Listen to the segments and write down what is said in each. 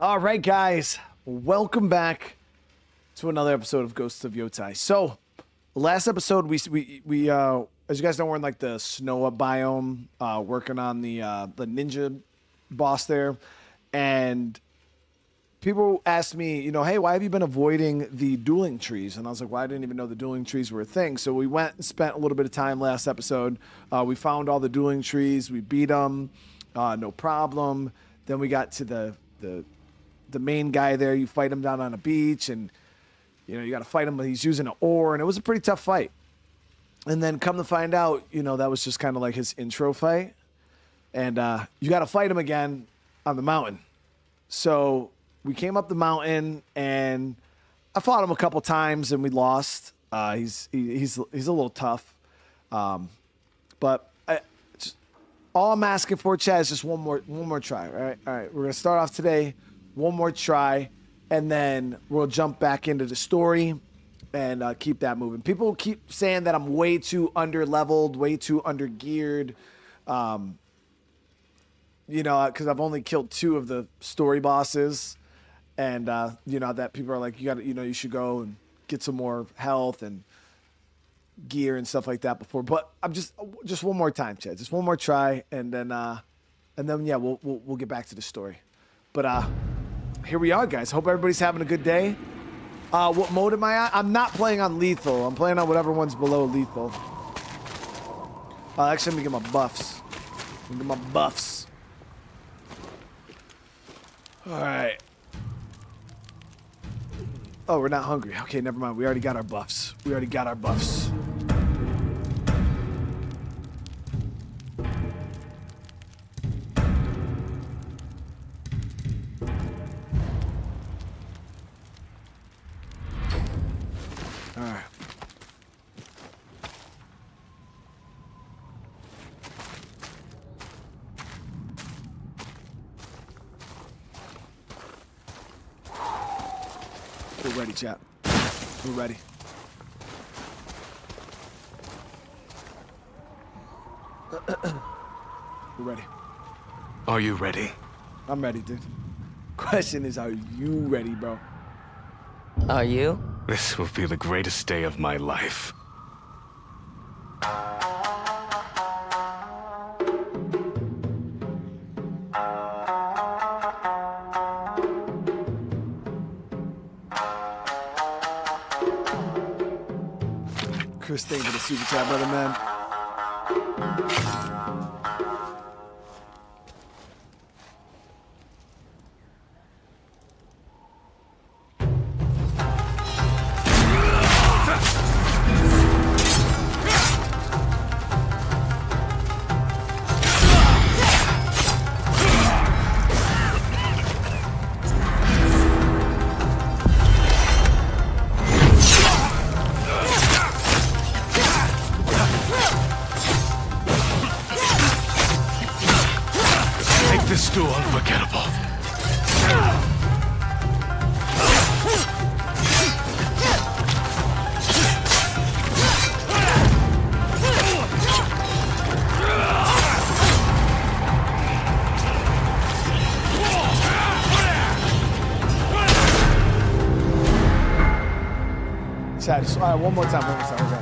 All right, guys, welcome back to another episode of Ghosts of Yotei. So, last episode, we as you guys know, we're in like the snow biome, working on the ninja boss there, and people asked me, you know, hey, why have you been avoiding the dueling trees? And I was like, well, I didn't even know the dueling trees were a thing. So we went and spent a little bit of time last episode. We found all the dueling trees. We beat them, no problem. Then we got to the main guy there. You fight him down on a beach, and you know you got to fight him. He's using an oar, and it was a pretty tough fight. And then come to find out, you know, that was just kind of like his intro fight, and you got to fight him again on the mountain. So we came up the mountain, and I fought him a couple times, and we lost. He's a little tough, but all I'm asking for, Chad, is just one more try. All right. We're gonna start off today. One more try, and then we'll jump back into the story and keep that moving. People keep saying that I'm way too under-leveled, way too under-geared, you know, because I've only killed 2 of the story bosses, and you know that people are like, you should go and get some more health and gear and stuff like that before. But I'm just one more time, Chad, just one more try, and then yeah, we'll get back to the story. But here we are, guys. Hope everybody's having a good day. What mode am I at? I'm not playing on lethal. I'm playing on whatever one's below lethal. Actually, let me get my buffs. All right. Oh, we're not hungry. Okay, never mind. We already got our buffs. All right. We're ready, chat. We're ready. We're ready. Are you ready? I'm ready, dude. Question is, are you ready, bro? Are you? This will be the greatest day of my life. Chris, thank you for the super chat, brother, man. This duel unforgettable. Chat, just, all right, one more time. Okay.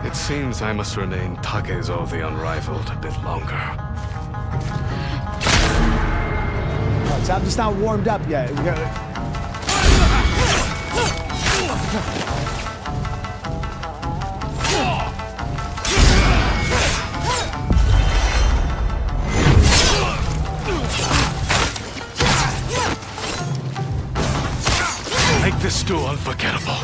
It seems I must remain Takezo the Unrivaled a bit longer. Right, so I'm just not warmed up yet. We gotta... Make this duel unforgettable.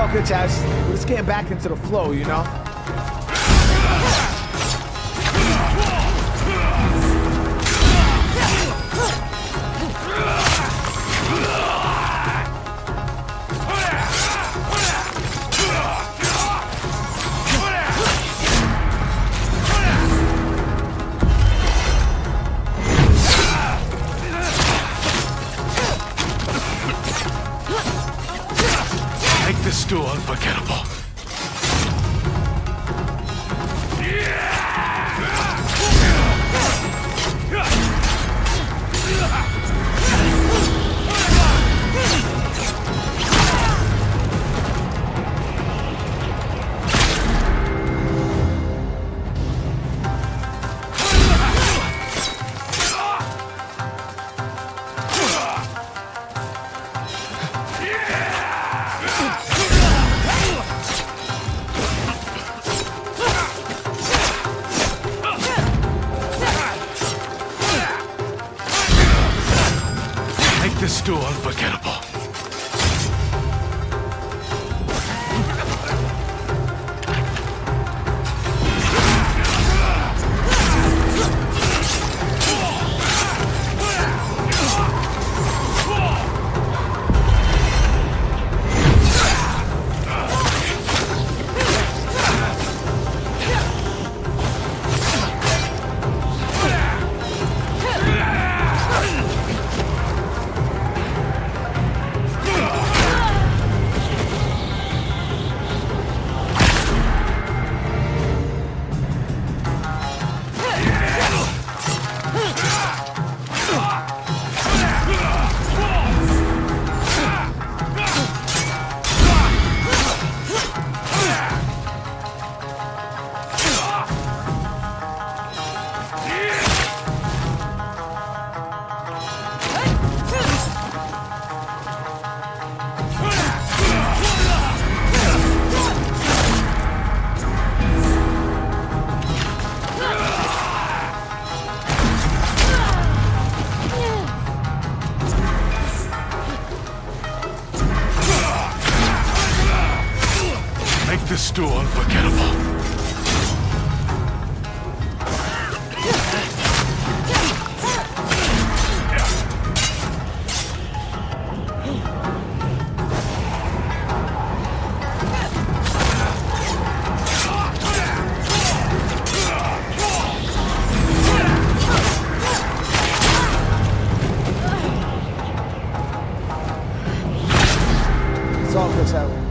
all good, Chaz. We're just getting back into the flow, you know? Make this duel unforgettable. Make this duel unforgettable. Make this duel unforgettable. It's all good, Chaz.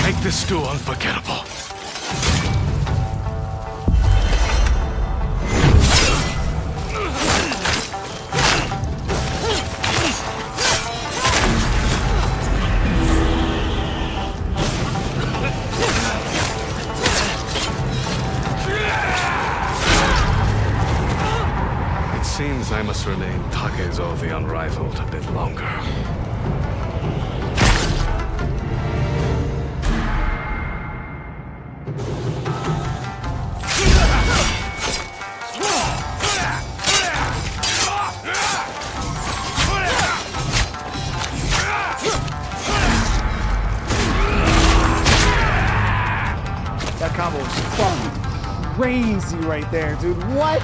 Make this duel unforgettable. It seems I must remain Takezo the Unrivaled a bit longer. That combo is fucking crazy right there, dude. What?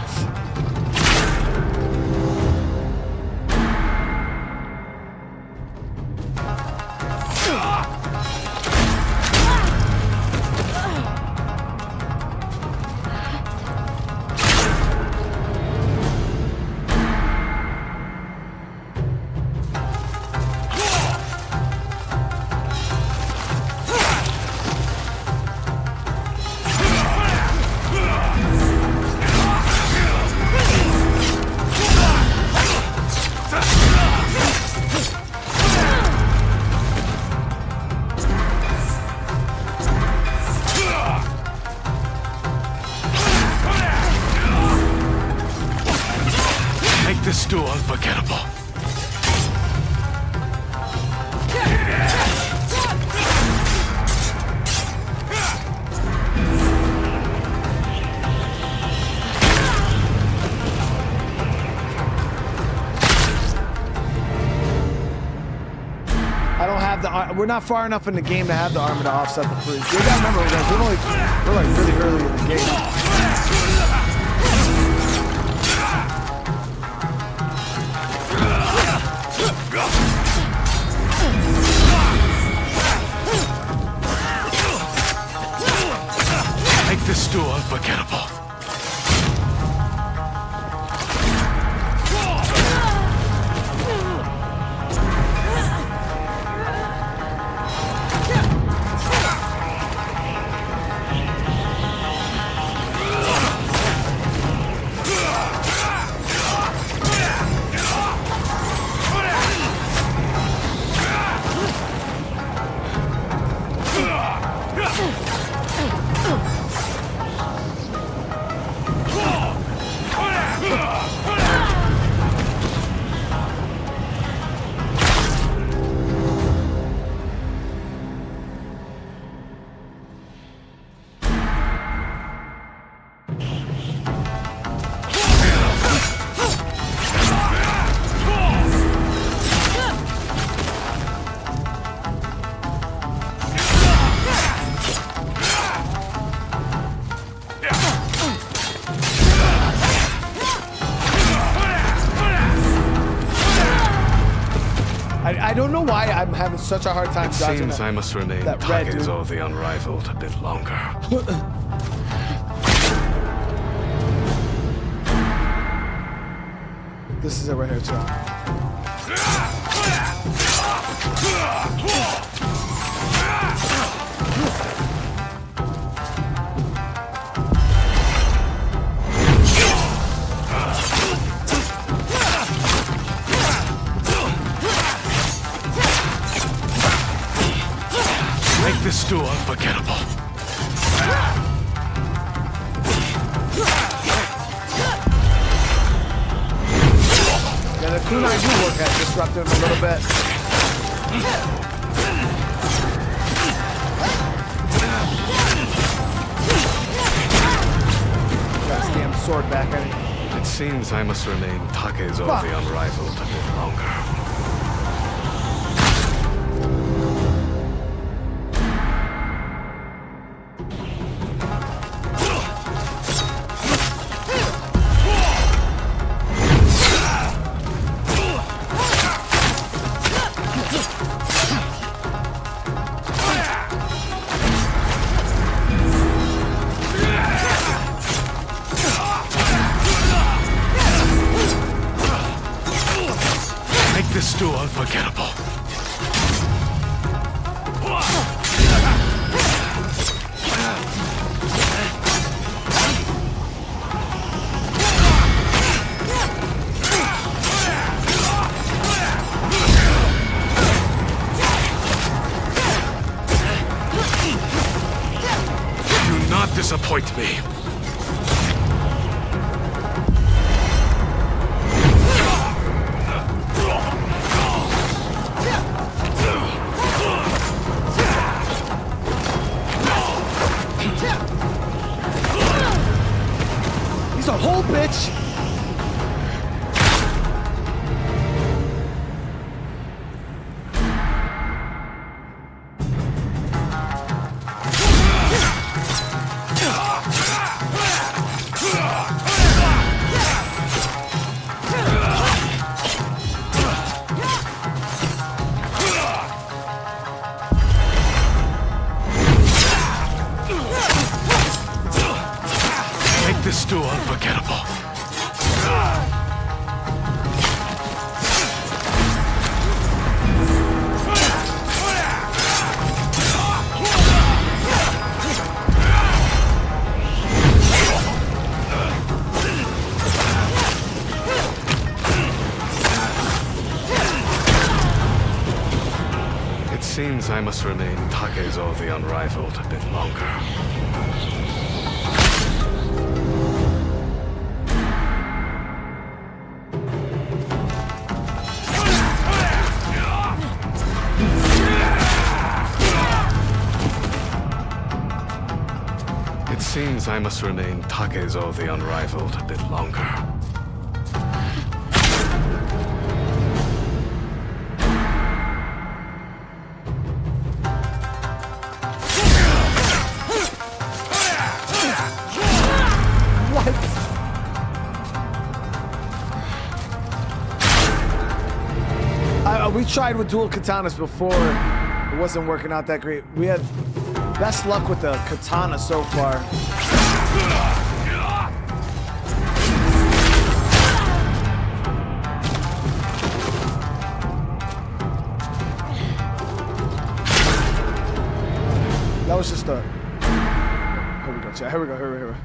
we're not far enough in the game to have the armor to offset the freeze. You gotta remember, guys, we're like really early in the game. Make this duel unforgettable. I don't know why I'm having such a hard time It dodging seems I must remain that red dude. Takezo the Unrivaled a bit longer. This is it right here, chat. Make this duel unforgettable. Yeah, the kunai do work at disrupting him a little bit. Got his damn sword back at him. It seems I must remain Takezo the Unrivaled a bit longer. Make this duel unforgettable. Do not disappoint me. He's a whole bitch. Make this duel unforgettable. It seems I must remain Takezo the Unrivaled a bit longer. It seems I must remain Takezo the Unrivaled a bit longer. we tried with dual katanas before. It wasn't working out that great. We had best luck with the katana so far. That was just a... Here we go, chat. Here we go, here we go, here we go.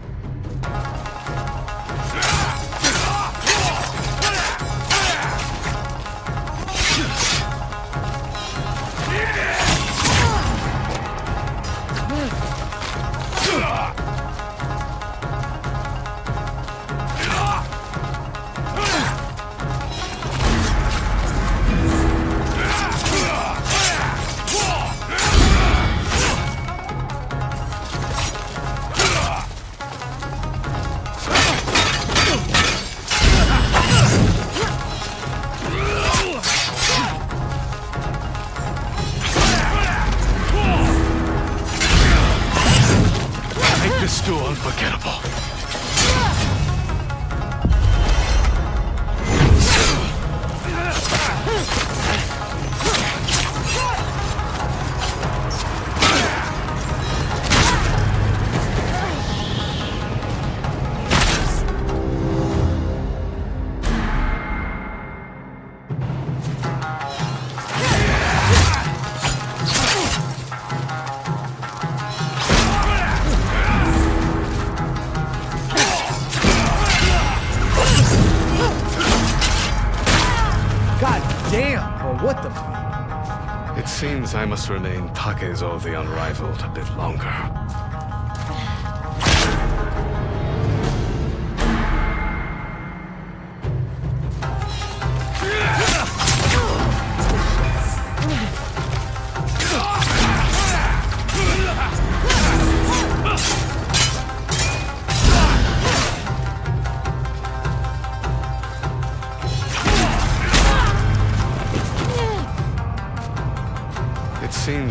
I must remain Takezo the Unrivaled a bit longer.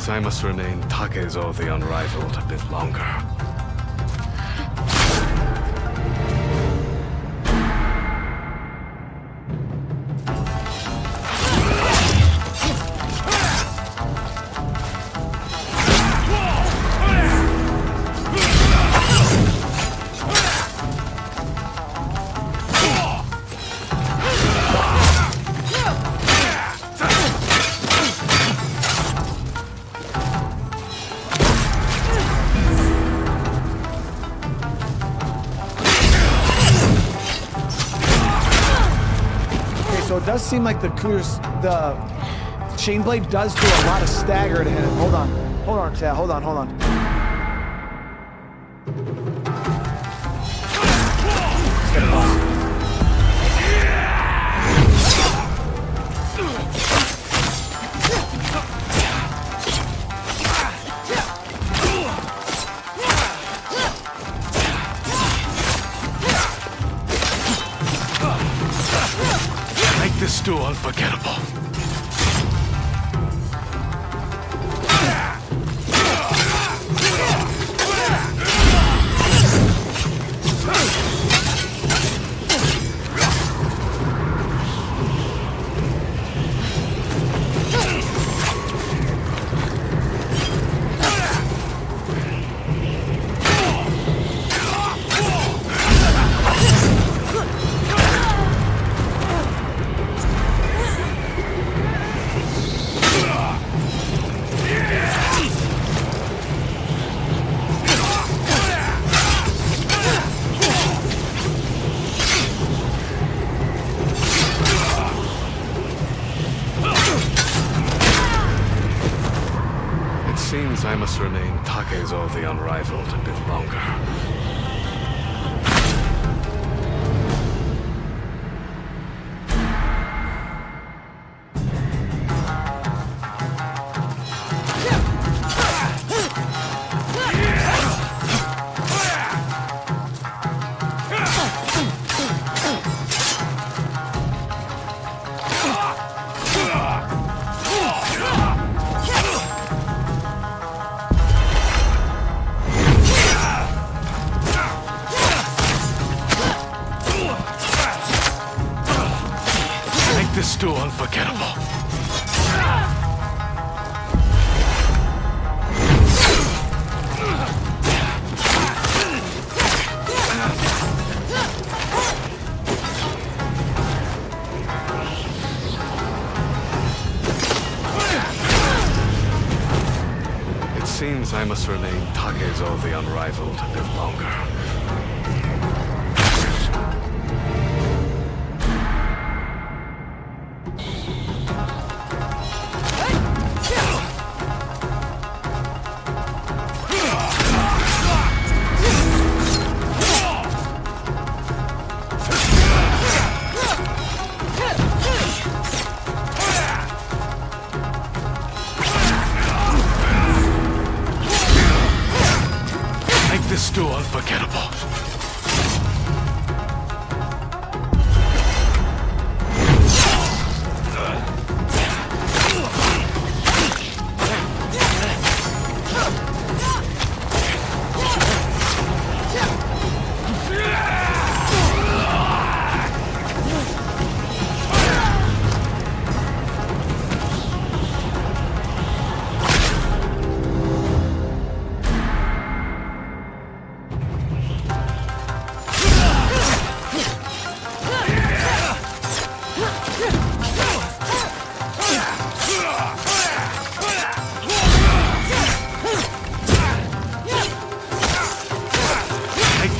I must remain Takezo the Unrivaled a bit longer. It does seem like the chain blade does do a lot of stagger to him. Hold on, chat. Hold on. This duel unforgettable. I must remain Takezo the Unrivaled a bit longer. This duel unforgettable. seems I must remain Takezo the Unrivaled a bit longer. Still unforgettable.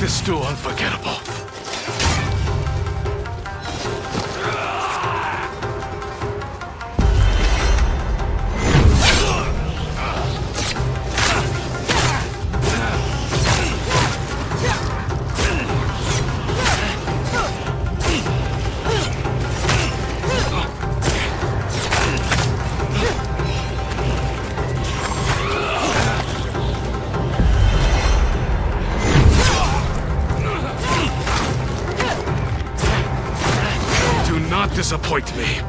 Still unforgettable. Disappoint me.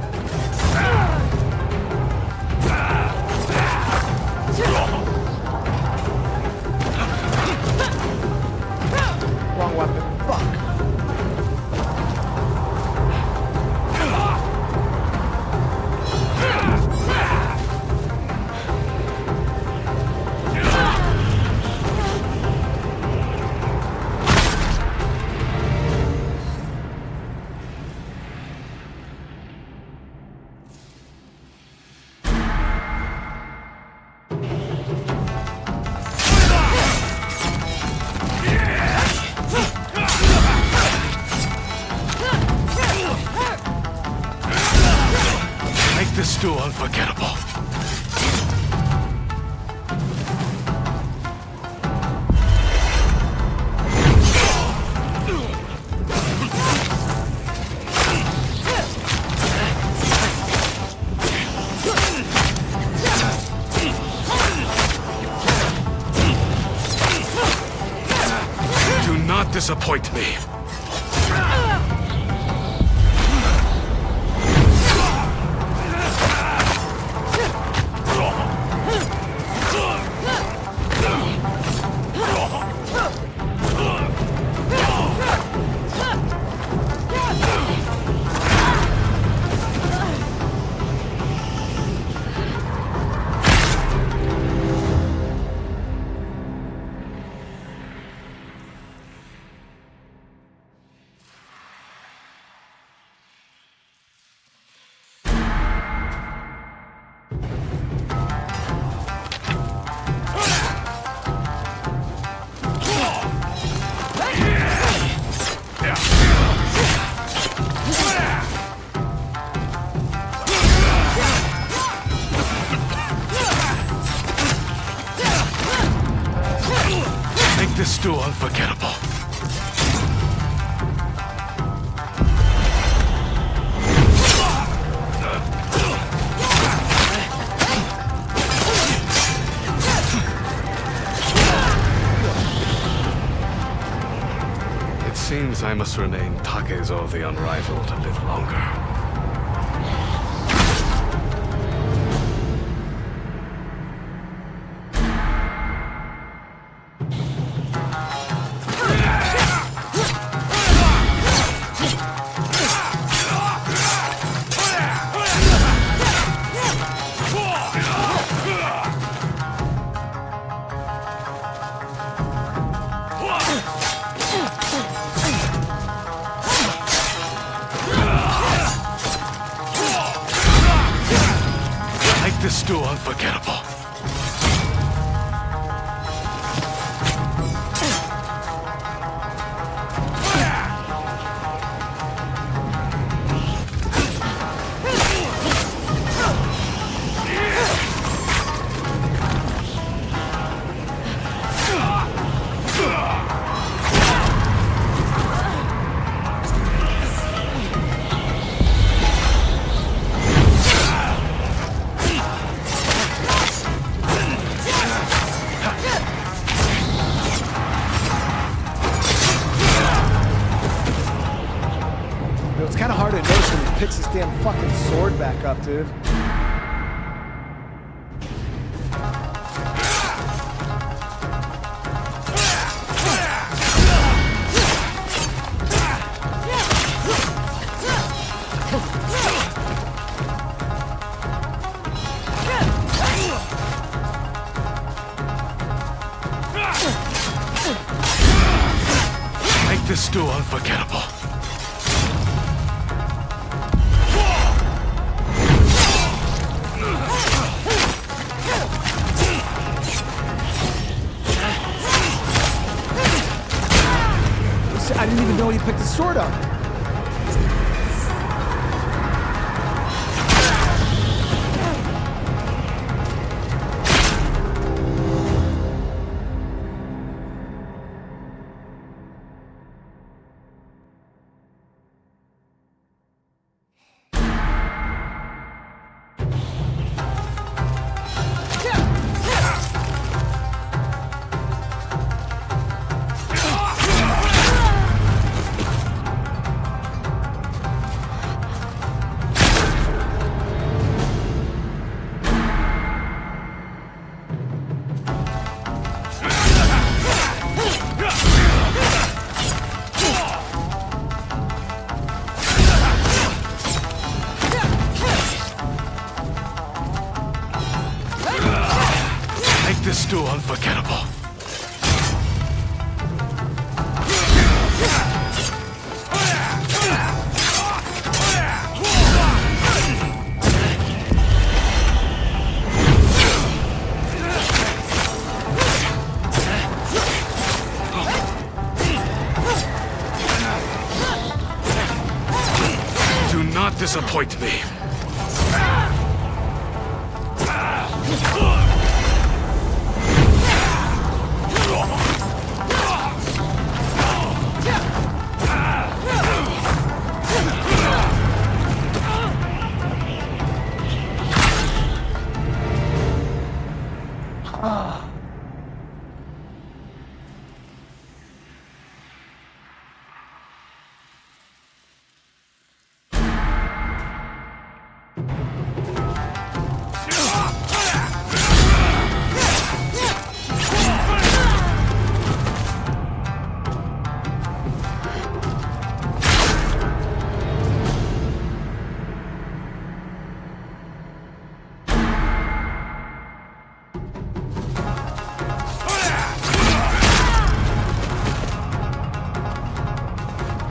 Wrong weapon. Fuck. Still unforgettable. Do not disappoint me. This still unforgettable. It seems I must remain Takezo the Unrivaled a bit longer. This still unforgettable. back up, dude. Make this stew unforgettable. I didn't even know he picked his sword up. This stew unforgettable. Do not disappoint me.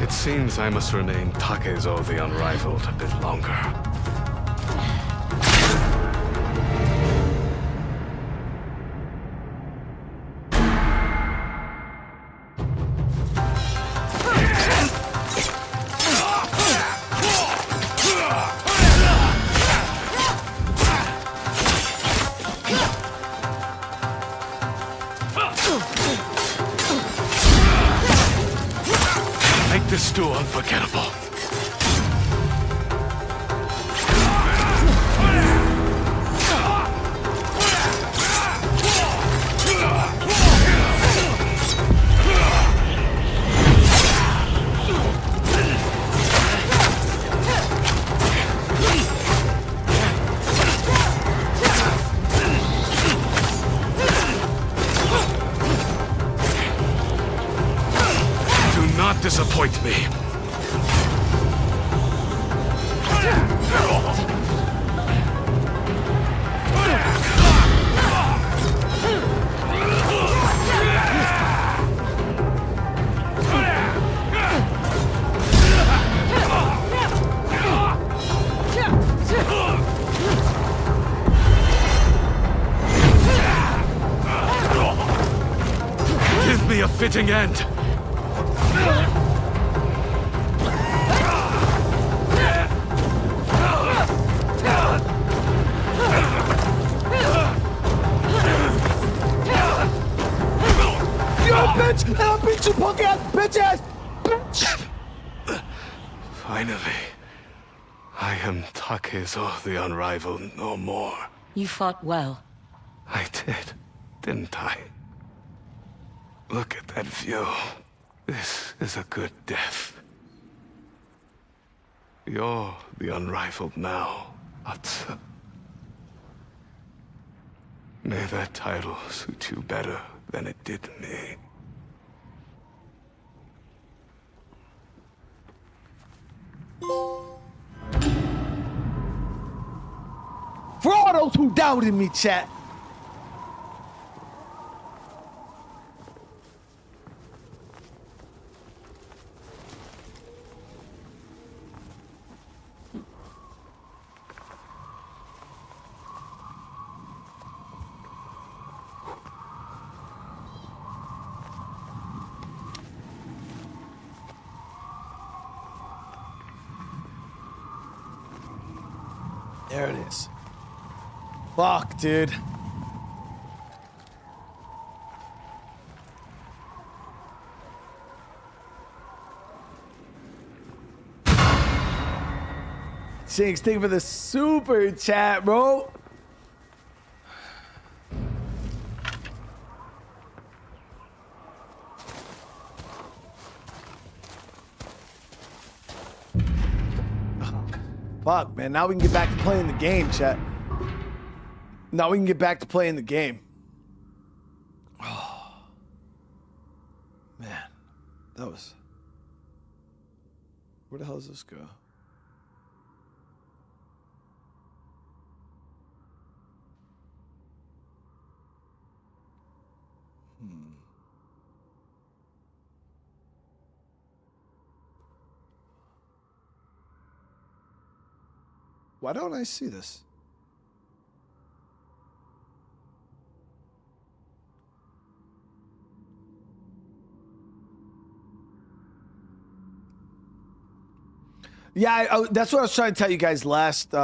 It seems I must remain Takezo the Unrivaled a bit longer. Make this stew unforgettable. Do not disappoint me. Give me a fitting end. Bitch! I'll beat you, punk ass bitch ass! Bitch! Finally, I am Takezo the Unrivaled no more. You fought well. I did, didn't I? Look at that view. This is a good death. You're the Unrivaled now. Atsu. May that title suit you better than it did me. For all those who doubted me, chat. There it is. Fuck, dude. Jinx, thank you for the super chat, bro. Fuck, man. Now we can get back to playing the game, chat. Now we can get back to playing the game. Oh. Man. That was... Where the hell does this go? Why don't I see this? Yeah, that's what I was trying to tell you guys last.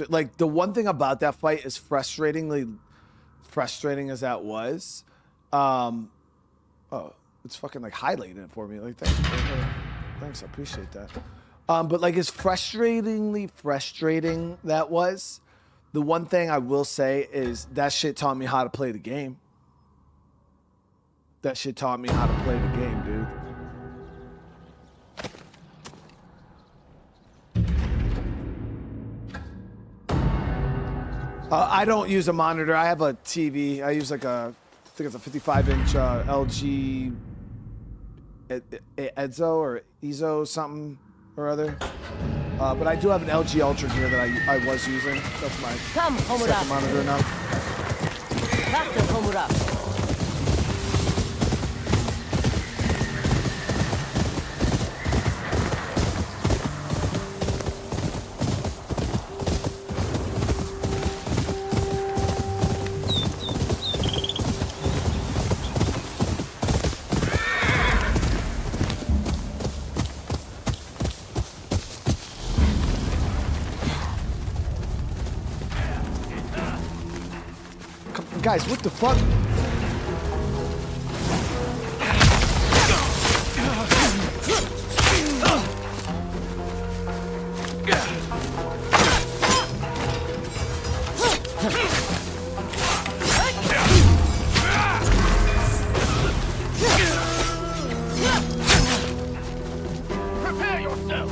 Like, the one thing about that fight, as frustrating as that was, oh, it's fucking like highlighting it for me. Like, thanks, I appreciate that. But like, as frustrating that was, the one thing I will say is that shit taught me how to play the game. That shit taught me how to play the game, dude. I don't use a monitor. I have a TV. I use like I think it's a 55-inch LG Edzo or Ezo something or other. But I do have an LG Ultra here that I was using. That's my second monitor now. Guys, what the fuck? Prepare yourself.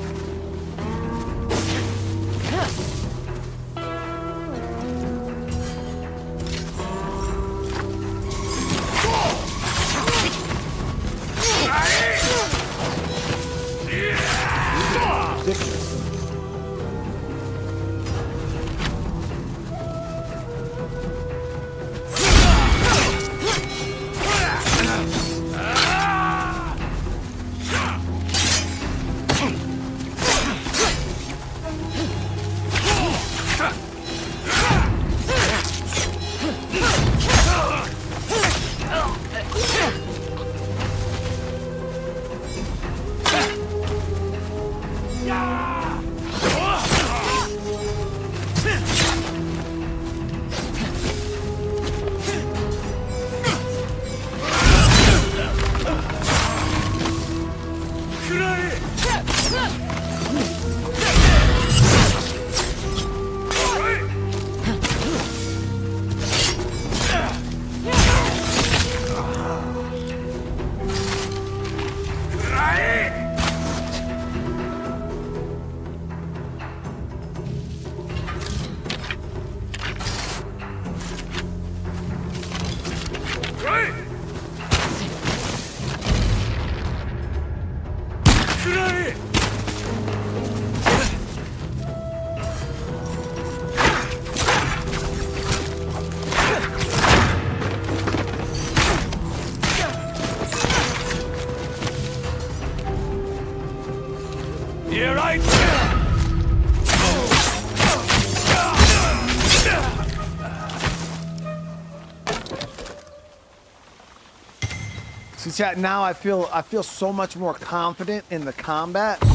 See, chat, now I feel so much more confident in the combat. I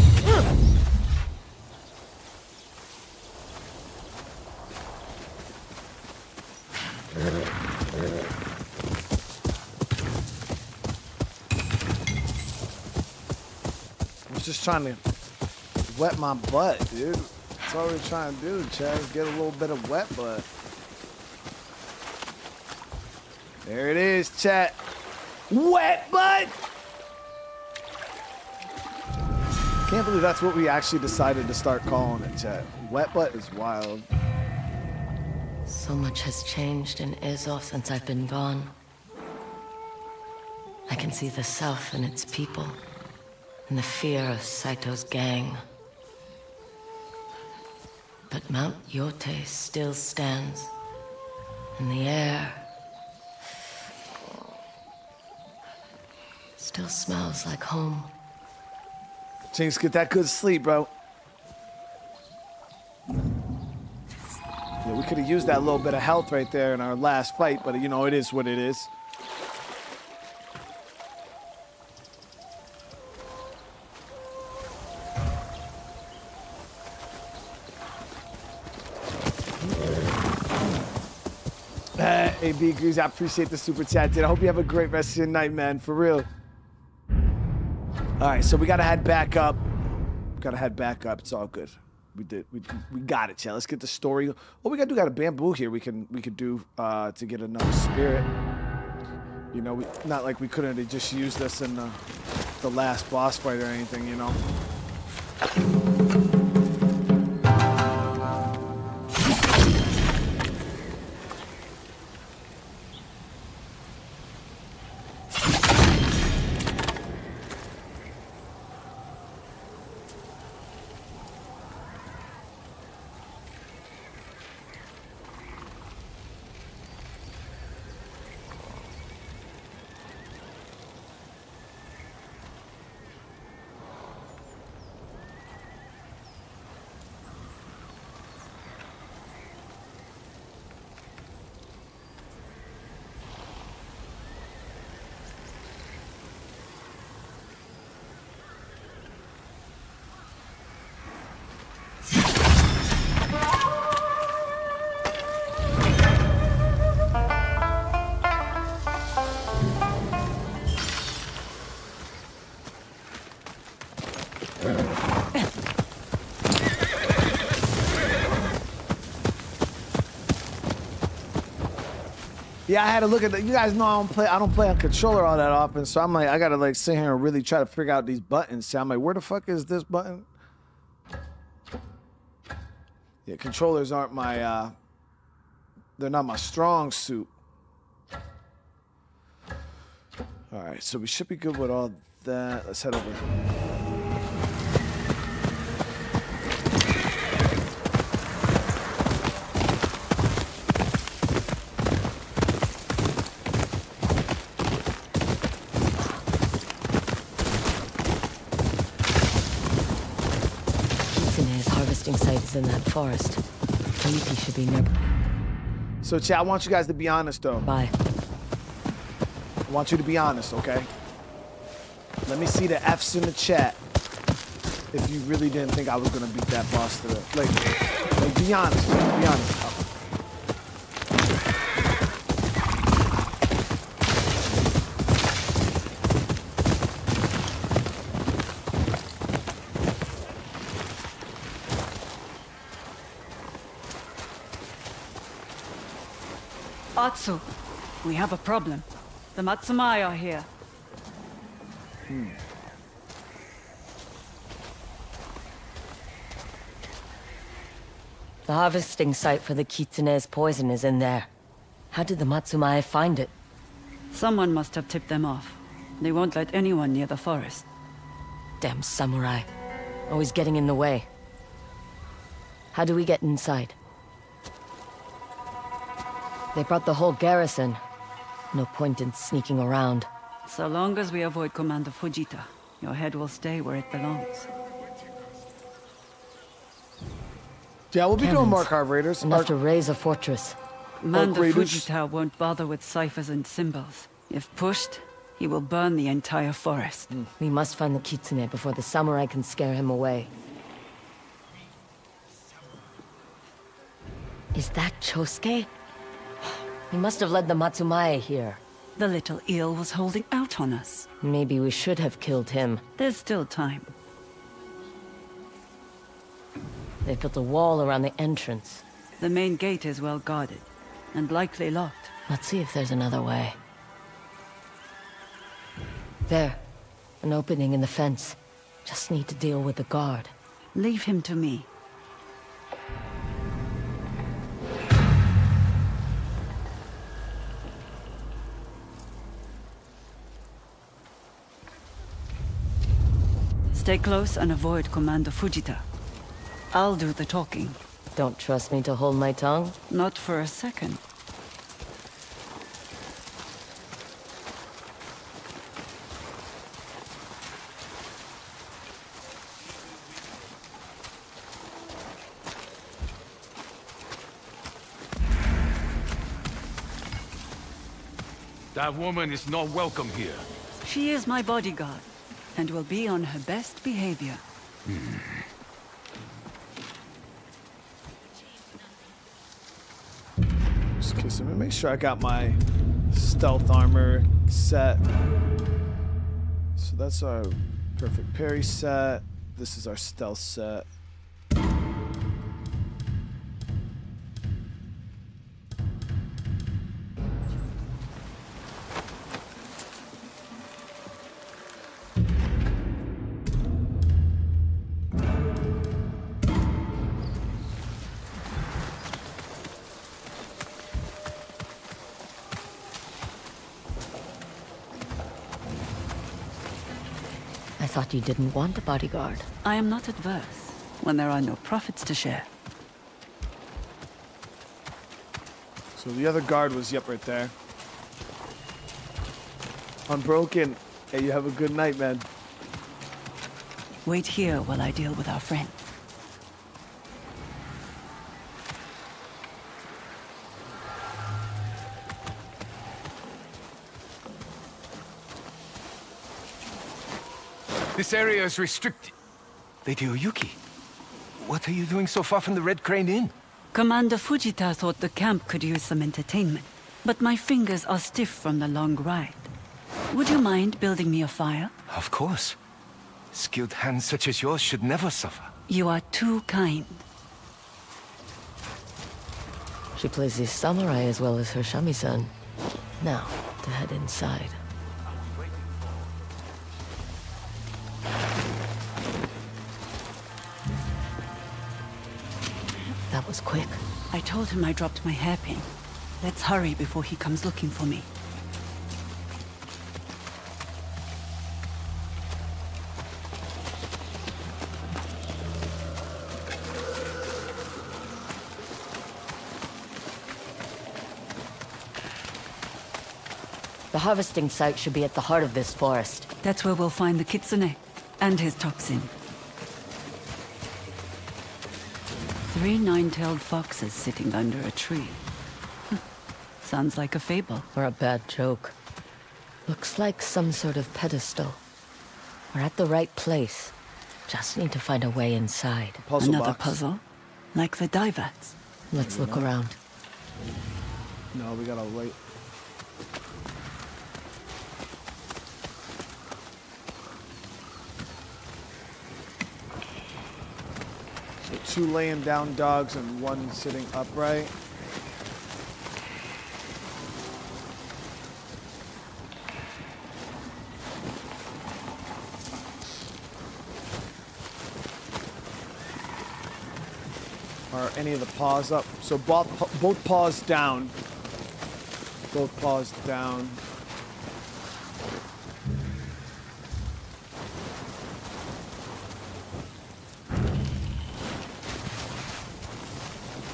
was just trying to wet my butt, dude. That's all we're trying to do, Chad. Get a little bit of wet butt. There it is, chat. Wet butt! Can't believe that's what we actually decided to start calling it, chat. Wet butt is wild. So much has changed in Azov since I've been gone. I can see the South and its people, and the fear of Saito's gang. But Mount Yōtei still stands, and the air still smells like home. Jinx, get that good sleep, bro. Yeah, we could have used that little bit of health right there in our last fight, but you know, it is what it is. AB Greaves, I appreciate the super chat, dude. I hope you have a great rest of your night, man. For real. All right, so we gotta head back up. It's all good. We got it, chat. Let's get the story. What we got a bamboo here. We could do to get another spirit. You know, not like we couldn't have just used this in the last boss fight or anything. You know. Yeah, I had to look at you guys know I don't play on controller all that often, so I'm like, I gotta like sit here and really try to figure out these buttons. So I'm like, where the fuck is this button? Yeah, controllers aren't my they're not my strong suit. All right, so we should be good with all that. Let's head over. Site is in that forest. Yotei should be near. So, chat, I want you guys to be honest, though. Bye. I want you to be honest, okay? Let me see the F's in the chat. If you really didn't think I was gonna beat that boss today, like be honest. Be honest. Atsu, we have a problem. The Matsumai are here. The harvesting site for the Kitsune's poison is in there. How did the Matsumai find it? Someone must have tipped them off. They won't let anyone near the forest. Damn samurai. Always getting in the way. How do we get inside? They brought the whole garrison. No point in sneaking around. So long as we avoid Commander Fujita, your head will stay where it belongs. Yeah, we'll be doing Cannons. more carburetors. Enough to raise a fortress. Commander Raiders. Fujita won't bother with ciphers and symbols. If pushed, He will burn the entire forest. We must find the kitsune before the samurai can scare him away. Is that Chosuke? He must have led the Matsumae here. The little eel was holding out on us. Maybe we should have killed him. There's still time. They built a wall around the entrance. The main gate is well guarded, and likely locked. Let's see if there's another way. There. An opening in the fence. Just need to deal with the guard. Leave him to me. Stay close and avoid Commander Fujita. I'll do the talking. Don't trust me to hold my tongue? Not for a second. That woman is not welcome here. She is my bodyguard, and will be on her best behavior. Okay, so let me make sure I got my stealth armor set. So that's our perfect parry set. This is our stealth set. I thought you didn't want a bodyguard. I am not adverse when there are no profits to share. So the other guard was, yep, right there. Unbroken. Hey, you have a good night, man. Wait here while I deal with our friend. This area is restricted. Lady Oyuki, what are you doing so far from the Red Crane Inn? Commander Fujita thought the camp could use some entertainment, but my fingers are stiff from the long ride. Would you mind building me a fire? Of course. Skilled hands such as yours should never suffer. You are too kind. She plays the samurai as well as her shamisen. Now, to head inside. That was quick. I told him I dropped my hairpin. Let's hurry before he comes looking for me. The harvesting site should be at the heart of this forest. That's where we'll find the kitsune and his toxin. 3 nine-tailed foxes sitting under a tree. Sounds like a fable. Or a bad joke. Looks like some sort of pedestal. We're at the right place. Just need to find a way inside. Puzzle Another box. puzzle? Like the divats. Let's look around. No, we gotta wait. So 2 laying down dogs and 1 sitting upright. Are any of the paws up? So both paws down. Both paws down.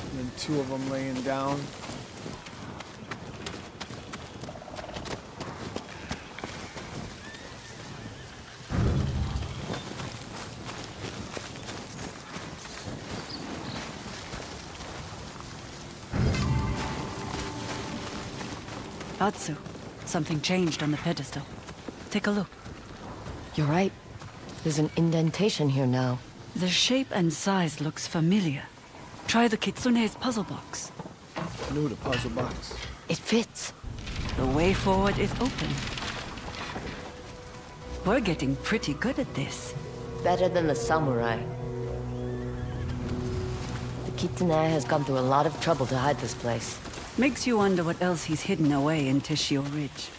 And then 2 of them laying down. Atsu, something changed on the pedestal. Take a look. You're right. There's an indentation here now. The shape and size looks familiar. Try the kitsune's puzzle box. New to puzzle box. It fits. The way forward is open. We're getting pretty good at this. Better than the samurai. The kitsune has gone through a lot of trouble to hide this place. Makes you wonder what else he's hidden away in Tishio Ridge.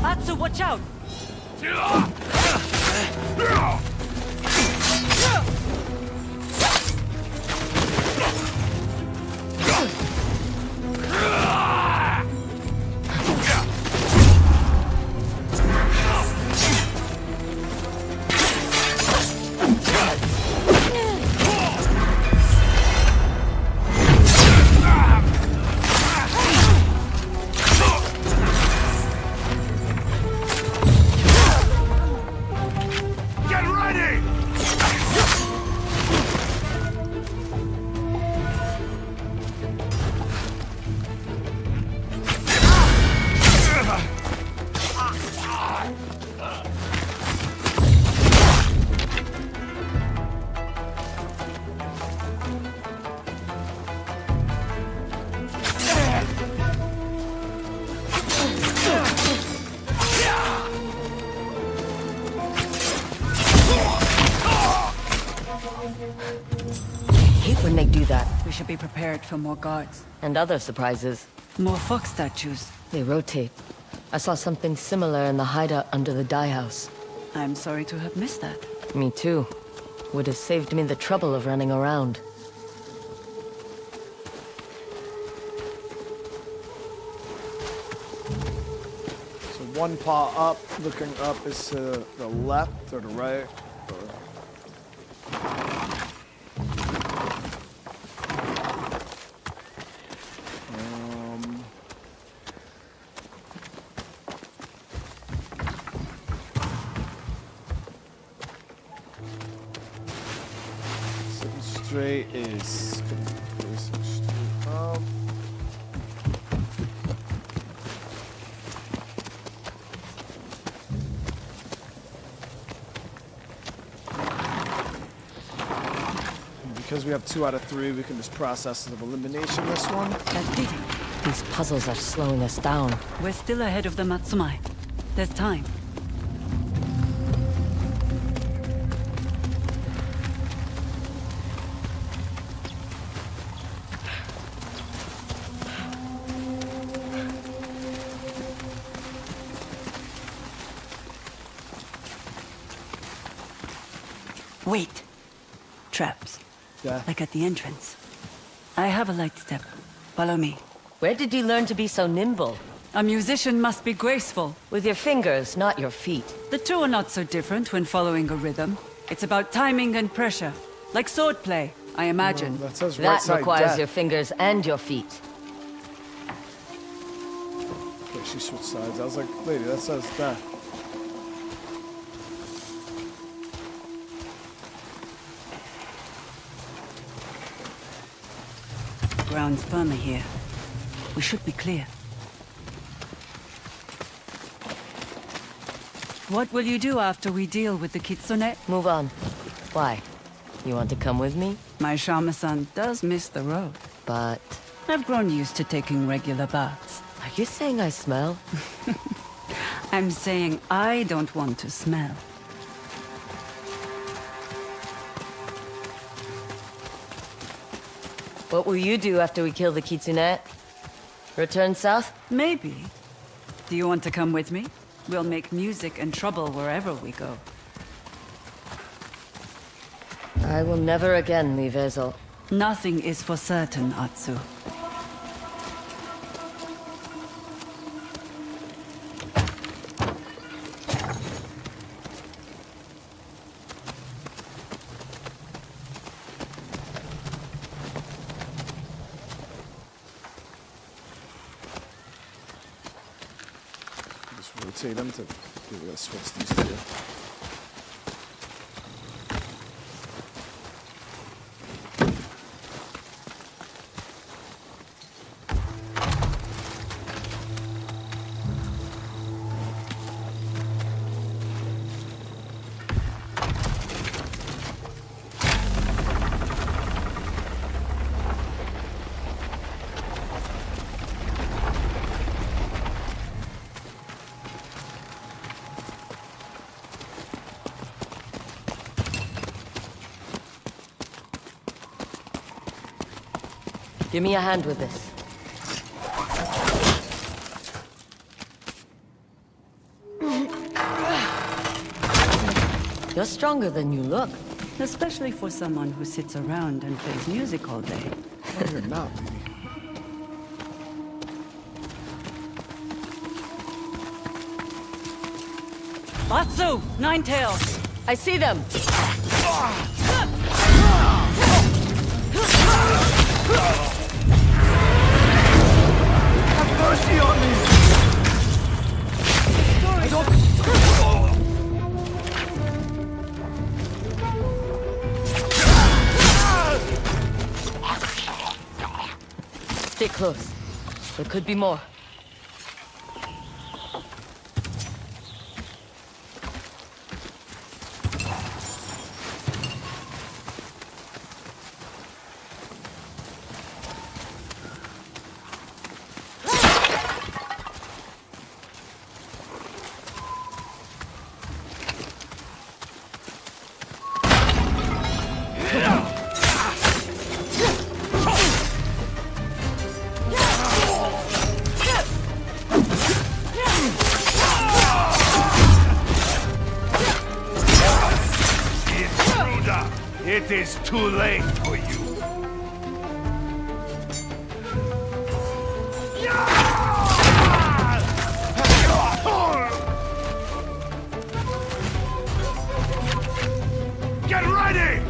Atsu, watch out! When they do that, We should be prepared for more guards. and other surprises, More fox statues. they rotate. I saw something similar in the hideout under the dye house. I'm sorry to have missed that. Me too. Would have saved me the trouble of running around. So one paw up, looking up is to the left or the right. Sitting straight is facing straight up. Because we have 2 out of 3, we can just process of elimination this one. That did it. These puzzles are slowing us down. We're still ahead of the Matsumai. There's time. Wait. Traps. Yeah. Like at the entrance. I have a light step. Follow me. Where did you learn to be so nimble? A musician must be graceful. With your fingers, not your feet. The two are not so different when following a rhythm. It's about timing and pressure. Like swordplay, I imagine. That says right That side requires death. your fingers and your feet. Okay, she switched sides. I was like, lady, that says death. Ground's firmer here. We should be clear. What will you do after we deal with the kitsune? Move on. Why? You want to come with me? My Shama-san does miss the road. But... I've grown used to taking regular baths. Are you saying I smell? I'm saying I don't want to smell. What will you do after we kill the kitsune? Return south? Maybe. Do you want to come with me? We'll make music and trouble wherever we go. I will never again leave Ezel. Nothing is for certain, Atsu. rotate them to. We gotta switch these two. Give me a hand with this. You're stronger than you look. Especially for someone who sits around and plays music all day. Oh, you're not, baby. Atsu! Nine Tails! I see them! Have mercy on me! I don't... Stay close. There could be more. It is too late for you. Get ready!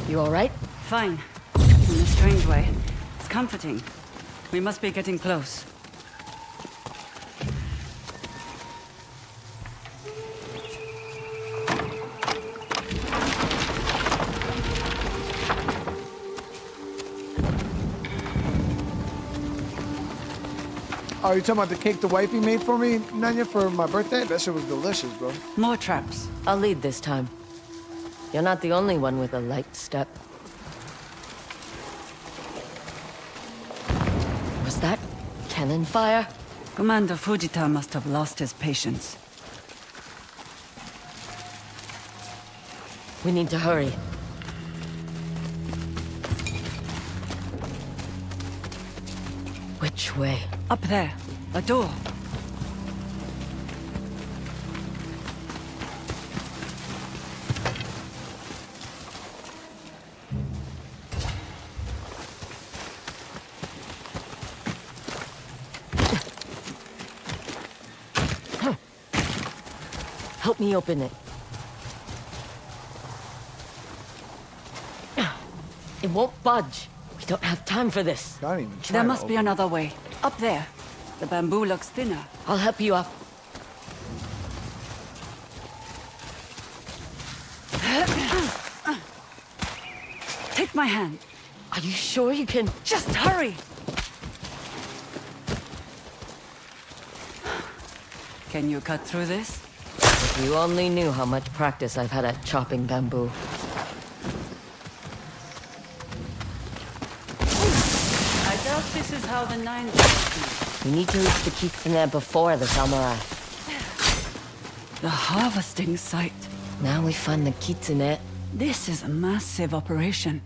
You all right? Fine. In a strange way. It's comforting. We must be getting close. Oh, you talking about the cake the wifey made for me, Nanya, for my birthday? That shit was delicious, bro. More traps. I'll lead this time. You're not the only one with a light step. Was that cannon fire? Commander Fujita must have lost his patience. We need to hurry. Which way? Up there. A door. Help me open it. It won't budge. We don't have time for this. I didn't even try. There to must be open it. another way. Up there. The bamboo looks thinner. I'll help you up. Take my hand. Are you sure you can? Just hurry! Can you cut through this? If you only knew how much practice I've had at chopping bamboo. I doubt this is how the nine... We need to reach the Kingston before the samurai. The harvesting site. Now we find the kitsune. This is a massive operation.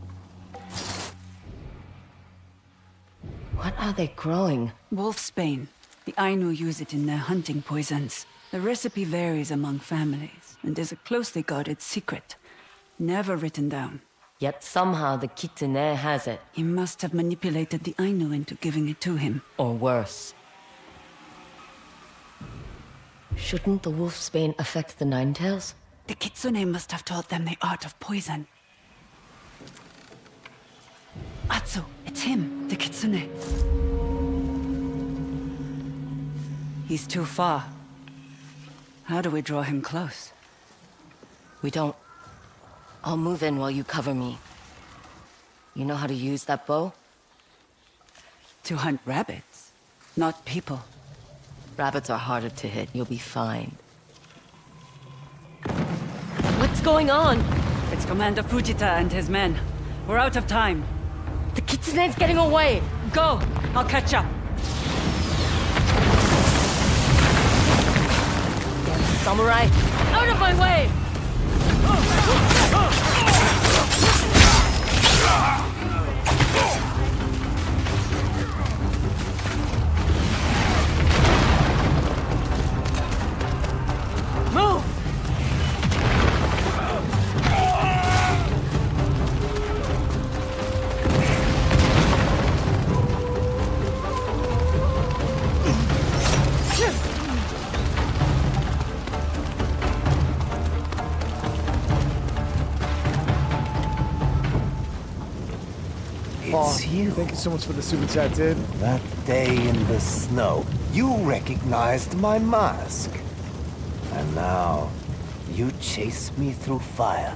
What are they growing? Wolfsbane. The Ainu use it in their hunting poisons. The recipe varies among families, and is a closely guarded secret. Never written down. Yet somehow the kitsune has it. He must have manipulated the Ainu into giving it to him. Or worse. Shouldn't the wolfsbane affect the Ninetails? The Kitsune must have taught them the art of poison. Atsu, it's him, the kitsune. He's too far. How do we draw him close? We don't. I'll move in while you cover me. You know how to use that bow? To hunt rabbits, not people. Rabbits are harder to hit. You'll be fine. What's going on? It's Commander Fujita and his men. We're out of time. The kitsune's getting away! Go! I'll catch up. Damn samurai! Out of my way! Move! It's you. Thank you so much for the super chat, dude. That day in the snow, you recognized my mask. And now, you chase me through fire.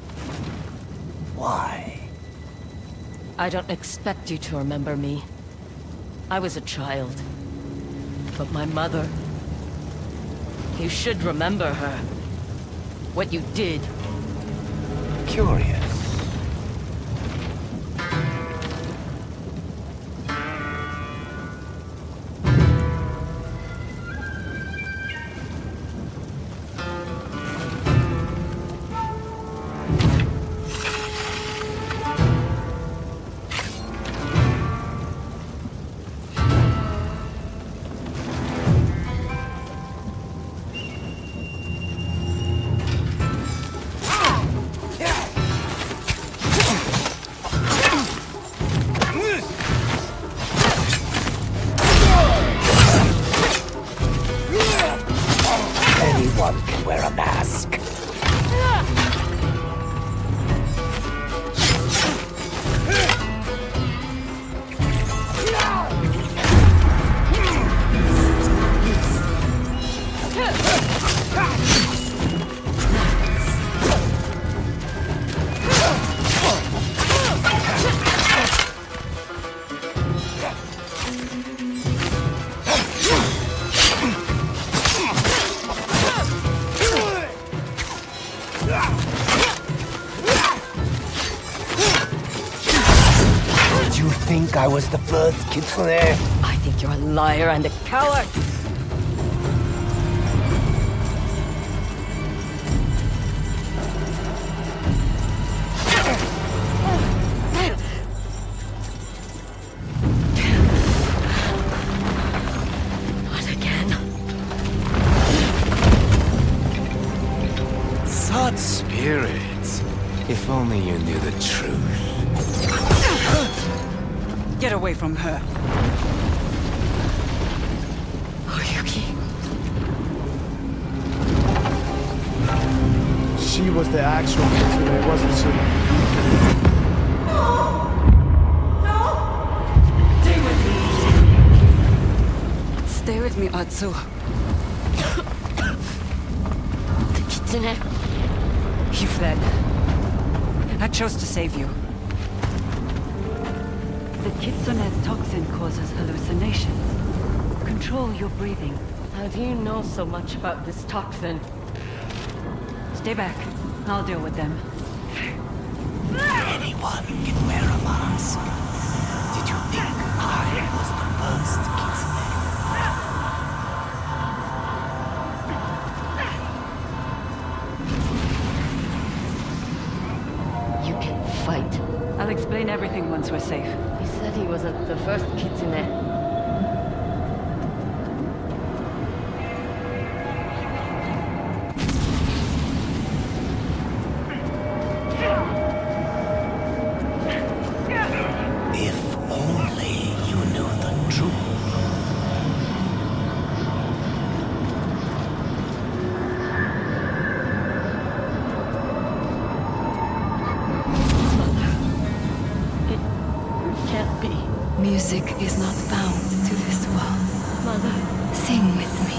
Why? I don't expect you to remember me. I was a child. But my mother... You should remember her. What you did. Curious. Anyone can wear a mask. Did you think I was the first kitsune? I think you're a liar and a coward! Not again. Such spirits. If only you knew the truth. Get away from her. Oyuki. She was the actual kitsune, wasn't she? Stay with me, Atsu. The kitsune? He fled. I chose to save you. The kitsune's toxin causes hallucinations. Control your breathing. How do you know so much about this toxin? Stay back. I'll deal with them. Anyone can wear a mask. Did you think I was the first kitsune? You can fight. I'll explain everything once we're safe. He said he was the first kitsune. If only you knew the truth. It can't music is not bound to this world. Mother. Sing with me.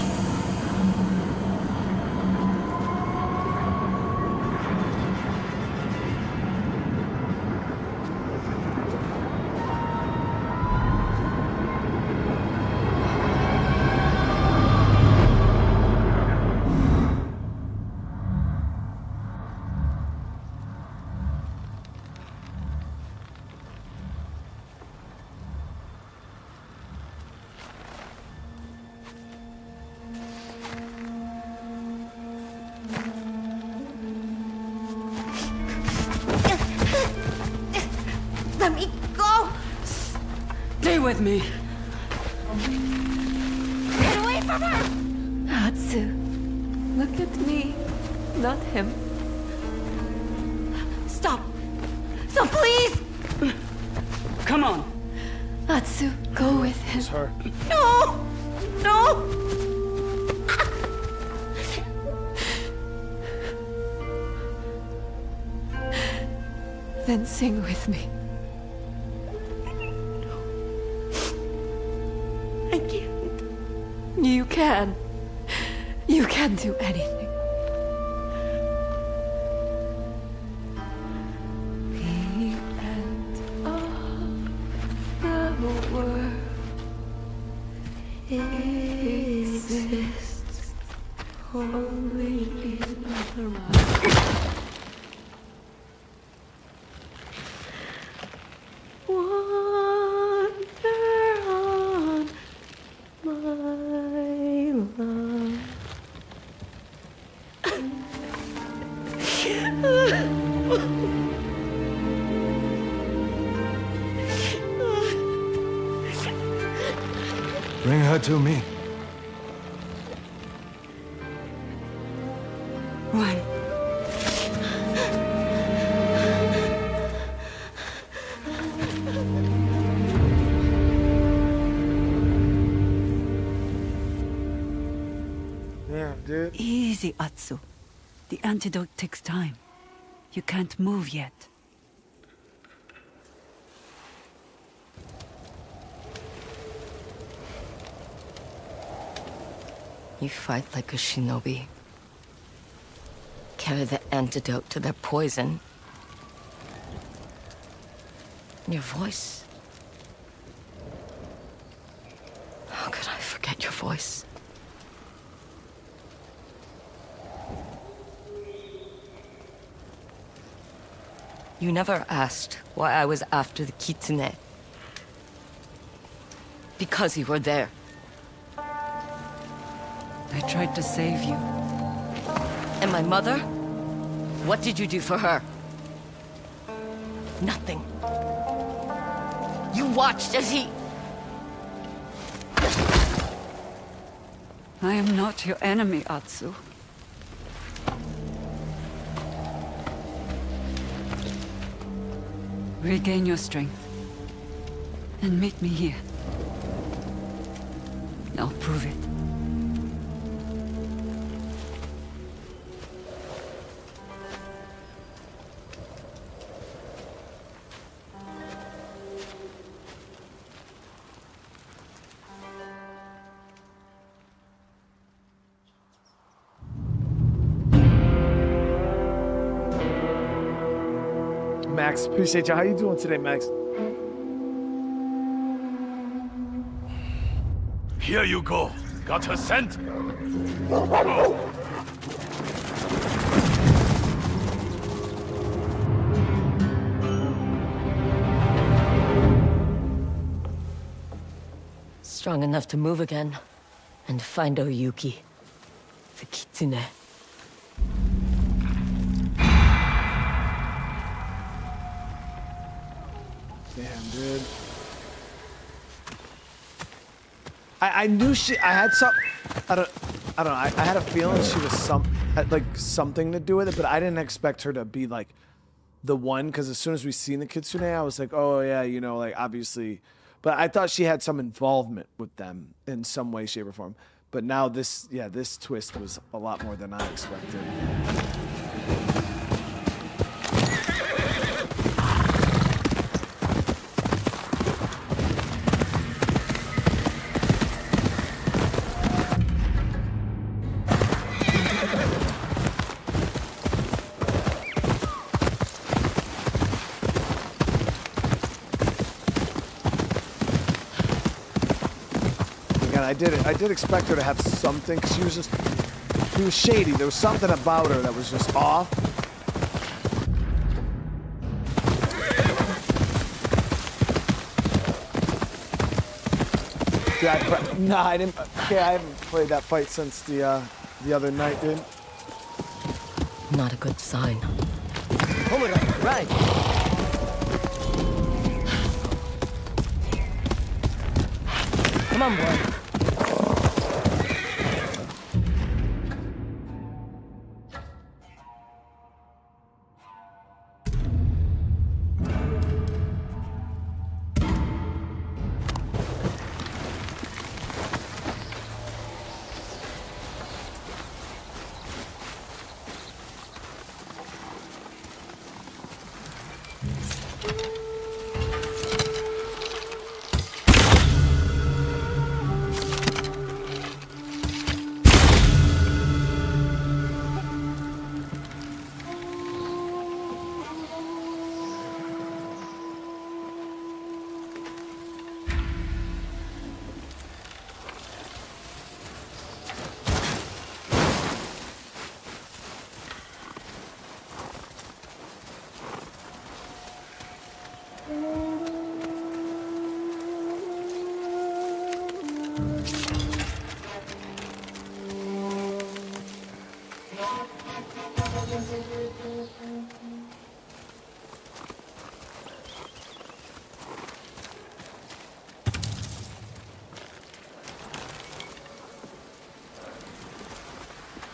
Let me go! Stay with me. Get away from her! Atsu, look at me, not him. Stop! So please! Come on. Atsu, go with him. It's her. No! No! Then sing with me. I can't. You can. You can do anything. The end of the world exists only in the mind. Bring her to me. Run. Damn, dude. Easy, Atsu. The antidote takes time. You can't move yet. You fight like a shinobi. Carry the antidote to their poison. Your voice. How could I forget your voice? You never asked why I was after the kitsune. Because you were there. I tried to save you. And my mother? What did you do for her? Nothing. You watched as he... I am not your enemy, Atsu. Regain your strength. And meet me here. I'll prove it. Max, appreciate you. How you doing today, Max? Here you go. Got her scent? Strong enough to move again. And find Oyuki. The kitsune. Damn, dude. I knew I had some. I don't know. I had a feeling she was had like something to do with it, but I didn't expect her to be like the one. Because as soon as we seen the kitsune, I was like, oh yeah, you know, like obviously. But I thought she had some involvement with them in some way, shape, or form. But now this twist was a lot more than I expected. I did expect her to have something, because he was shady. There was something about her that was just off. Nah, I didn't. Okay, I haven't played that fight since the other night, dude. Not a good sign. Right. Come on, boy.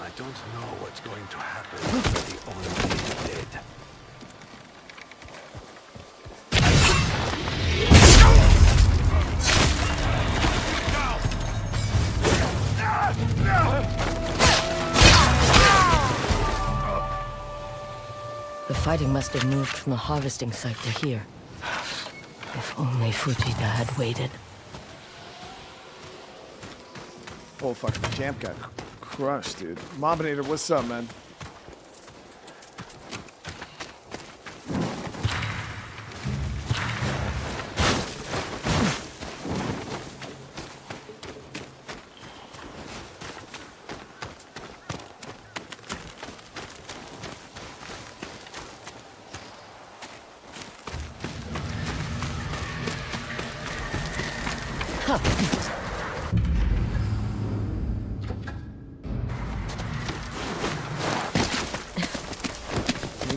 I don't know what's going to happen, but the only thing is dead. The fighting must have moved from the harvesting site to here. If only Fujita had waited. Oh, fucking champ got crushed, dude. Mobinator, what's up, man?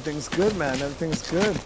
Everything's good, man. Everything's good.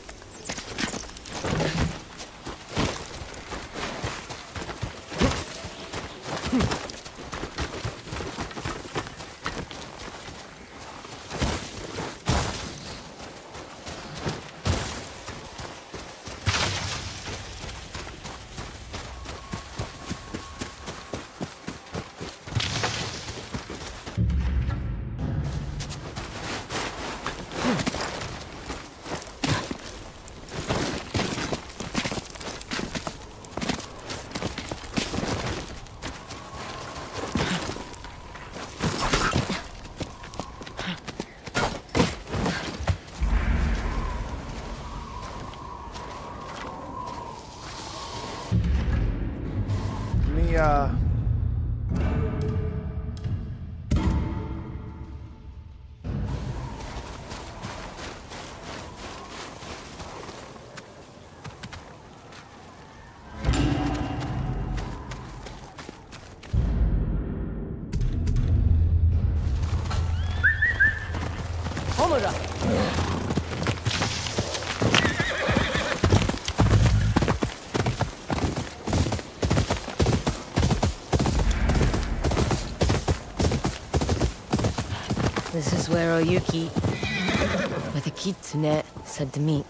This is where Oyuki, with the kitsune, said to meet.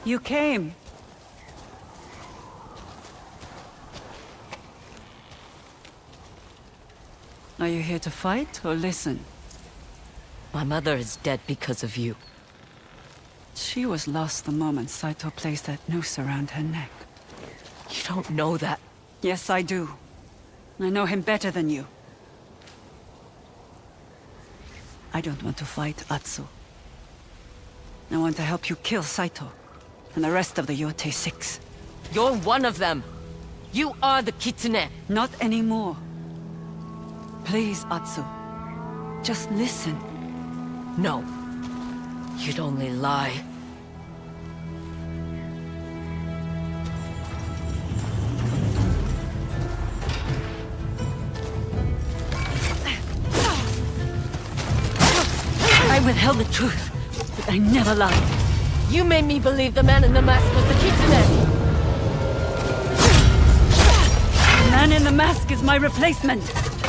You came. Are you here to fight or listen? My mother is dead because of you. She was lost the moment Saito placed that noose around her neck. You don't know that. Yes, I do. I know him better than you. I don't want to fight Atsu. I want to help you kill Saito and the rest of the Yotei 6. You're one of them. You are the kitsune. Not anymore. Please, Atsu. Just listen. No. You'd only lie. I withheld the truth, but I never lied. You made me believe the man in the mask was the kitsune. The man in the mask is my replacement.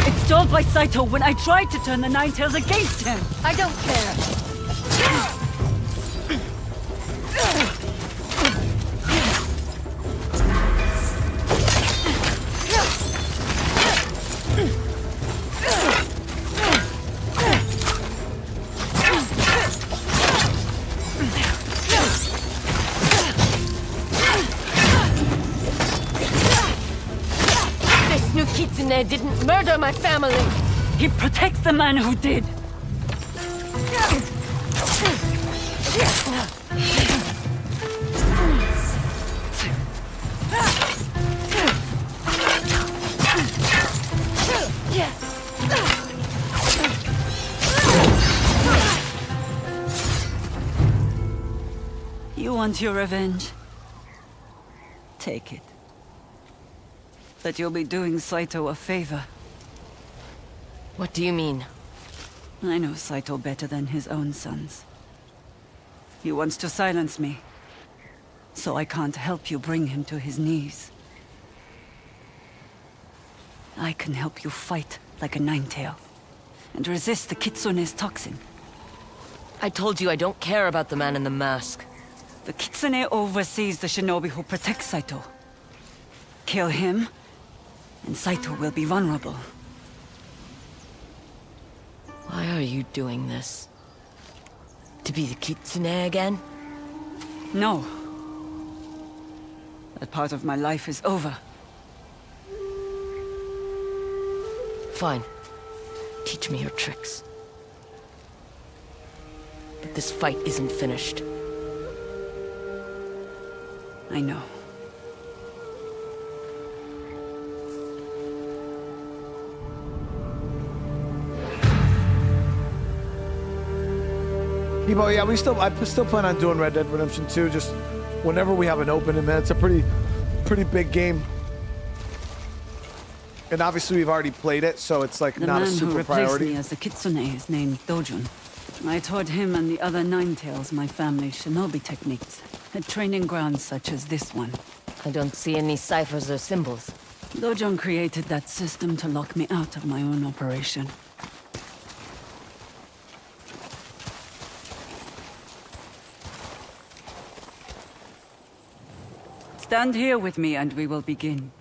Installed by Saito when I tried to turn the Nine Tails against him. I don't care. This new kitsune didn't murder my family. He protects the man who did. You want your revenge? Take it. But you'll be doing Saito a favor. What do you mean? I know Saito better than his own sons. He wants to silence me, so I can't help you bring him to his knees. I can help you fight like a nine-tail, and resist the Kitsune's toxin. I told you I don't care about the man in the mask. The Kitsune oversees the shinobi who protects Saito. Kill him, and Saito will be vulnerable. Why are you doing this? To be the kitsune again? No. That part of my life is over. Fine. Teach me your tricks. But this fight isn't finished. I know. Ebo, yeah, I still plan on doing Red Dead Redemption 2, just whenever we have an opening, man. It's a pretty big game. And obviously we've already played it, so it's like not a super The man who replaced priority. me as the Kitsune is named Dojun. I taught him and the other Nine-Tails my family's shinobi techniques at training grounds such as this one. I don't see any ciphers or symbols. Dojun created that system to lock me out of my own operation. Stand here with me and we will begin.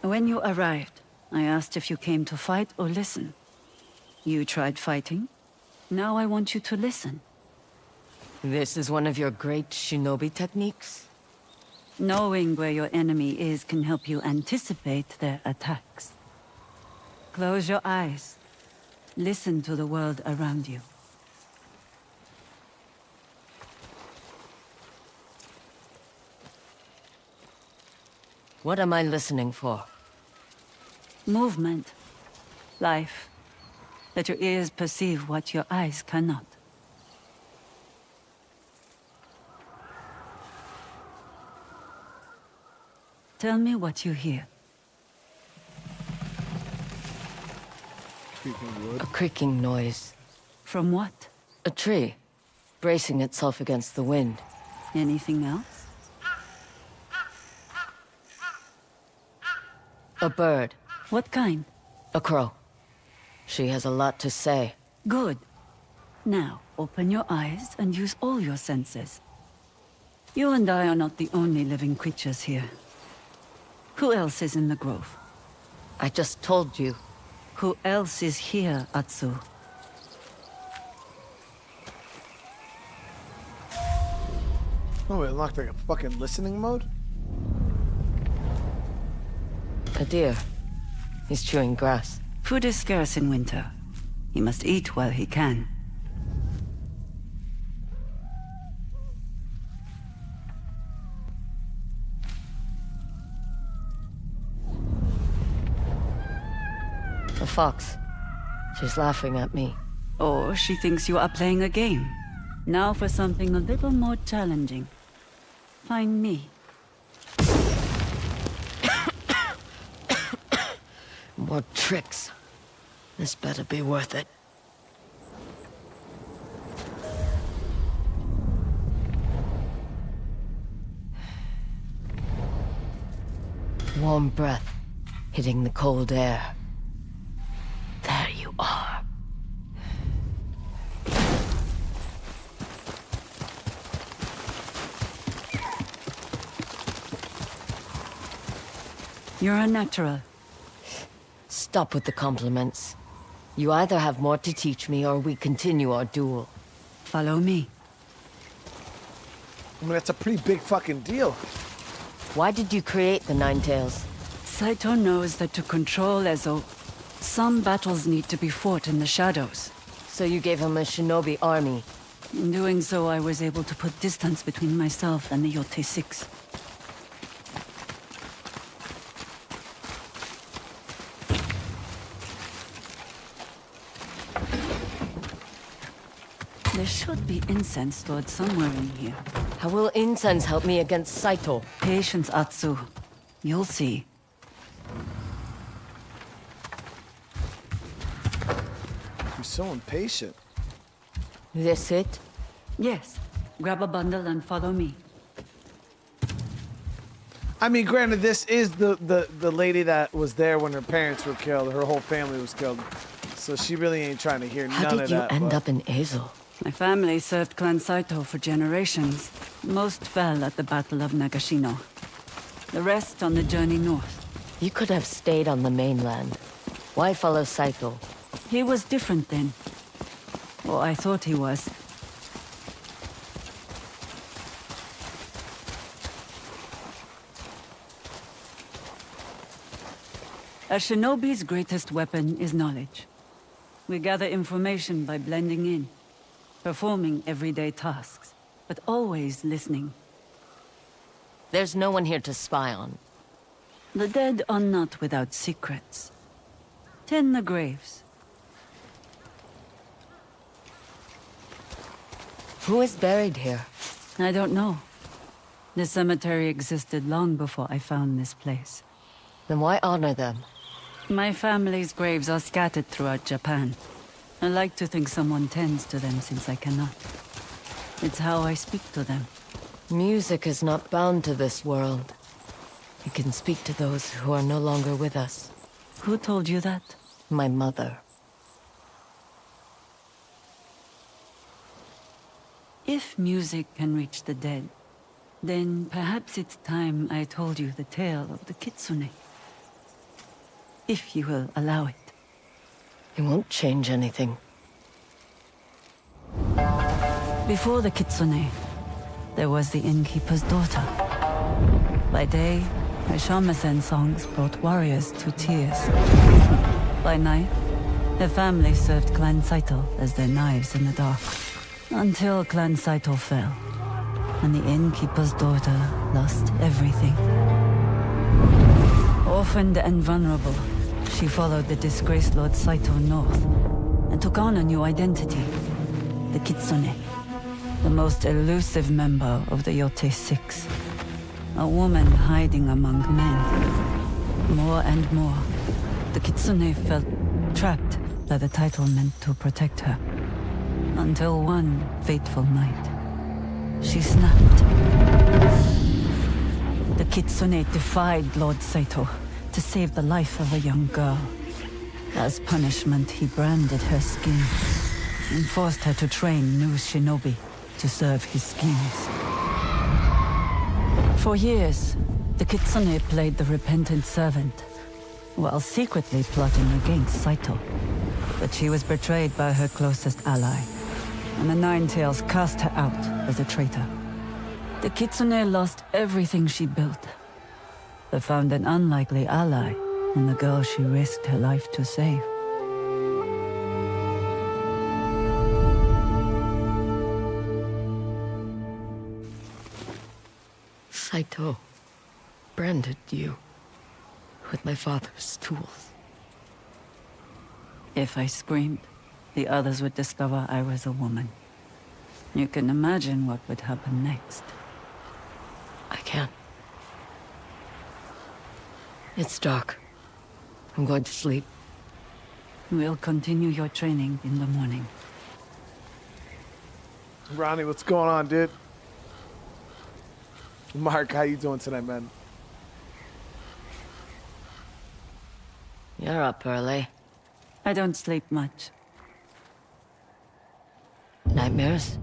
When you arrived, I asked if you came to fight or listen. You tried fighting. Now I want you to listen. This is one of your great shinobi techniques? Knowing where your enemy is can help you anticipate their attacks. Close your eyes. Listen to the world around you. What am I listening for? Movement. Life. Let your ears perceive what your eyes cannot. Tell me what you hear. A creaking noise. From what? A tree, bracing itself against the wind. Anything else? A bird. What kind? A crow. She has a lot to say. Good. Now, open your eyes and use all your senses. You and I are not the only living creatures here. Who else is in the grove? I just told you. Who else is here, Atsu? Oh, it unlocked like a fucking listening mode? A deer. He's chewing grass. Food is scarce in winter. He must eat while he can. A fox. She's laughing at me. Or she thinks you are playing a game. Now for something a little more challenging. Find me. More tricks. This better be worth it. Warm breath hitting the cold air. There you are. You're a natural. Stop with the compliments. You either have more to teach me or we continue our duel. Follow me. I mean, that's a pretty big fucking deal. Why did you create the Nine Tails? Saito knows that to control Ezo, some battles need to be fought in the shadows. So you gave him a shinobi army. In doing so, I was able to put distance between myself and the Yotei 6. There should be incense stored somewhere in here. How will incense help me against Saito? Patience, Atsu. You'll see. You're so impatient. This it? Yes. Grab a bundle and follow me. I mean, granted, this is the lady that was there when her parents were killed. Her whole family was killed. So she really ain't trying to hear How none did of you that. end but- up in Azel? My family served Clan Saito for generations. Most fell at the Battle of Nagashino. The rest on the journey north. You could have stayed on the mainland. Why follow Saito? He was different then. Or I thought he was. A shinobi's greatest weapon is knowledge. We gather information by blending in, performing everyday tasks, but always listening. There's no one here to spy on. The dead are not without secrets. Tend the graves. Who is buried here? I don't know. The cemetery existed long before I found this place. Then why honor them? My family's graves are scattered throughout Japan. I like to think someone tends to them since I cannot. It's how I speak to them. Music is not bound to this world. It can speak to those who are no longer with us. Who told you that? My mother. If music can reach the dead, then perhaps it's time I told you the tale of the kitsune. If you will allow it. It won't change anything. Before the kitsune, there was the innkeeper's daughter. By day, her shamisen songs brought warriors to tears. By night, her family served Clan Saito as their knives in the dark. Until Clan Saito fell, and the innkeeper's daughter lost everything. Orphaned and vulnerable, she followed the disgraced Lord Saito north, and took on a new identity, the Kitsune, the most elusive member of the Yotei 6. A woman hiding among men. More and more, the Kitsune felt trapped by the title meant to protect her. Until one fateful night, she snapped. The Kitsune defied Lord Saito to save the life of a young girl. As punishment, he branded her skin and forced her to train new shinobi to serve his schemes. For years, the Kitsune played the repentant servant, while secretly plotting against Saito. But she was betrayed by her closest ally, and the Nine Tails cast her out as a traitor. The Kitsune lost everything she built, but found an unlikely ally on the girl she risked her life to save. Saito branded you with my father's tools. If I screamed, the others would discover I was a woman. You can imagine what would happen next. I can't. It's dark. I'm going to sleep. We'll continue your training in the morning. Ronnie, what's going on, dude? Mark, how you doing tonight, man? You're up early. I don't sleep much. Nightmares?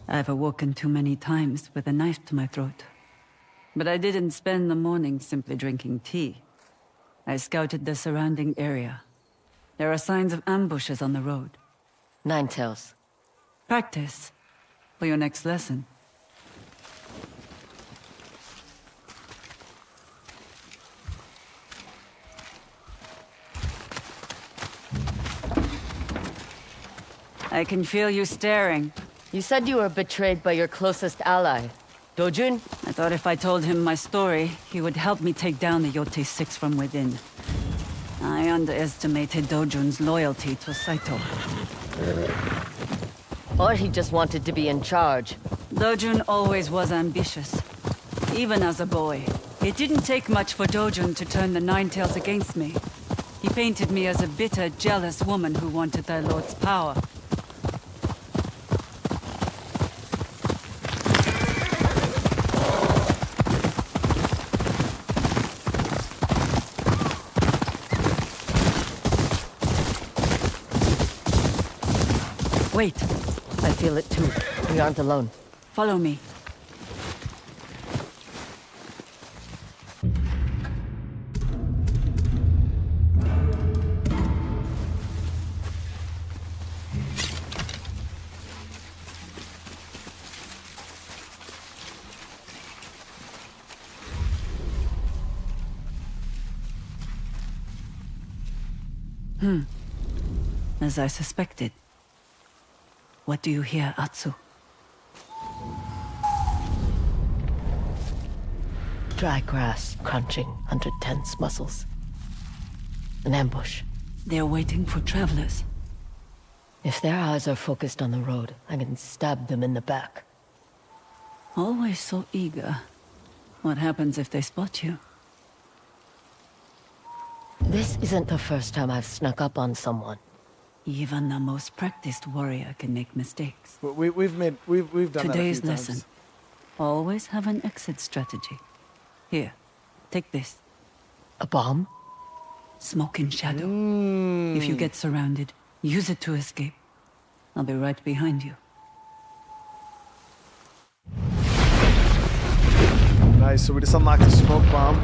I've awoken too many times with a knife to my throat. But I didn't spend the morning simply drinking tea. I scouted the surrounding area. There are signs of ambushes on the road. Ninetales. Practice for your next lesson. I can feel you staring. You said you were betrayed by your closest ally, Dojun? I thought if I told him my story, he would help me take down the Yotei 6 from within. I underestimated Dojun's loyalty to Saito. Or he just wanted to be in charge. Dojun always was ambitious, even as a boy. It didn't take much for Dojun to turn the Ninetales against me. He painted me as a bitter, jealous woman who wanted their lord's power. Wait. I feel it too. We aren't alone. Follow me. As I suspected. What do you hear, Atsu? Dry grass crunching under tense muscles. An ambush. They're waiting for travelers. If their eyes are focused on the road, I can stab them in the back. Always so eager. What happens if they spot you? This isn't the first time I've snuck up on someone. Even the most practiced warrior can make mistakes. We've done Today's that a few lesson. times. Always have an exit strategy. Here, take this. A bomb? Smoke in shadow. If you get surrounded, use it to escape. I'll be right behind you. Nice, so we just unlocked the smoke bomb.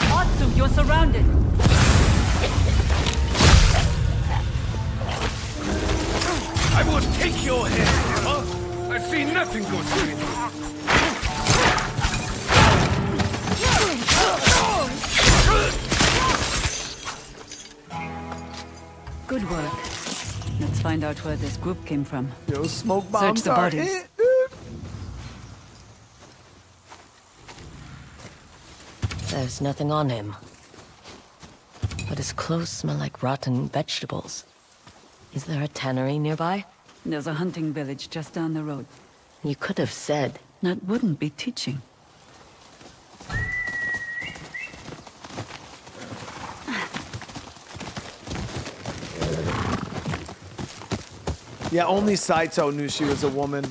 Atsu, you're surrounded! I will take your head, huh? I see nothing goes through. Good work. Let's find out where this group came from. Yo, smoke bombs the are bodies. it, dude. There's nothing on him. But his clothes smell like rotten vegetables. Is there a tannery nearby? There's a hunting village just down the road. You could have said. That wouldn't be teaching. Yeah, only Saito knew she was a woman.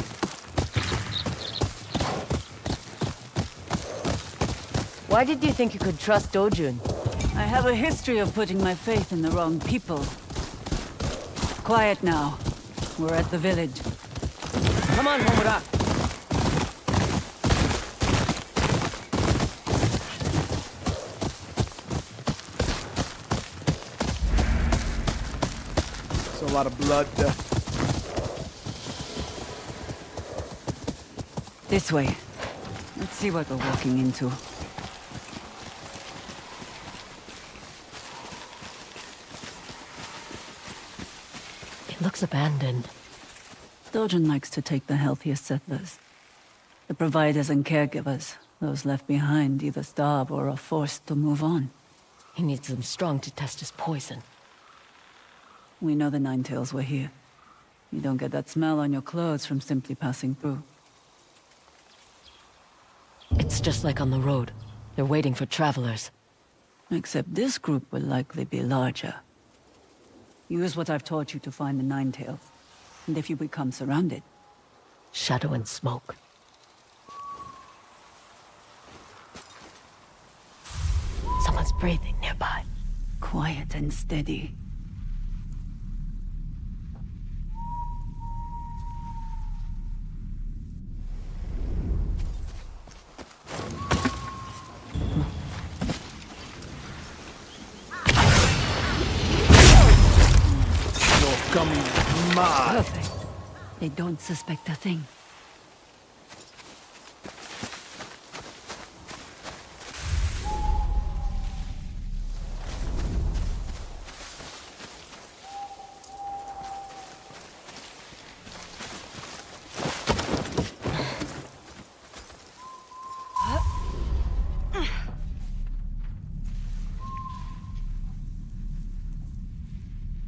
Why did you think you could trust Dojun? I have a history of putting my faith in the wrong people. Quiet now. We're at the village. Come on, Homura. There's a lot of blood. This way. Let's see what we're walking into. It looks abandoned. Dogen likes to take the healthiest settlers. The providers and caregivers. Those left behind either starve or are forced to move on. He needs them strong to test his poison. We know the Ninetails were here. You don't get that smell on your clothes from simply passing through. It's just like on the road. They're waiting for travelers. Except this group will likely be larger. Use what I've taught you to find the Ninetails. And if you become surrounded... Shadow and smoke. Someone's breathing nearby. Quiet and steady. Perfect. They don't suspect a thing.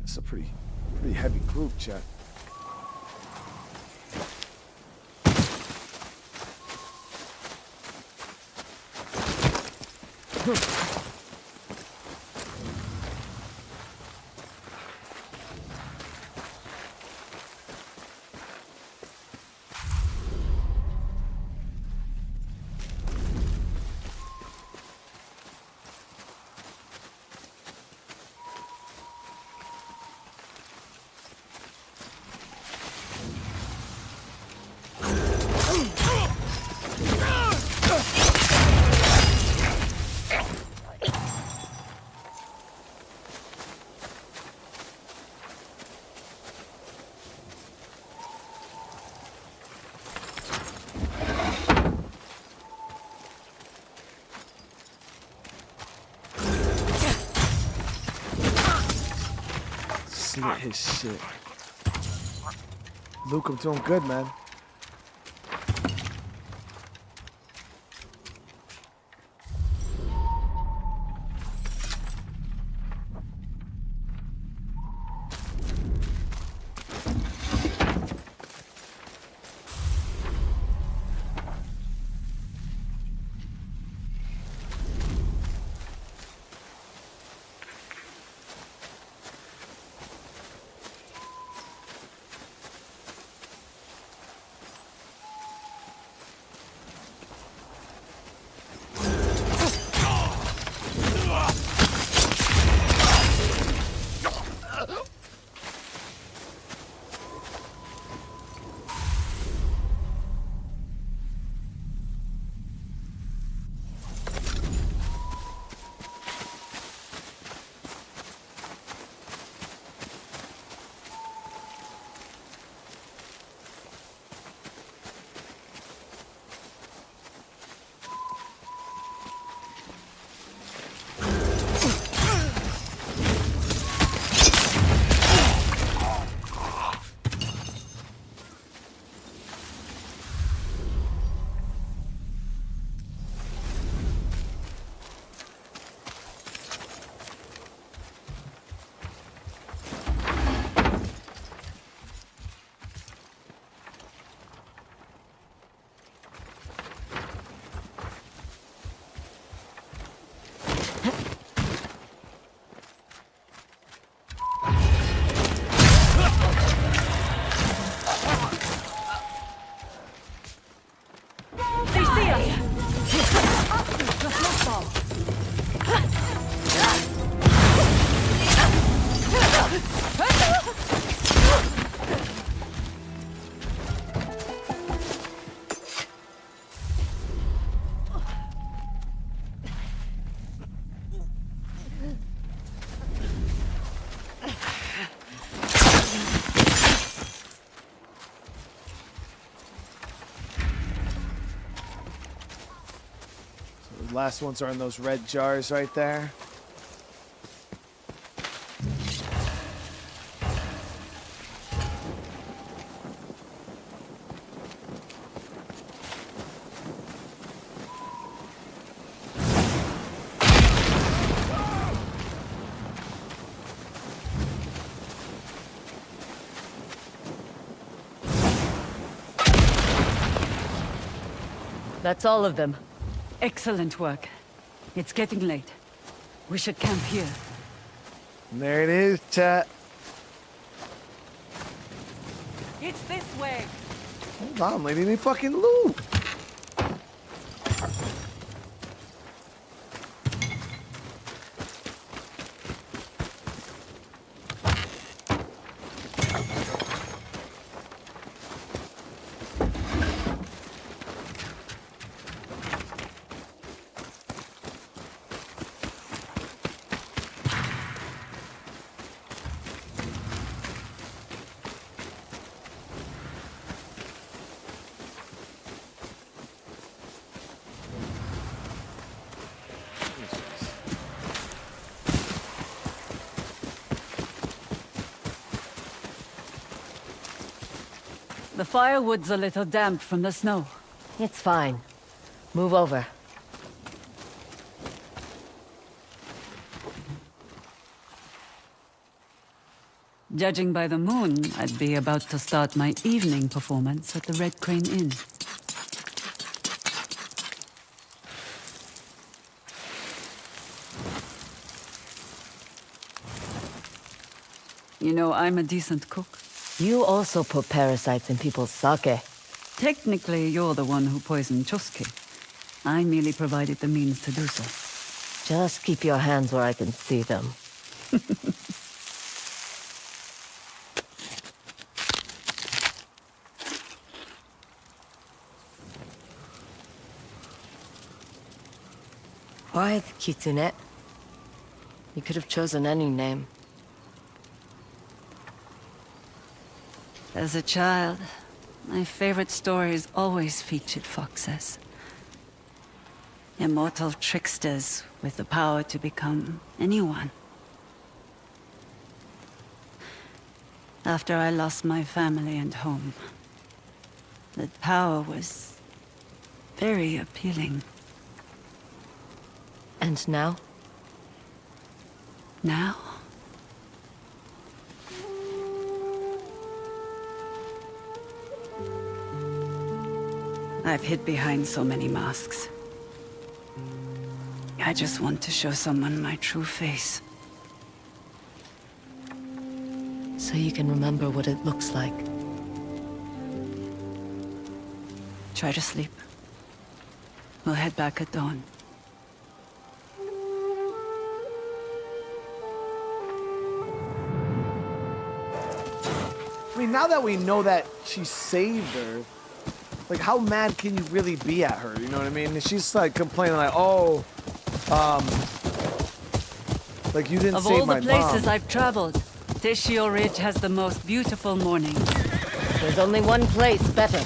It's a pretty heavy group, chat. Slit his shit. Luke, I'm doing good, man. The last ones are in those red jars right there. That's all of them. Excellent work. It's getting late. We should camp here. And there it is, chat. It's this way. Hold on, lady, they fucking loot. The firewood's a little damp from the snow. It's fine. Move over. Judging by the moon, I'd be about to start my evening performance at the Red Crane Inn. You know, I'm a decent cook. You also put parasites in people's sake. Technically, you're the one who poisoned Chosuke. I merely provided the means to do so. Just keep your hands where I can see them. Why the Kitsune? You could have chosen any name. As a child, my favorite stories always featured foxes. Immortal tricksters with the power to become anyone. After I lost my family and home, that power was very appealing. And now? Now? I've hid behind so many masks. I just want to show someone my true face. So you can remember what it looks like. Try to sleep. We'll head back at dawn. I mean, now that we know that she saved her, like, how mad can you really be at her? You know what I mean? She's like complaining, like, oh, like you didn't Of save all my the places mom. I've traveled, Teshio Ridge has the most beautiful mornings. There's only one place better.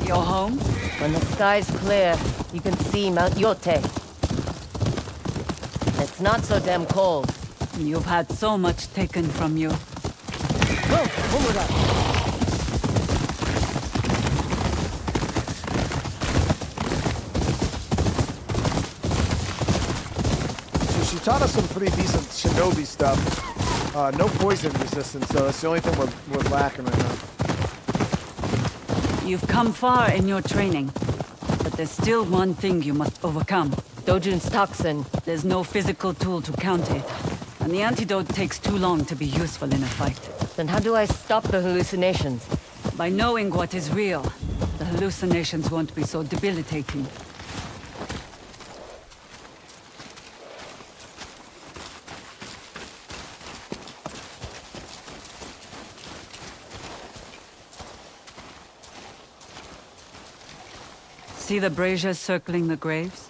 Your home? When the sky's clear, you can see Mount Yōtei. It's not so damn cold. You've had so much taken from you. Go, Homura! She taught us some pretty decent shinobi stuff. No poison resistance, though. That's the only thing we're lacking right now. You've come far in your training, but there's still one thing you must overcome. Dojun's toxin. There's no physical tool to counter it, and the antidote takes too long to be useful in a fight. Then how do I stop the hallucinations? By knowing what is real, the hallucinations won't be so debilitating. See the braziers circling the graves?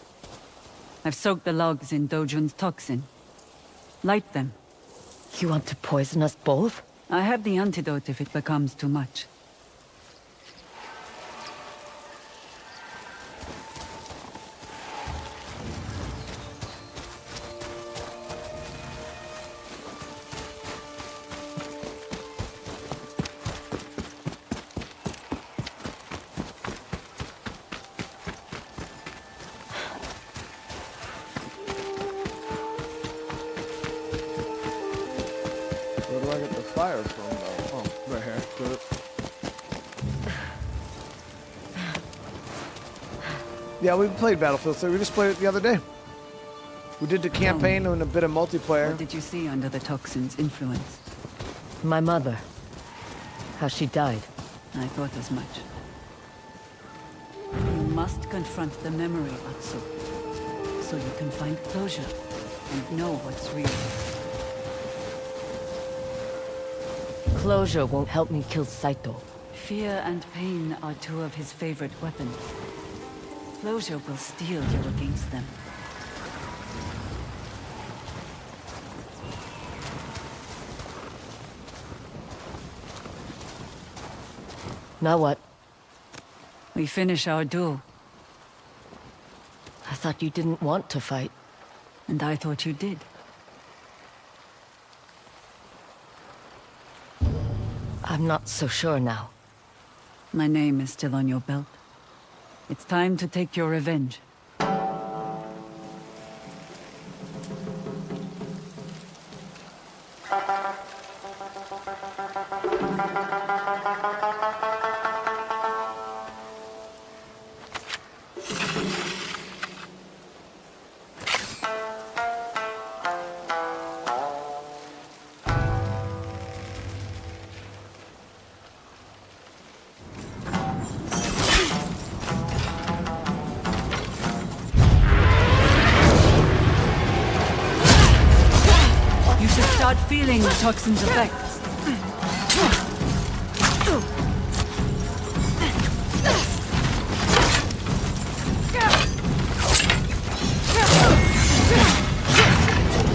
I've soaked the logs in Dojun's toxin. Light them. You want to poison us both? I have the antidote if it becomes too much. fire from, though? Oh, right here. Good. Yeah, we played Battlefield 3. We just played it the other day. We did the campaign and a bit of multiplayer. What did you see under the toxin's influence? My mother. How she died. I thought as much. You must confront the memory, Atsu, so you can find closure and know what's real. Closure won't help me kill Saito. Fear and pain are two of his favorite weapons. Closure will steel you against them. Now what? We finish our duel, I thought you didn't want to fight. and I thought you did. I'm not so sure now. My name is still on your belt. It's time to take your revenge. You should start feeling the toxin's effects.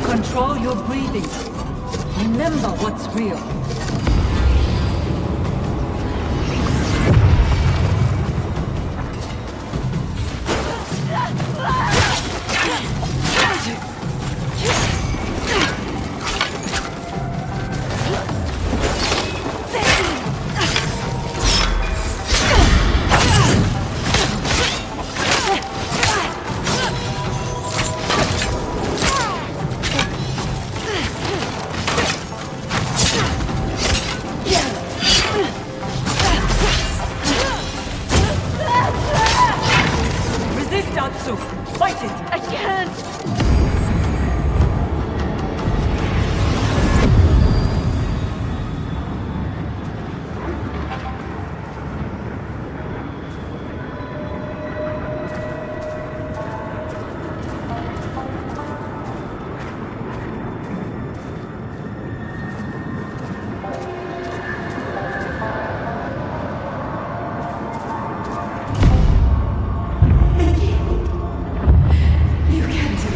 Control your breathing. Remember what's real. Resist, Atsu! Fight it! I can't! You can't do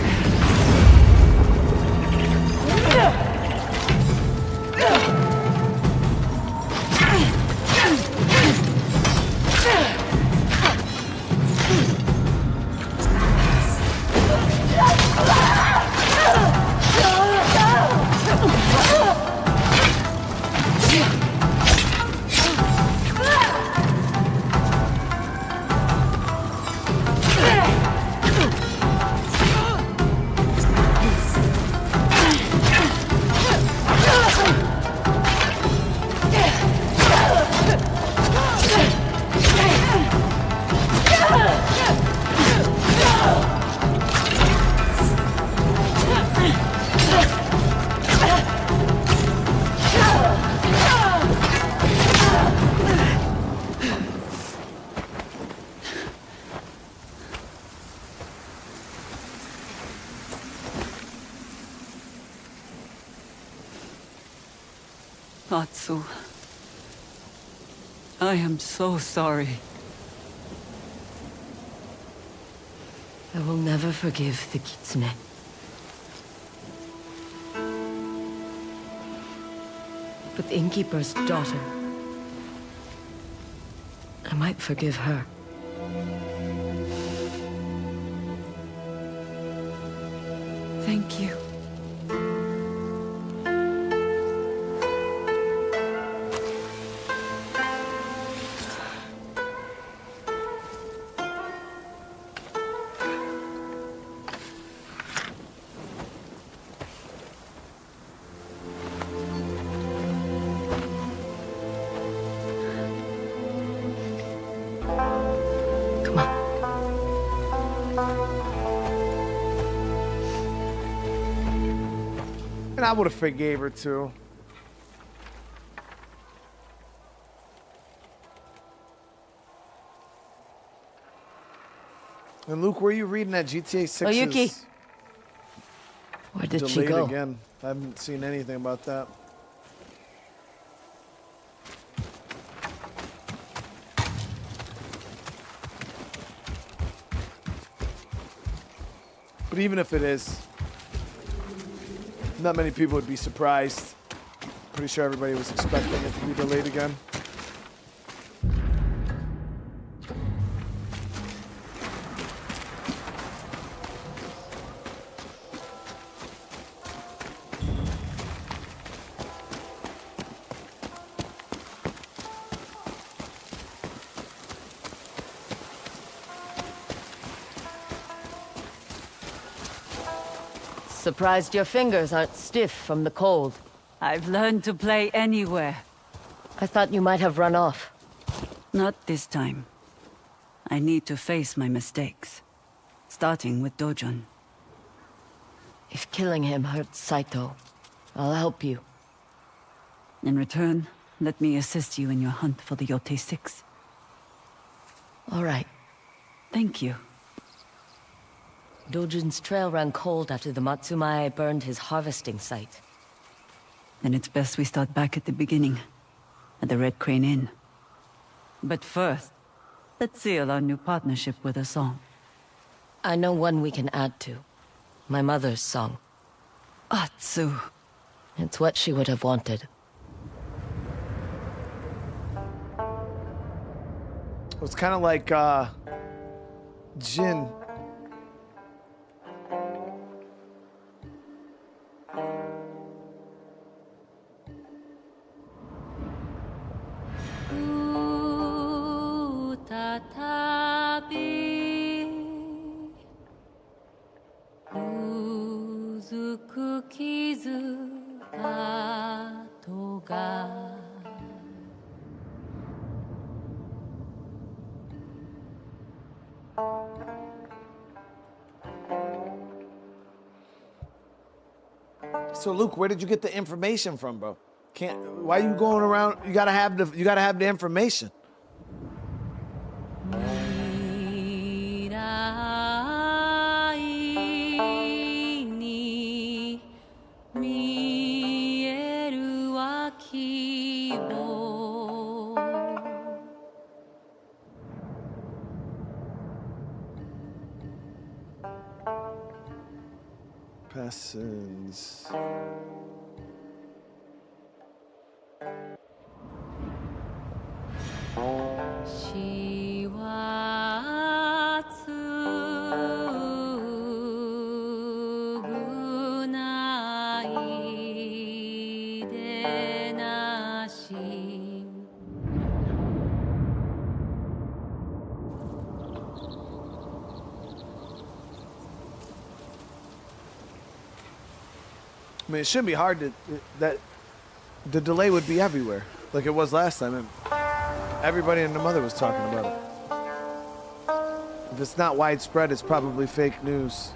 Atsu. I am so sorry. I will never forgive the Kitsune. But the innkeeper's daughter, I might forgive her. Thank you. mean, I would have forgave her too. And Luke, where are you reading that GTA 6 Oyuki. is Where did she delayed go? again? I haven't seen anything about that. But even if it is, not many people would be surprised. Pretty sure everybody was expecting it to be delayed again. Surprised your fingers aren't stiff from the cold. I've learned to play anywhere. I thought you might have run off. Not this time. I need to face my mistakes. Starting with Dojun. If killing him hurts Saito, I'll help you. In return, let me assist you in your hunt for the Yotei 6. All right. Thank you. Dojun's trail ran cold after the Matsumae burned his harvesting site. Then it's best we start back at the beginning, at the Red Crane Inn. But first, let's seal our new partnership with a song. I know one we can add to. My mother's song. Atsu. It's what she would have wanted. It's kind of like Jin. So Luke, where did you get the information from, bro? Why are you going around? You gotta have the information. Passons. I mean, it shouldn't be hard to that. The delay would be everywhere, like it was last time. And everybody and their mother was talking about it. If it's not widespread, it's probably fake news.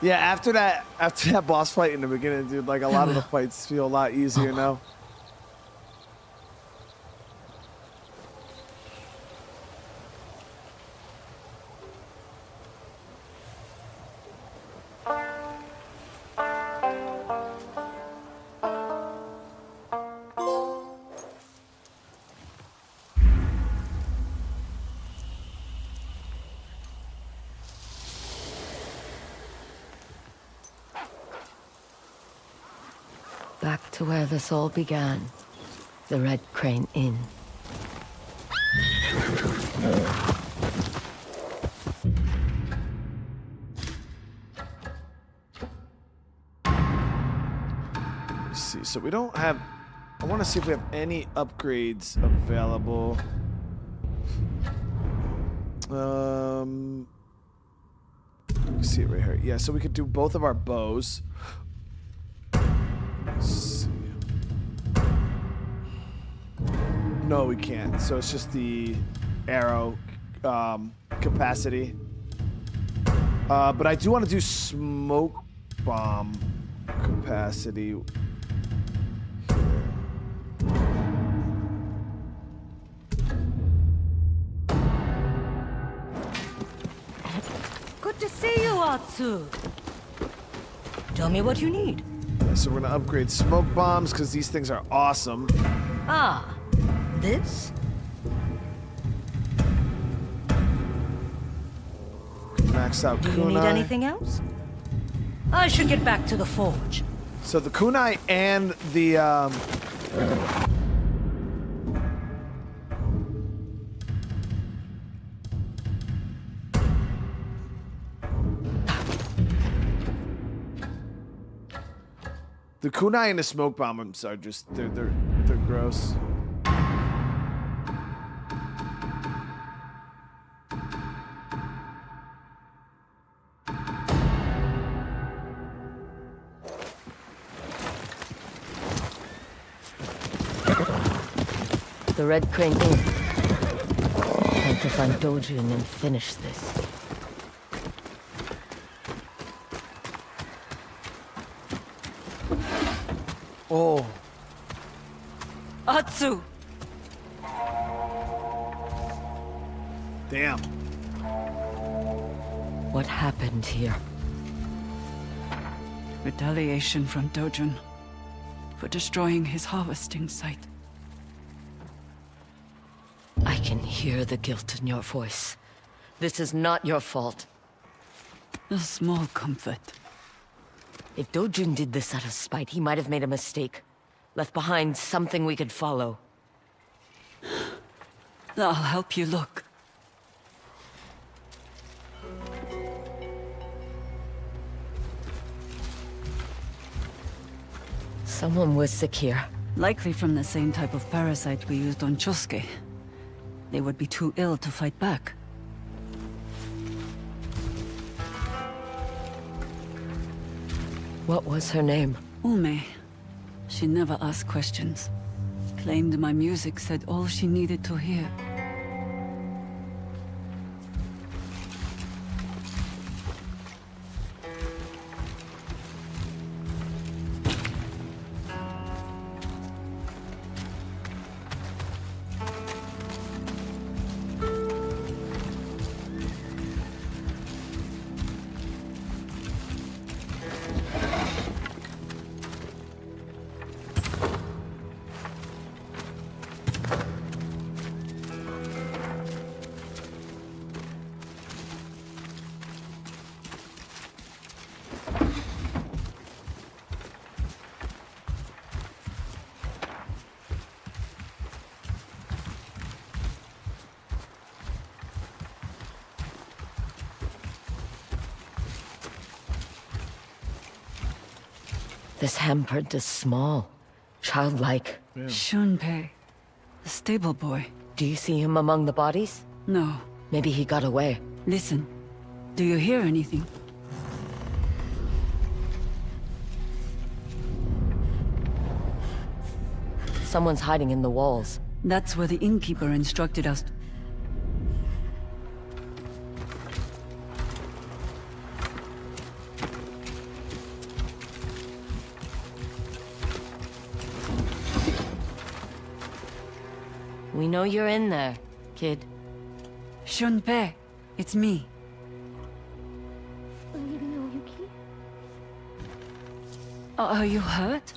Yeah, after that boss fight in the beginning, dude, like a lot of the fights feel a lot easier now. Back to where this all began. The Red Crane Inn. Let's see. So we don't have... I want to see if we have any upgrades available. Let me see it right here. Yeah, so we could do both of our bows. Let's see. No, we can't. So it's just the arrow capacity. But I do want to do smoke bomb capacity. Good to see you, Atsu. Tell me what you need. Yeah, so we're gonna upgrade smoke bombs because these things are awesome. Ah, this? Max out Do kunai. you need anything else? I should get back to the forge. So the kunai and the kunai and the smoke bombs are just they're gross. The Red Crane Inn. Time to find Dojin and finish this. Oh. Atsu! Damn. What happened here? Retaliation from Dojun for destroying his harvesting site. I can hear the guilt in your voice. This is not your fault. A small comfort. If Dojun did this out of spite, he might have made a mistake. Left behind something we could follow. I'll help you look. Someone was sick here. Likely from the same type of parasite we used on Chosuke. They would be too ill to fight back. What was her name? Ume. She never asked questions. Claimed my music said all she needed to hear. This handprint is small, childlike. Shunpei, the stable boy. Do you see him among the bodies? No. Maybe he got away. Listen. Do you hear anything? Someone's hiding in the walls. That's where the innkeeper instructed us. We know you're in there, kid. Shunpei, it's me. Are you hurt?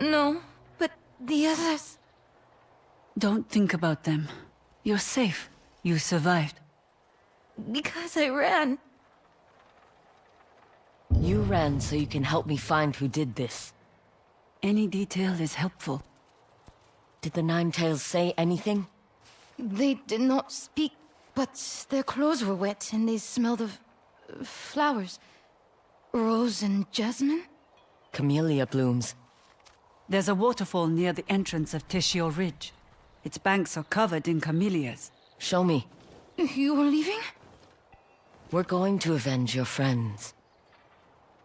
No, but the others... Don't think about them. You're safe. You survived. Because I ran. You ran so you can help me find who did this. Any detail is helpful. Did the Nine-Tails say anything? They did not speak, but their clothes were wet and they smelled of flowers. Rose and jasmine? Camellia blooms. There's a waterfall near the entrance of Teshio Ridge. Its banks are covered in camellias. Show me. You are leaving? We're going to avenge your friends.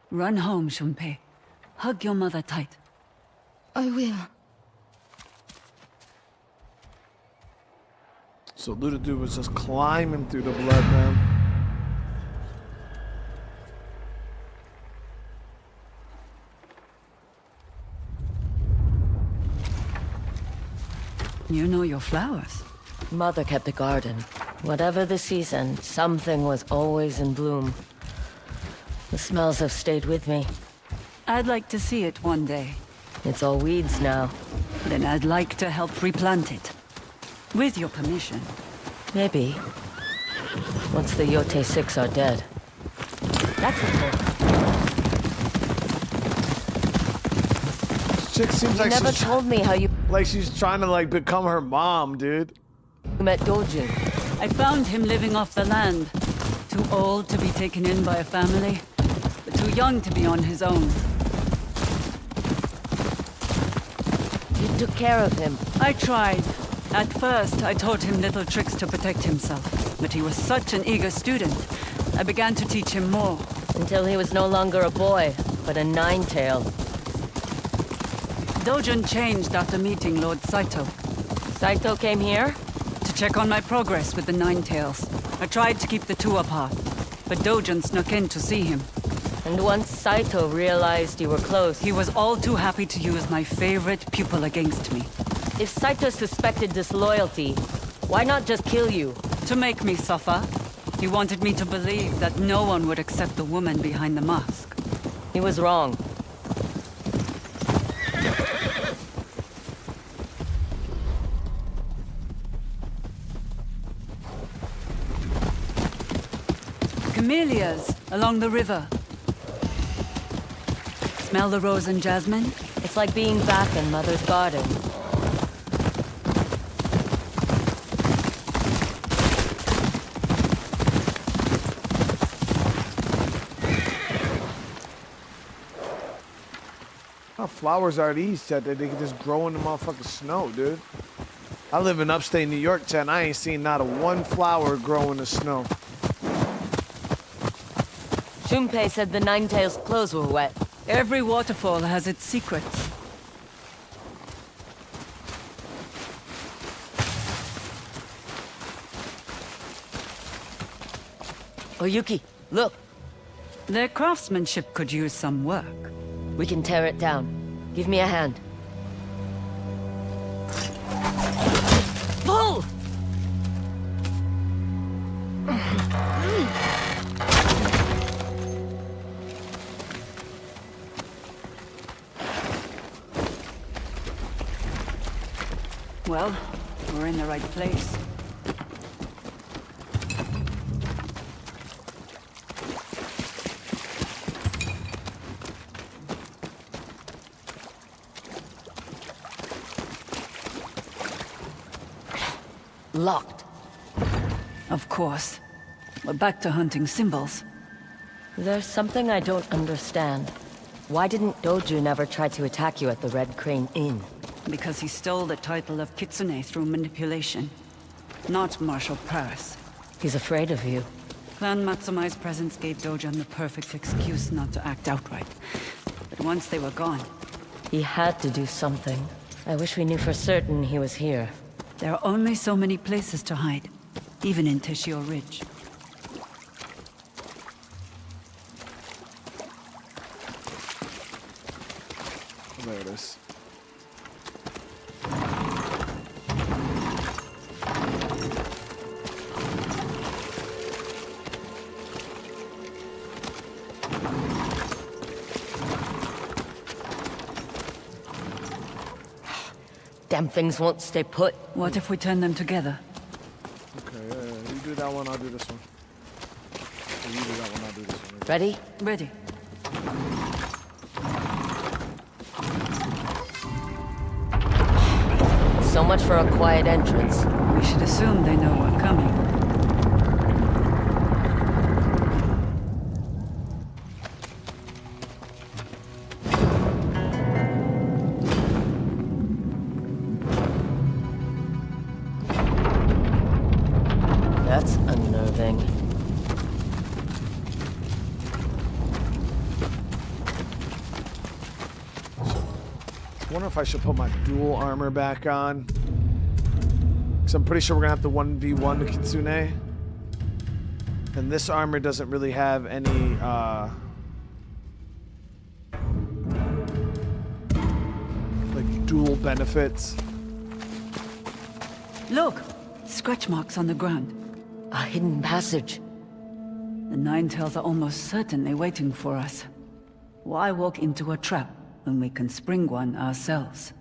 Run home, Shunpei. Hug your mother tight. I will. So little dude was just climbing through the blood, man. You know your flowers. Mother kept a garden. Whatever the season, something was always in bloom. The smells have stayed with me. I'd like to see it one day. It's all weeds now. Then I'd like to help replant it. With your permission. Maybe. Once the Yotei 6 are dead. That's a Chick seems You like never she's, told me how you like she's trying to like become her mom, dude. met Dojin. I found him living off the land. Too old to be taken in by a family, but too young to be on his own. You took care of him. I tried. At first, I taught him little tricks to protect himself, but he was such an eager student. I began to teach him more. Until he was no longer a boy, but a nine-tail. Dojin changed after meeting Lord Saito. Saito came here? To check on my progress with the Nine-Tails. I tried to keep the two apart, but Dojin snuck in to see him. And once Saito realized you were close... He was all too happy to use my favorite pupil against me. If Saito suspected disloyalty, why not just kill you? To make me suffer. He wanted me to believe that no one would accept the woman behind the mask. He was wrong. Camellias along the river. Smell the rose and jasmine? It's like being back in Mother's garden. How flowers are these that they can just grow in the motherfucking snow, dude? I live in upstate New York, and I ain't seen not a one flower grow in the snow. Shunpei said the Nine-Tails' clothes were wet. Every waterfall has its secrets. Oh, Yuki, look. Their craftsmanship could use some work. We can tear it down. Give me a hand. Pull! Well, we're in the right place. Locked. Of course. We're back to hunting symbols. There's something I don't understand. Why didn't Dojun ever try to attack you at the Red Crane Inn? Because he stole the title of Kitsune through manipulation. Not martial prowess. He's afraid of you. Clan Matsumai's presence gave Dojun the perfect excuse not to act outright. But once they were gone... He had to do something. I wish we knew for certain he was here. There are only so many places to hide, even in Teshio Ridge. There it is. Damn things won't stay put. What if we turn them together? Okay, yeah. You do that one, I'll do this one. You do that one, I'll do this one. Ready? Ready. So much for a quiet entrance. We should assume they know we're coming. That's unnerving. I wonder if I should put my dual armor back on. Because I'm pretty sure we're going to have to 1v1 the Kitsune. And this armor doesn't really have any, like, dual benefits. Look! Scratch marks on the ground. A hidden passage. The Ninetales are almost certainly waiting for us. Why walk into a trap when we can spring one ourselves?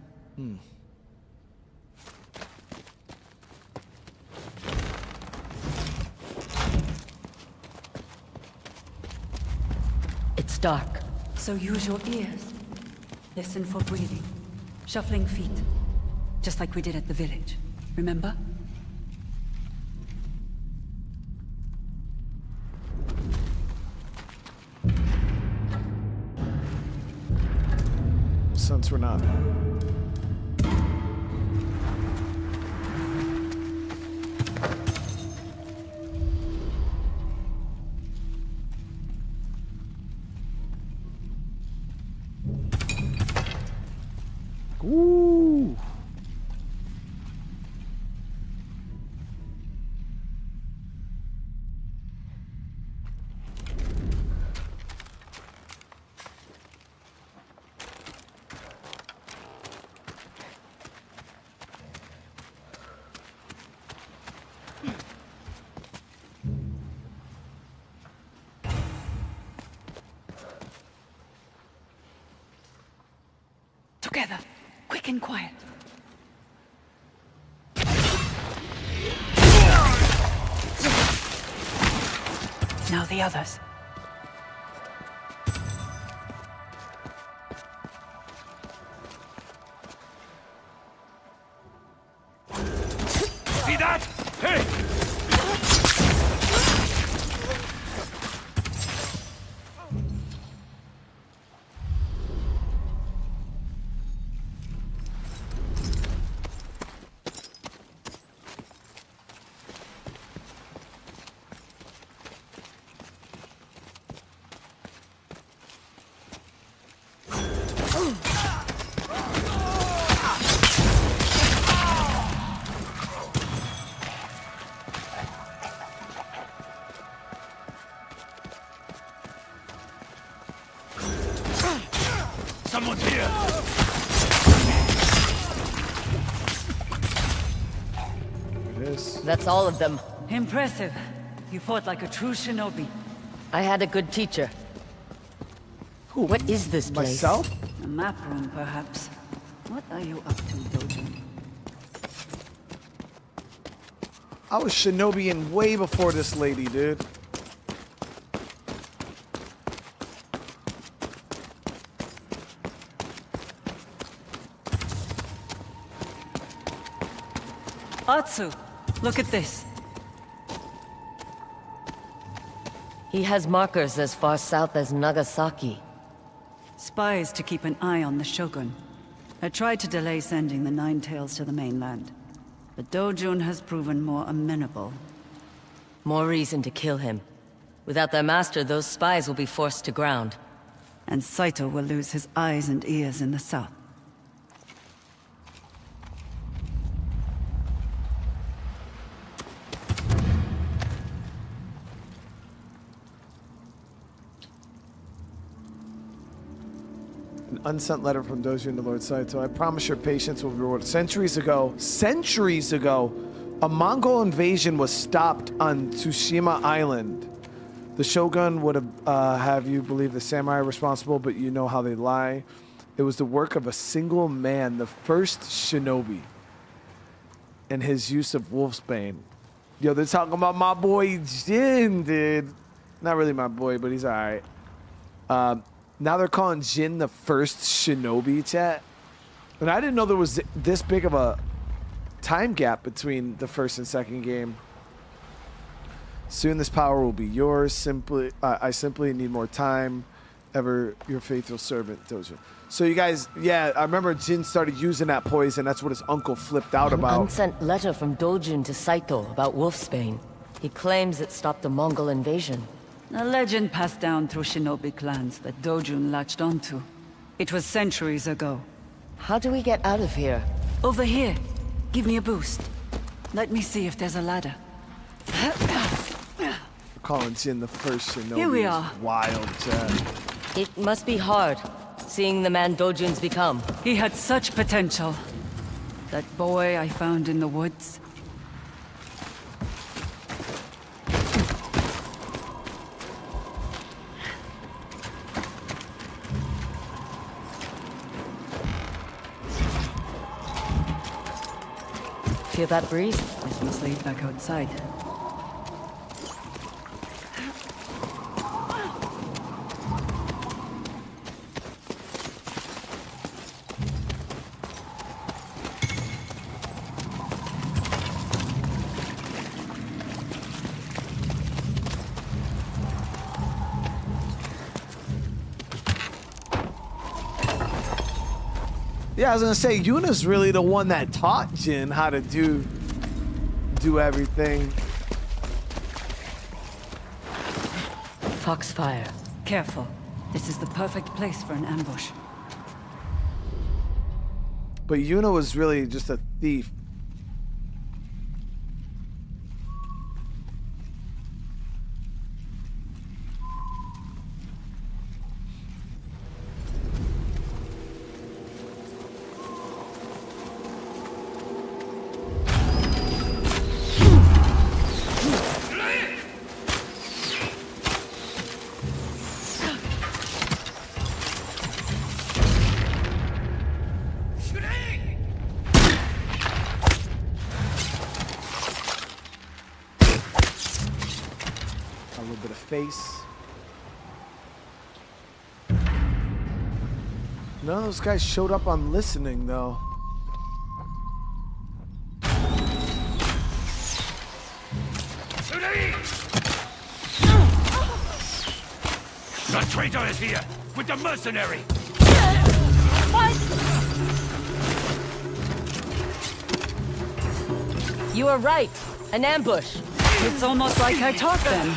It's dark. So use your ears. Listen for breathing. Shuffling feet. Just like we did at the village. Remember? Since we're not. Ooh. Together. Quick and quiet. Now the others. See that? Hey! Someone's here! It is. That's all of them. Impressive. You fought like a true shinobi. I had a good teacher. Who? What is this place? Myself? A map room, perhaps. What are you up to, Dojo? I was shinobi-ing way before this lady, dude. Atsu, look at this. He has markers as far south as Nagasaki. Spies to keep an eye on the Shogun. I tried to delay sending the Ninetales to the mainland, but Dojun has proven more amenable. More reason to kill him. Without their master, those spies will be forced to ground. And Saito will lose his eyes and ears in the south. An unsent letter from Dojun to Lord Saito. I promise your patience will be rewarded. Centuries ago, a Mongol invasion was stopped on Tsushima Island. The Shogun would have you believe the samurai are responsible, but you know how they lie. It was the work of a single man, the first shinobi, and his use of wolfsbane. Yo, they're talking about my boy Jin, dude. Not really my boy, but he's alright. Now they're calling Jin the first shinobi, chat. And I didn't know there was this big of a time gap between the first and second game. Soon this power will be yours. I simply need more time. Ever your faithful servant, Dojin. So you guys, yeah, I remember Jin started using that poison. That's what his uncle flipped out An about. unsent letter from Dojin to Saito about Wolfsbane. He claims it stopped the Mongol invasion. A legend passed down through shinobi clans that Dojun latched onto. It was centuries ago. How do we get out of here? Over here. Give me a boost. Let me see if there's a ladder. Calling Jin the first shinobi. Here we is are. Wild, Chad. It must be hard, seeing the man Dojin's become. He had such potential. That boy I found in the woods. Feel that breeze? This must lead back outside. Yeah, I was gonna say Yuna's really the one that taught Jin how to do everything. Foxfire. Careful. This is the perfect place for an ambush. But Yuna was really just a thief. Face. None of those guys showed up on listening, though. The traitor is here with the mercenary. You are right. An ambush. It's almost like I taught them.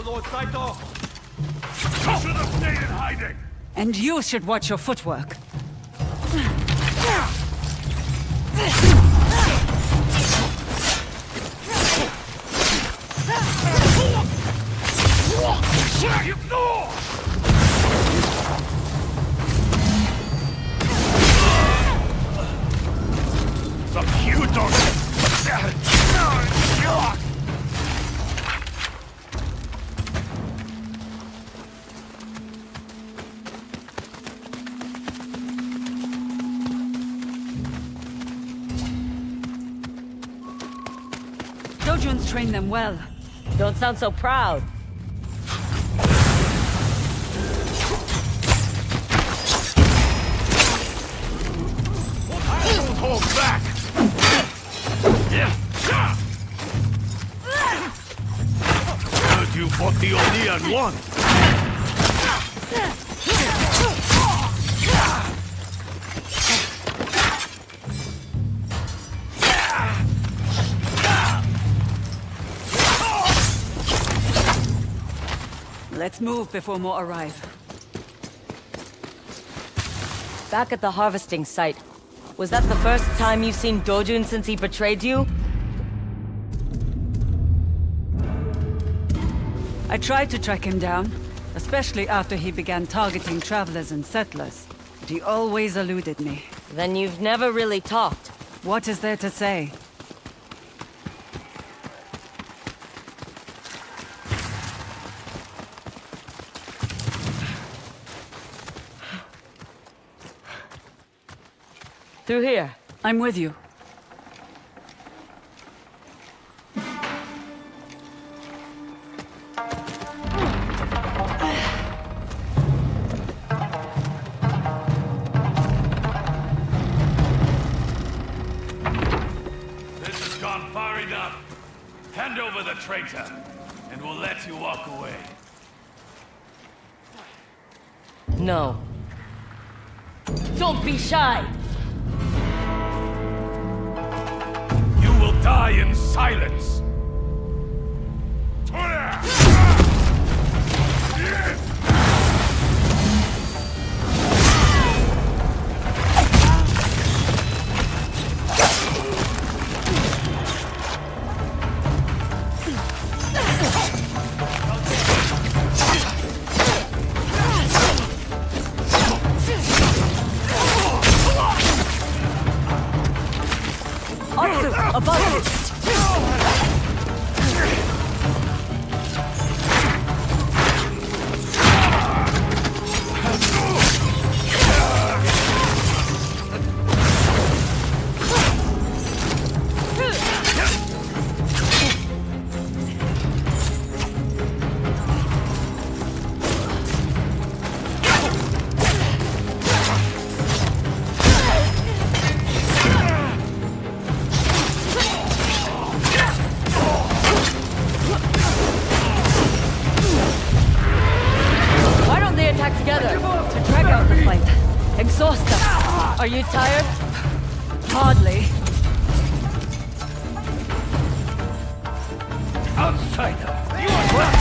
Lord Saito! You should have stayed in hiding! And you should watch your footwork. Some cute dog! Dojuns train them well. Don't sound so proud. Hold back! Heard you fought the Oni and won. Let's move before more arrive. Back at the harvesting site. Was that the first time you've seen Dojun since he betrayed you? I tried to track him down, especially after he began targeting travelers and settlers. But he always eluded me. Then you've never really talked. What is there to say? Through here. I'm with you. This has gone far enough. Hand over the traitor, and we'll let you walk away. No. Don't be shy! You will die in silence. ASUS, above you! Why don't they attack together? To drag out the fight. Exhaust us. Are you tired? Hardly. Outsider!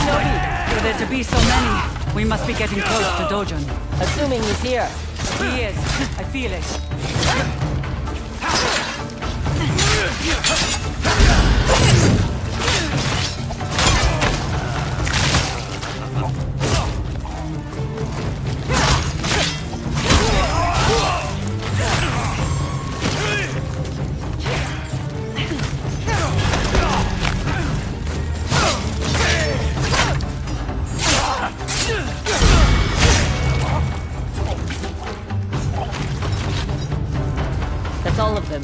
No need. For there to be so many, we must be getting close to Dojun. Assuming he's here. He is. I feel it. That's all of them.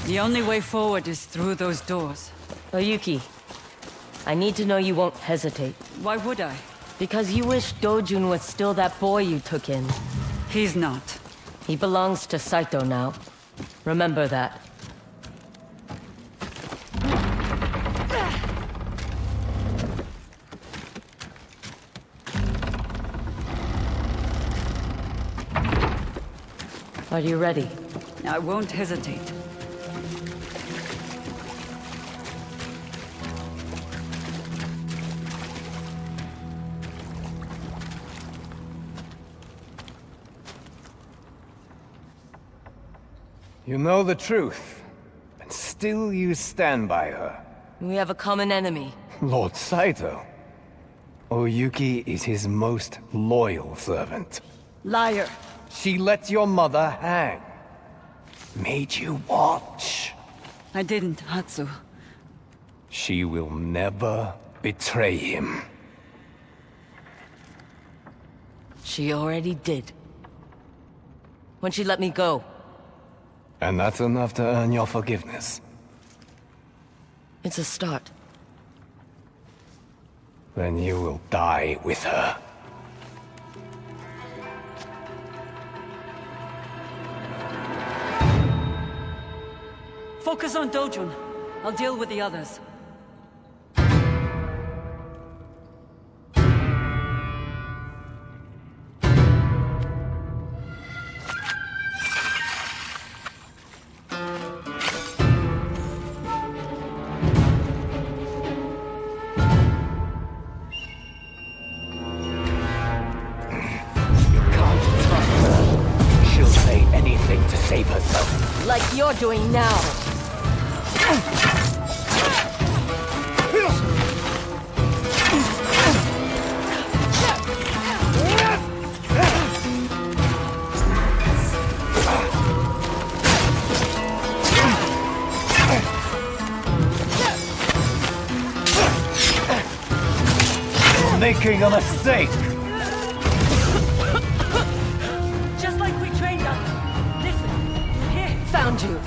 The only way forward is through those doors. Oyuki, I need to know you won't hesitate. Why would I? Because you wish Dojun was still that boy you took in. He's not. He belongs to Saito now. Remember that. Are you ready? I won't hesitate. You know the truth, and still you stand by her. We have a common enemy. Lord Saito. Oyuki is his most loyal servant. Liar. She let your mother hang. Made you watch. I didn't, Hatsu. She will never betray him. She already did. When she let me go. And that's enough to earn your forgiveness. It's a start. Then you will die with her. Focus on Dojun. I'll deal with the others. save herself. Like you're doing now. You're making a mistake. Just like we trained on. Listen, here. Found you.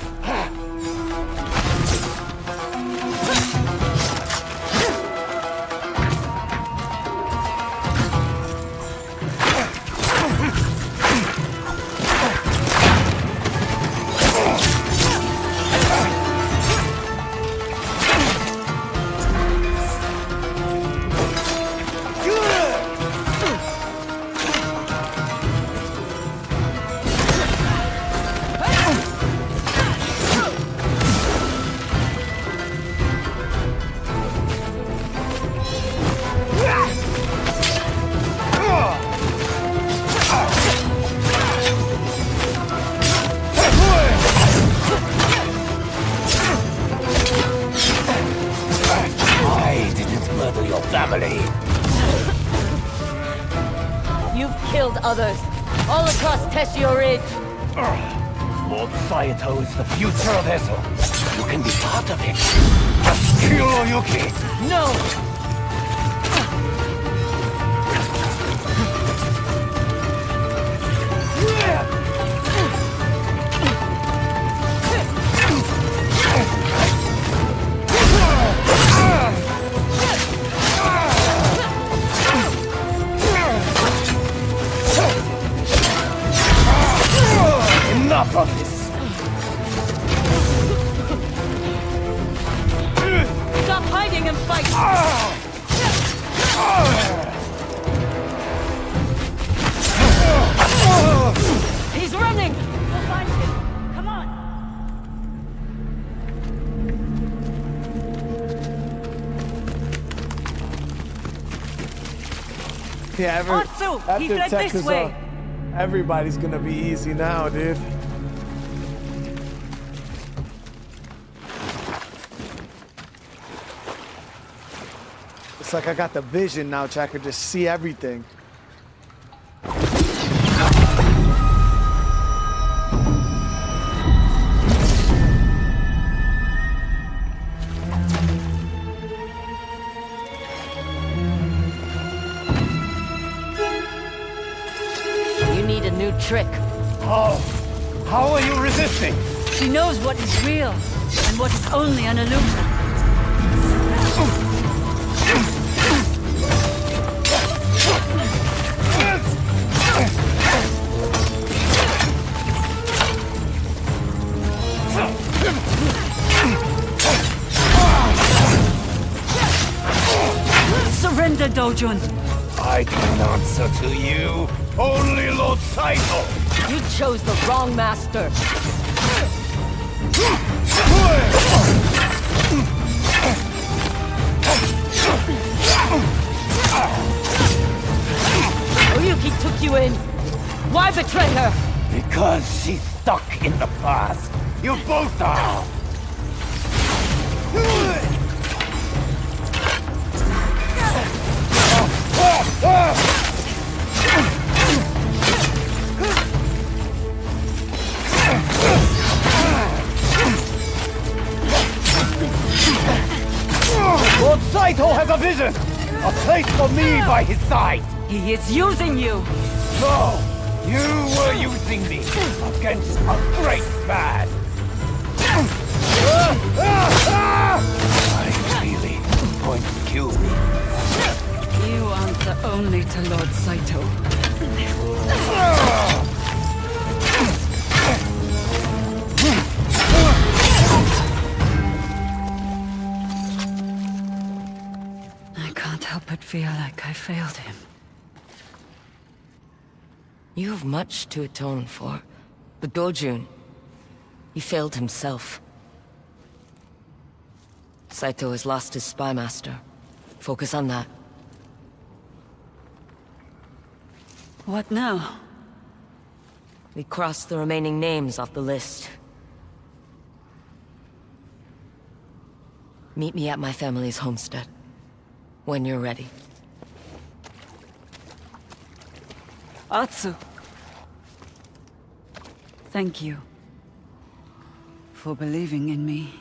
I didn't murder your family. You've killed others. All across Teshio Ridge. Lord Saito is the future of Esso. You can be part of it. Just kill Yuki. No! Enough of this. Stop hiding and fight! He's running! We'll find him. Come on. Yeah, Otsu, he after fled Tech this is way. everybody's gonna be easy now, dude. It's like I got the vision now, Jack. I could just see everything. You need a new trick. Oh, how are you resisting? She knows what is real and what is only an illusion. Surrender, Dojun. I can answer to you. Only Lord Saito. You chose the wrong master. Oyuki took you in. Why betray her? Because she's stuck in the past. You both are. Lord Saito has a vision! A place for me by his side! He is using you. No! You were using me against a great man! I really going to kill me. You answer only to Lord Saito. I can't help but feel like I failed him. You have much to atone for. But Dojun, he failed himself. Saito has lost his spy master. Focus on that. What now? We crossed the remaining names off the list. Meet me at my family's homestead. When you're ready. Atsu. Thank you for believing in me.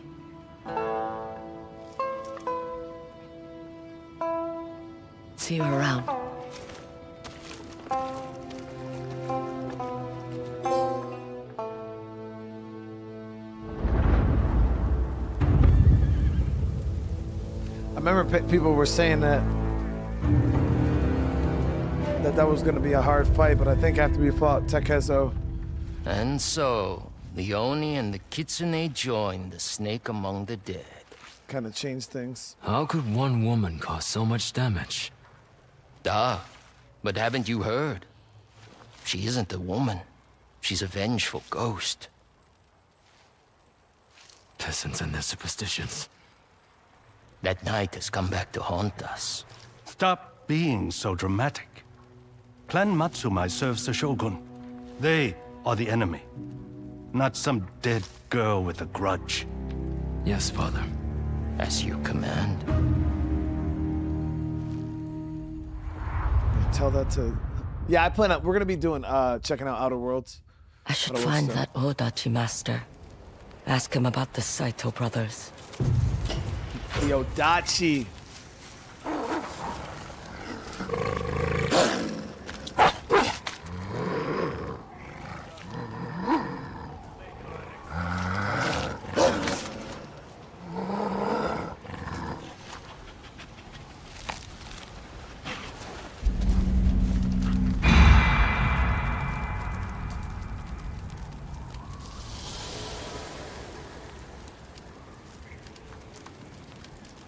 See you around. I remember people were saying that was going to be a hard fight, but I think after we fought Takezo. And so, the Oni and the Kitsune joined the snake among the dead. Kind of changed things. How could one woman cause so much damage? Duh. But haven't you heard? She isn't a woman. She's a vengeful ghost. Peasants and their superstitions. That night has come back to haunt us. Stop being so dramatic. Clan Matsumai serves the Shogun. They are the enemy. Not some dead girl with a grudge. Yes, father. As you command. Tell that to... Yeah, I plan on... We're going to be doing, checking out Outer Worlds. I should find that ōdachi master. Ask him about the Saito brothers. The ōdachi.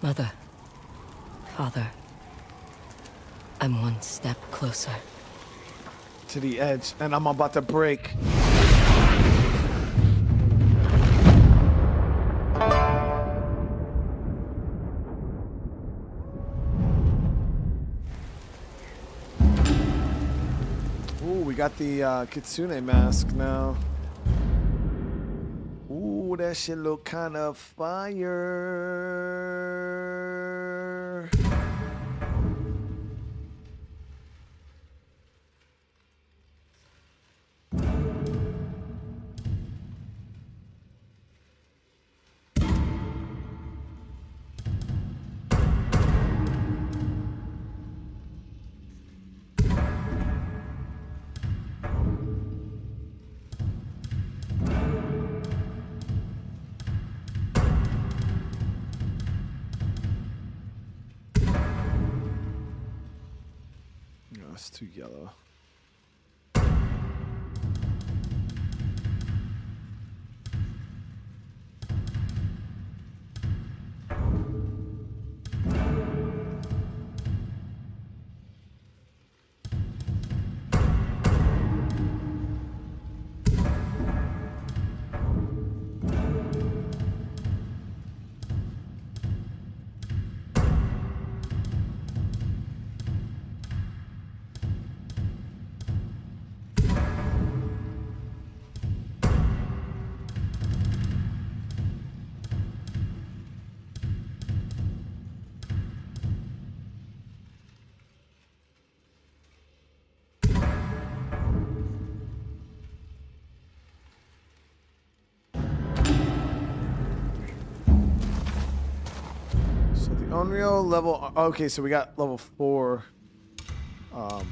Mother, Father, I'm one step closer. To the edge, and I'm about to break. Ooh, we got the Kitsune mask now. Ooh, that shit look kind of fire. It's too yellow. Unreal level. Okay, so we got level 4. The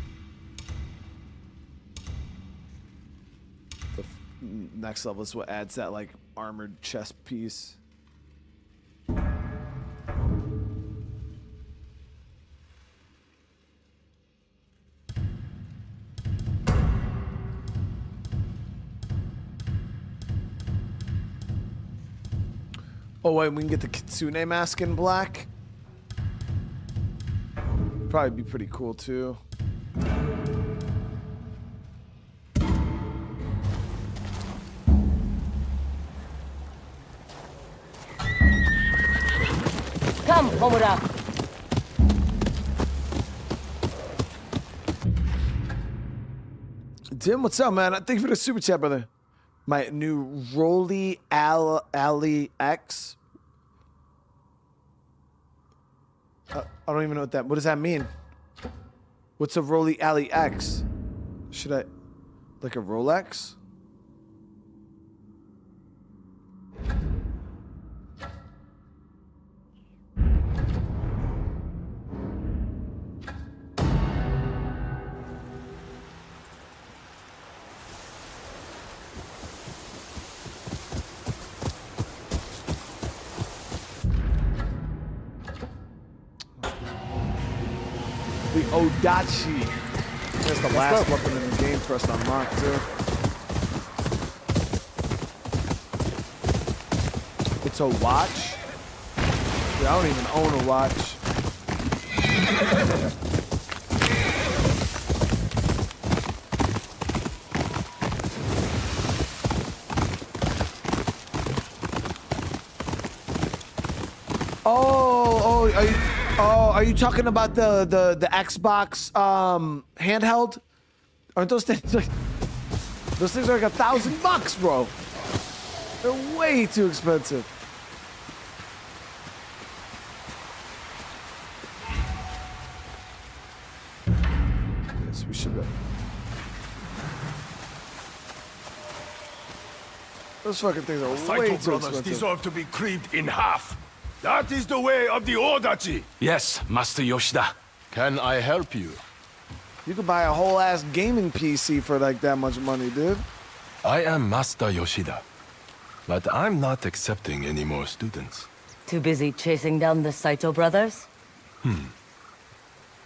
next level is what adds that like armored chest piece. Oh wait, we can get the Kitsune mask in black. Probably be pretty cool too. Come, Homura. Tim, what's up, man? Thank you for the super chat, brother. My new Rolly Ali X. I don't even know what does that mean? What's a Rolly Ali X? Should I, like a Rolex? The ōdachi. That's the last weapon in the game for us to unlock, too. It's a watch? Yeah, I don't even own a watch. Are you talking about the Xbox handheld? Aren't those things like those things are like $1,000, bro? They're way too expensive. Yes, we should. Those fucking things are way too expensive. Deserve to be creeped in half. That is the way of the ōdachi. Yes, Master Yoshida. Can I help you? You could buy a whole ass gaming PC for like that much money, dude. I am Master Yoshida, but I'm not accepting any more students. Too busy chasing down the Saito brothers?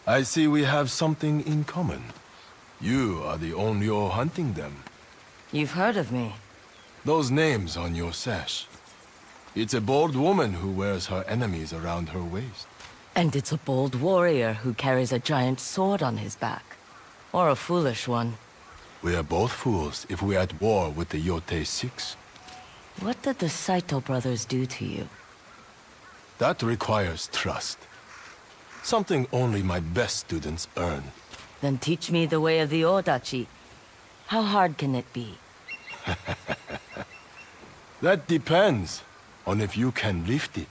I see we have something in common. You are the Onryo hunting them. You've heard of me. Those names on your sash. It's a bold woman who wears her enemies around her waist. And it's a bold warrior who carries a giant sword on his back. Or a foolish one. We are both fools if we're at war with the Yotei 6. What did the Saito brothers do to you? That requires trust. Something only my best students earn. Then teach me the way of the ōdachi. How hard can it be? That depends on if you can lift it.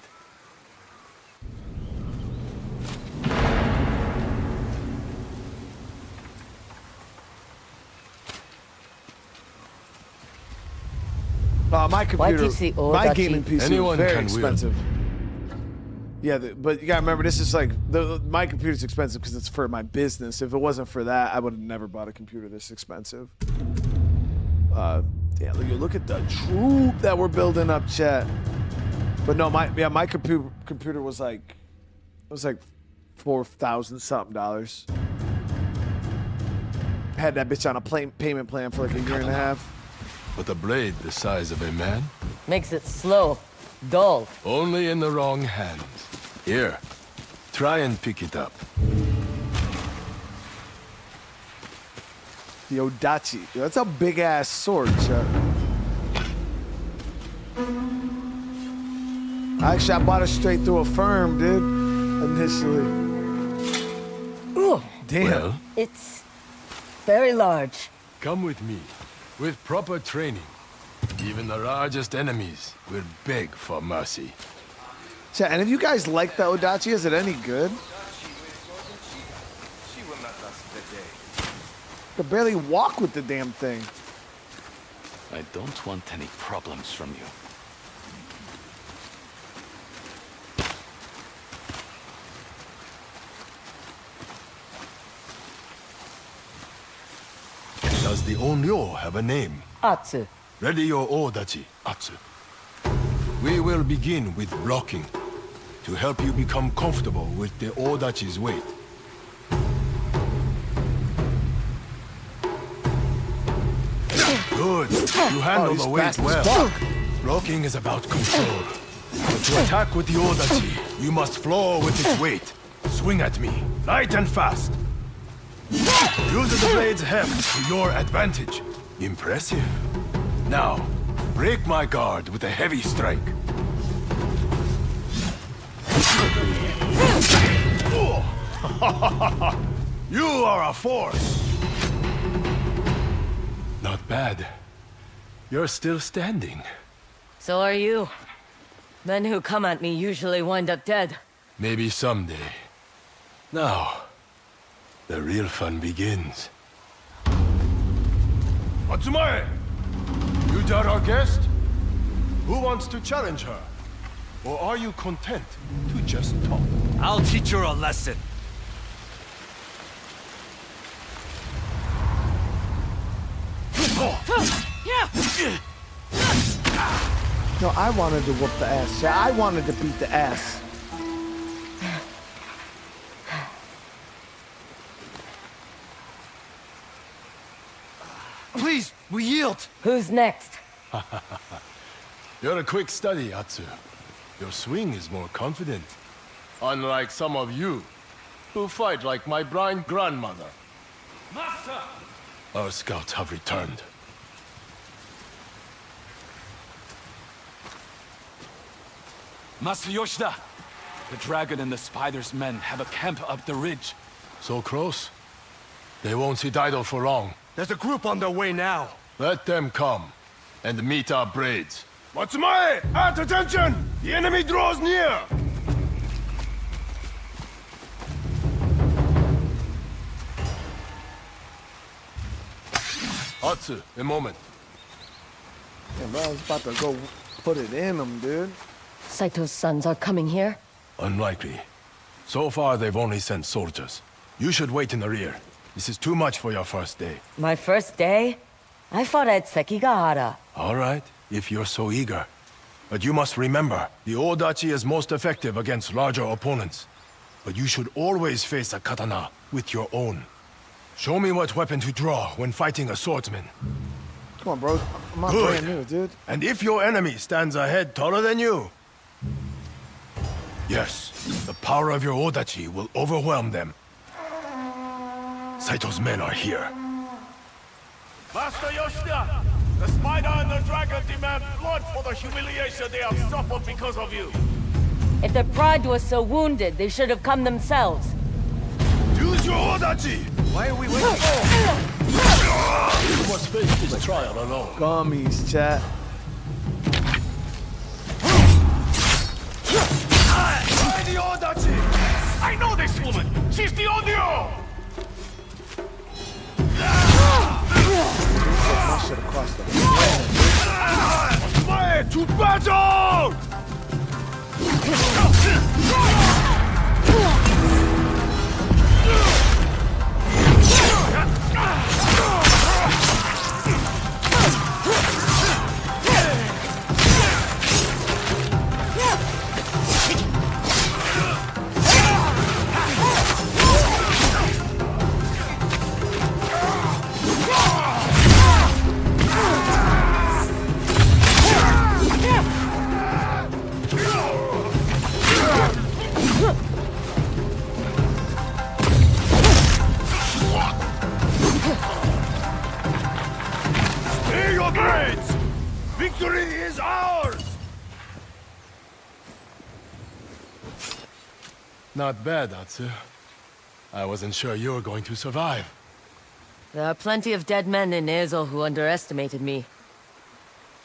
My computer, teach the my ōdachi? gaming PC Anyone is very can wield. expensive. Yeah, but you gotta remember, this is like my computer's expensive because it's for my business. If it wasn't for that, I would have never bought a computer this expensive. Yeah, look at the troop that we're building up, chat. But no, my computer was like, it was like $4,000 something. Had that bitch on a payment plan for like a year and a half. With a blade the size of a man? Makes it slow, dull. Only in the wrong hands. Here, try and pick it up. The ōdachi. That's a big ass sword, chat. Actually, I bought it straight through a firm, dude. Initially. Ooh, Damn. Well, it's very large. come with me. With proper training, even the largest enemies will beg for mercy. Chat, and if you guys like the ōdachi, is it any good? I could barely walk with the damn thing. I don't want any problems from you. Does the Onryo have a name? Atsu. Ready your ōdachi, Atsu. We will begin with blocking to help you become comfortable with the ōdachi's weight. Good. You handle the weight well. Blocking is about control. But to attack with the ōdachi, you must floor with its weight. Swing at me, light and fast. Use the blade's heft to your advantage. Impressive. Now, break my guard with a heavy strike. You are a force. glad you're still standing. So are you. Men who come at me usually wind up dead. Maybe someday. Now, the real fun begins. Atsumae! You doubt our guest? Who wants to challenge her? Or are you content to just talk? I'll teach her a lesson. No, I wanted to whoop the ass. Yeah, I wanted to beat the ass. Please, we yield. Who's next? You're a quick study, Atsu. Your swing is more confident. Unlike some of you, who fight like my blind grandmother. Master! Our scouts have returned. Master Yoshida! The dragon and the spider's men have a camp up the ridge. So close? They won't sit idle for long. There's a group on their way now. Let them come, and meet our braids. Matsumae! At attention! The enemy draws near! Atsu, a moment. Yeah, bro, I was about to go put it in them, dude. Saito's sons are coming here? Unlikely. So far, they've only sent soldiers. You should wait in the rear. This is too much for your first day. My first day? I fought at Sekigahara. All right, if you're so eager. But you must remember, the ōdachi is most effective against larger opponents. But you should always face a katana with your own. Show me what weapon to draw when fighting a swordsman. Come on, bro. I'm not Good. brand new, dude. And if your enemy stands a head taller than you... Yes, the power of your ōdachi will overwhelm them. Saito's men are here. Master Yoshida! The spider and the dragon demand blood for the humiliation they have suffered because of you. If their pride was so wounded, they should have come themselves. Use your ōdachi! Why are we waiting? You must face this trial alone. Gummies, chat. Try the ōdachi! I know this woman! She's the Onryo! I should have crossed the Fire to battle! Stay your blades! Victory is ours! Not bad, Atsu. I wasn't sure you were going to survive. There are plenty of dead men in Ezo who underestimated me.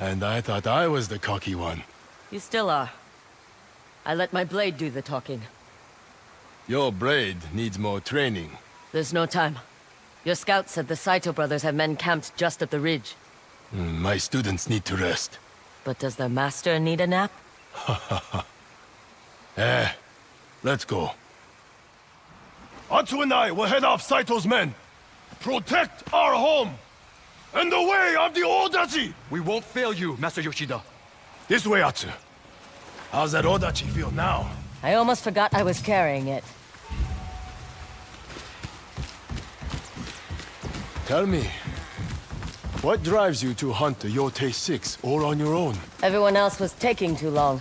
And I thought I was the cocky one. You still are. I let my blade do the talking. Your blade needs more training. There's no time. Your scout said the Saito brothers have men camped just up the ridge. My students need to rest. But does their master need a nap? Let's go. Atsu and I will head off Saito's men. Protect our home! And the way of the ōdachi! We won't fail you, Master Yoshida. This way, Atsu. How's that ōdachi feel now? I almost forgot I was carrying it. Tell me, what drives you to hunt the Yotei 6 all on your own? Everyone else was taking too long.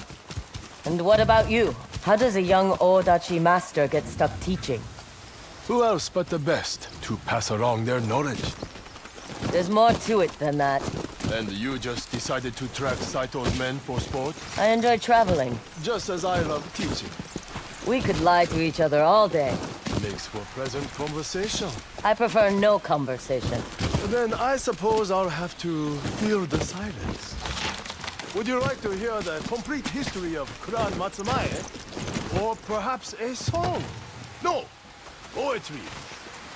And what about you? How does a young ōdachi master get stuck teaching? Who else but the best to pass along their knowledge? There's more to it than that. And you just decided to track Saito's men for sport? I enjoy traveling. Just as I love teaching. We could lie to each other all day. makes for pleasant conversation. I prefer no conversation. Then I suppose I'll have to fill the silence. Would you like to hear the complete history of Clan Matsumae? Or perhaps a song? No, poetry.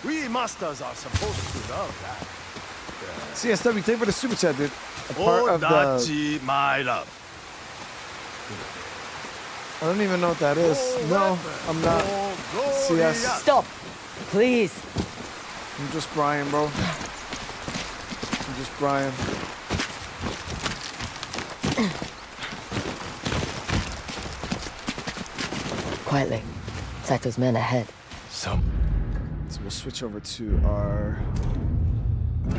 We masters are supposed to love that. CSW, thank you for the super chat, dude. A part of the... ōdachi, my love. I don't even know what that is. No, I'm not. CS. Stop, please. I'm just Brian, bro. I'm just Brian. Quietly. Saito's men ahead. So we'll switch over to our... I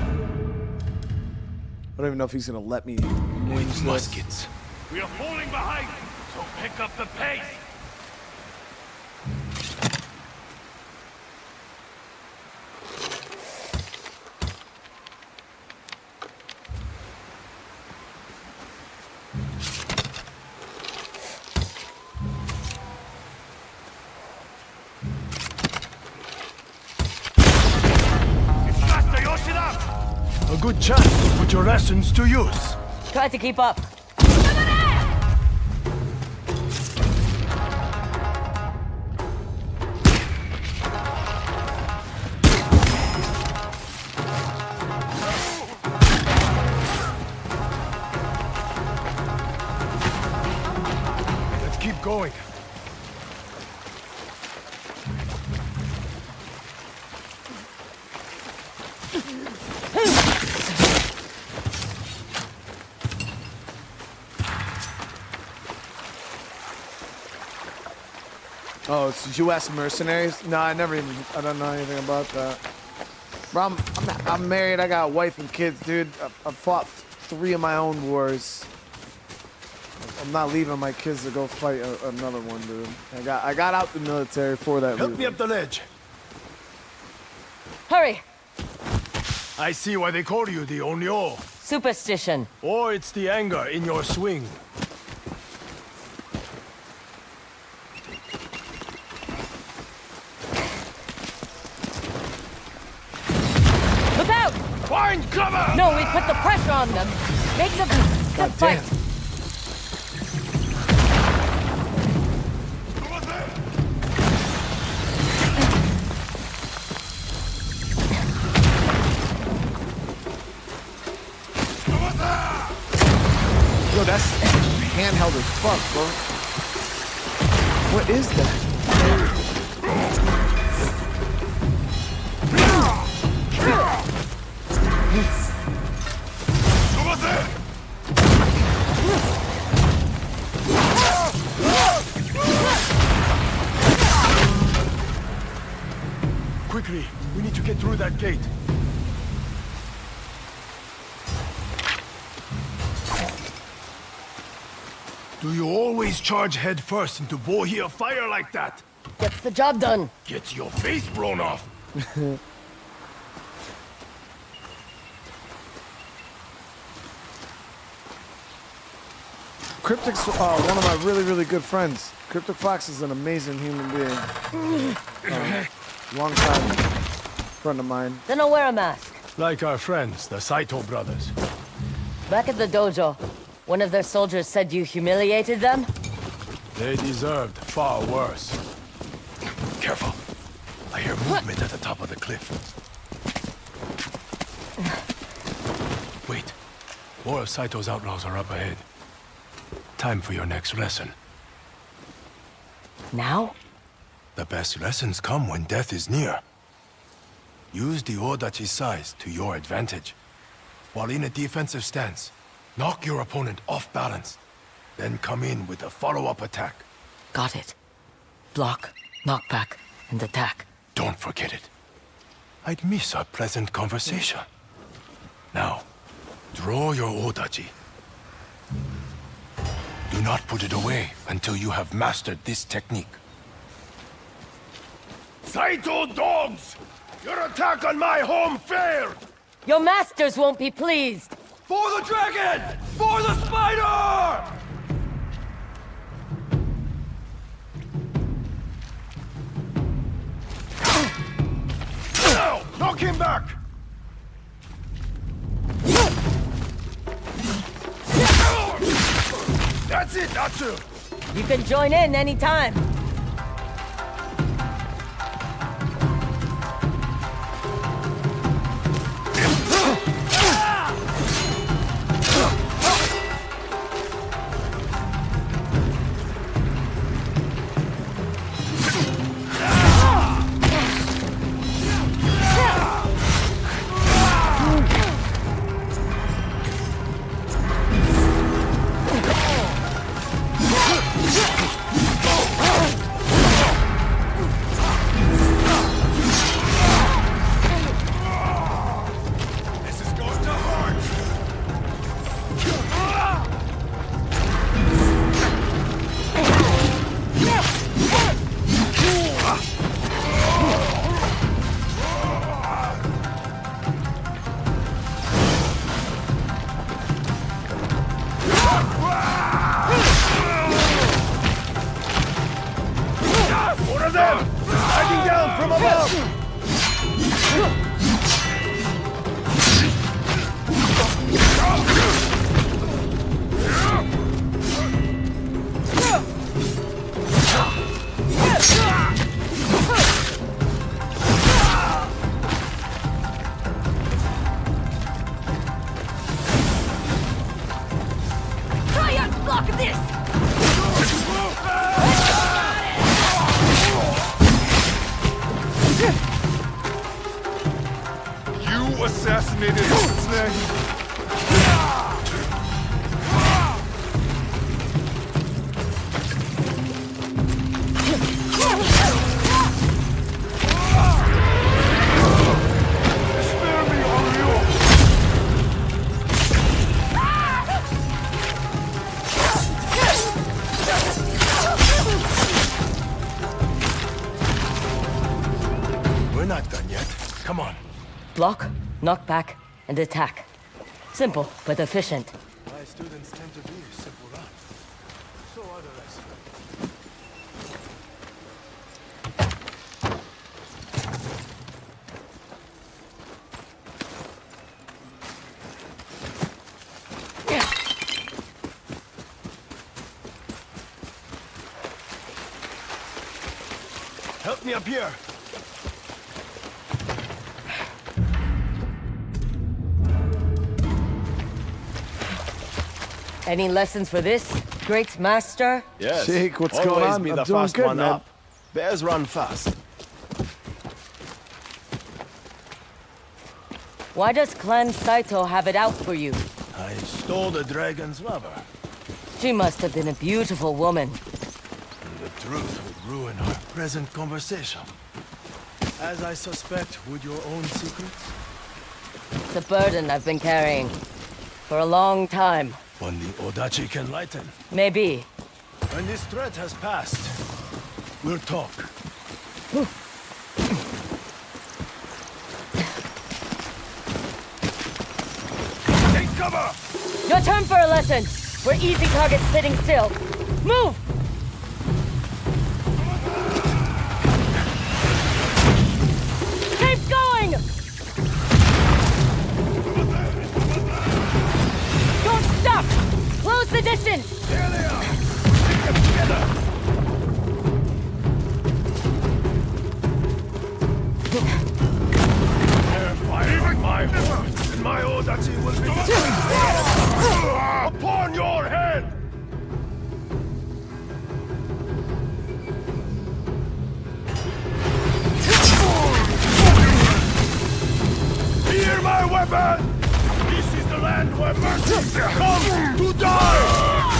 don't even know if he's gonna let me use this. Muskets. We are falling behind, so pick up the pace. It's Master Yoshida! A good chance to put your lessons to use. Try to keep up. Let's keep going. Oh, it's U.S. mercenaries? No, I don't know anything about that. Bro, I'm married, I got a wife and kids, dude. I've fought 3 of my own wars. I'm not leaving my kids to go fight another one, dude. I got out the military for that Help reason. me up the ledge. Hurry! I see why they call you the Onyo. Superstition. Or it's the anger in your swing. Look out! Find cover! No, we put the pressure on them. Make them fight. damn. Yo, that's handheld as fuck, bro. What is that? Quickly, we need to get through that gate. Do you always charge head first into bohia fire like that? Gets the job done. Gets your face blown off. Cryptic's one of my really good friends. Cryptic Fox is an amazing human being. Long time friend of mine. Then I'll wear a mask. Like our friends, the Saito brothers. Back at the dojo, one of their soldiers said you humiliated them? They deserved far worse. Careful. I hear movement at the top of the cliff. Wait. More of Saito's outlaws are up ahead. Time for your next lesson. Now? The best lessons come when death is near. Use the ōdachi size to your advantage. While in a defensive stance, knock your opponent off balance. Then come in with a follow-up attack. Got it. Block, knockback, and attack. Don't forget it. I'd miss our pleasant conversation. Now, draw your ōdachi. Do not put it away until you have mastered this technique. Saito dogs! Your attack on my home failed! Your masters won't be pleased! For the dragon! For the spider! Knock him back! That's it, Atsu! You can join in anytime. Assassinated Yotei. Spare me, Oreo! We're not done yet. Come on. Block, knock back, and attack. Simple, but efficient. My students tend to be simple run. So are the rest. Help me up here. Any lessons for this, great master? Yes. Jake, what's Always going on? be I'm the doing first good, one man. up. Bears run fast. Why does Clan Saito have it out for you? I stole the dragon's lover. She must have been a beautiful woman. The truth would ruin our present conversation. As I suspect, would your own secrets? It's a burden I've been carrying for a long time. One the ōdachi can lighten. Maybe. When this threat has passed, we'll talk. Take cover! Your turn for a lesson. We're easy targets sitting still. Move! Keep going! Don't stop! Close the distance! There they are! Take them together! They're firing my horse, and my ōdachi will be upon your head! Fear my weapon! This is the land where mercy comes to die!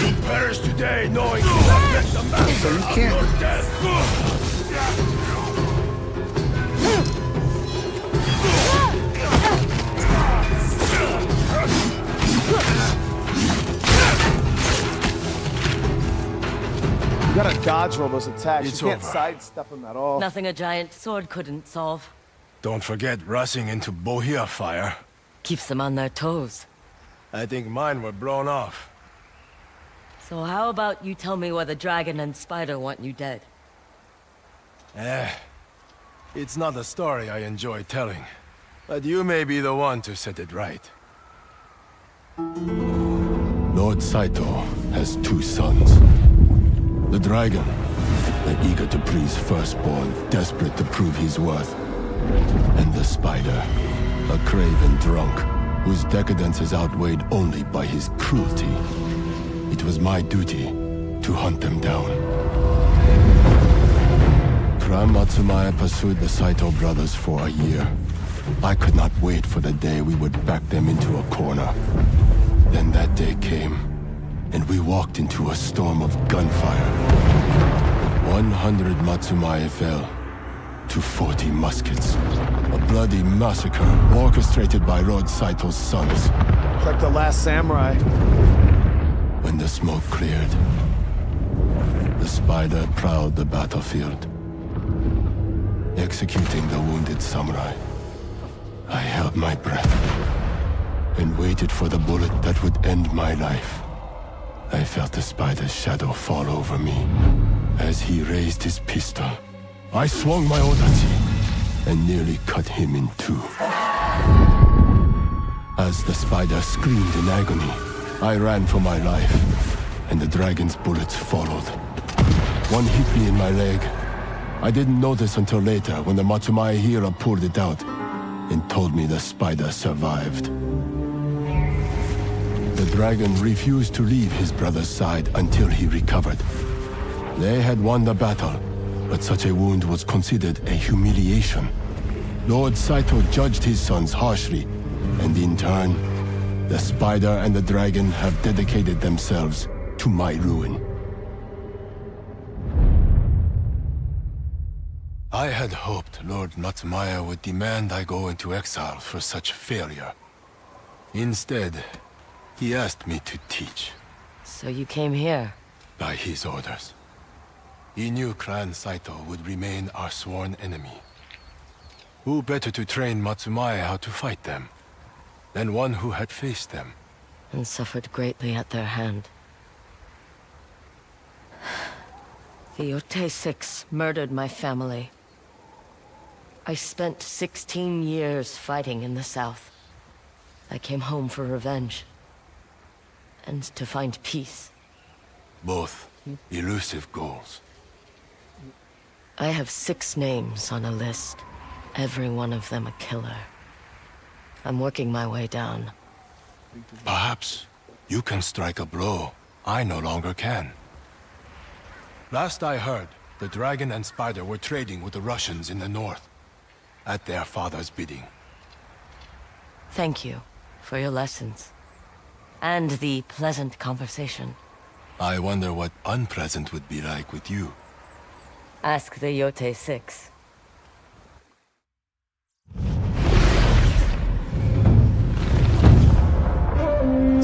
You perish today knowing you have met the master you of can't- your death! dodge roll those attacks. It's You can't over. sidestep them at all. Nothing a giant sword couldn't solve. Don't forget rushing into Bohia fire. Keeps them on their toes. I think mine were blown off. So how about you tell me why the dragon and spider want you dead? It's not a story I enjoy telling. But you may be the one to set it right. Lord Saito has two sons. The dragon, the eager to please firstborn, desperate to prove his worth. And the spider, a craven drunk, whose decadence is outweighed only by his cruelty. It was my duty to hunt them down. Clan Matsumaya pursued the Saito brothers for a year. I could not wait for the day we would back them into a corner. Then that day came, and we walked into a storm of gunfire. 100 Matsumaya fell to 40 muskets. A bloody massacre orchestrated by Lord Saito's sons. It's like the last samurai. When the smoke cleared, the spider prowled the battlefield, executing the wounded samurai. I held my breath and waited for the bullet that would end my life. I felt the spider's shadow fall over me. As he raised his pistol, I swung my ōdachi and nearly cut him in two. As the spider screamed in agony, I ran for my life, and the dragon's bullets followed. One hit me in my leg. I didn't notice until later when the Matsumaya healer pulled it out and told me the spider survived. The dragon refused to leave his brother's side until he recovered. They had won the battle, but such a wound was considered a humiliation. Lord Saito judged his sons harshly, and in turn, the spider and the dragon have dedicated themselves to my ruin. I had hoped Lord Matsumaya would demand I go into exile for such failure. Instead, he asked me to teach. So you came here? By his orders. He knew Clan Saito would remain our sworn enemy. Who better to train Matsumaya how to fight them than one who had faced them? And suffered greatly at their hand. The Yotei 6 murdered my family. I spent 16 years fighting in the south. I came home for revenge. And to find peace. Both elusive goals. I have 6 names on a list. Every one of them a killer. I'm working my way down. Perhaps you can strike a blow I no longer can. Last I heard, the dragon and spider were trading with the Russians in the north. At their father's bidding. Thank you for your lessons. And the pleasant conversation. I wonder what unpleasant would be like with you. Ask the Yotei 6.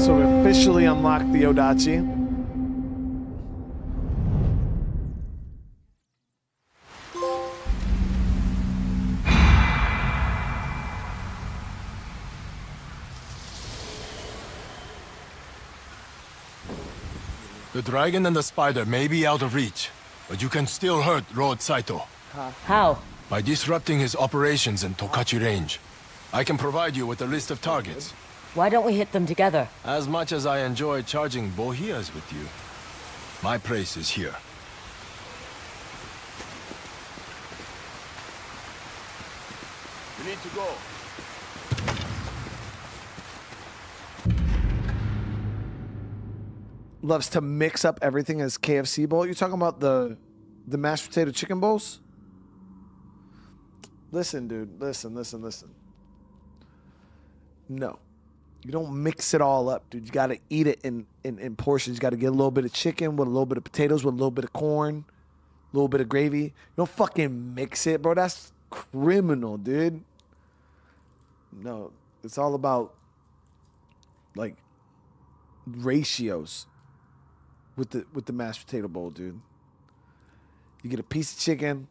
So we officially unlocked the ōdachi. The dragon and the spider may be out of reach, but you can still hurt Lord Saito. How? By disrupting his operations in Tokachi range. I can provide you with a list of targets. Why don't we hit them together? As much as I enjoy charging bohias with you, my place is here. We need to go. Loves to mix up everything as KFC bowl. You're talking about the mashed potato chicken bowls? Listen, dude. Listen. No. You don't mix it all up, dude. You got to eat it in portions. You got to get a little bit of chicken with a little bit of potatoes with a little bit of corn, a little bit of gravy. You don't fucking mix it, bro. That's criminal, dude. No. It's all about, like, ratios with the mashed potato bowl, dude. You get a piece of chicken,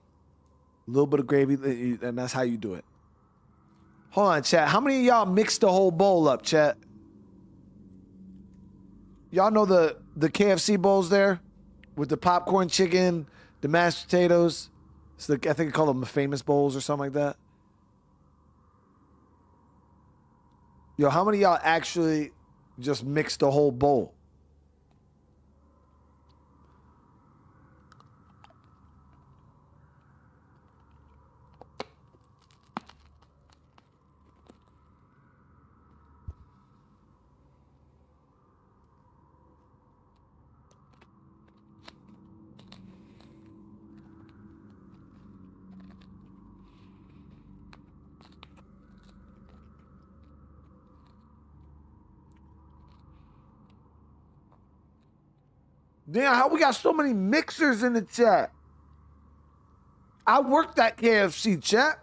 a little bit of gravy, and that's how you do it. Hold on, chat. How many of y'all mixed the whole bowl up, chat? Y'all know the KFC bowls there? With the popcorn chicken, the mashed potatoes. I think they call them the famous bowls or something like that. Yo, how many of y'all actually just mixed the whole bowl? Damn, how we got so many mixers in the chat? I worked at KFC, chat.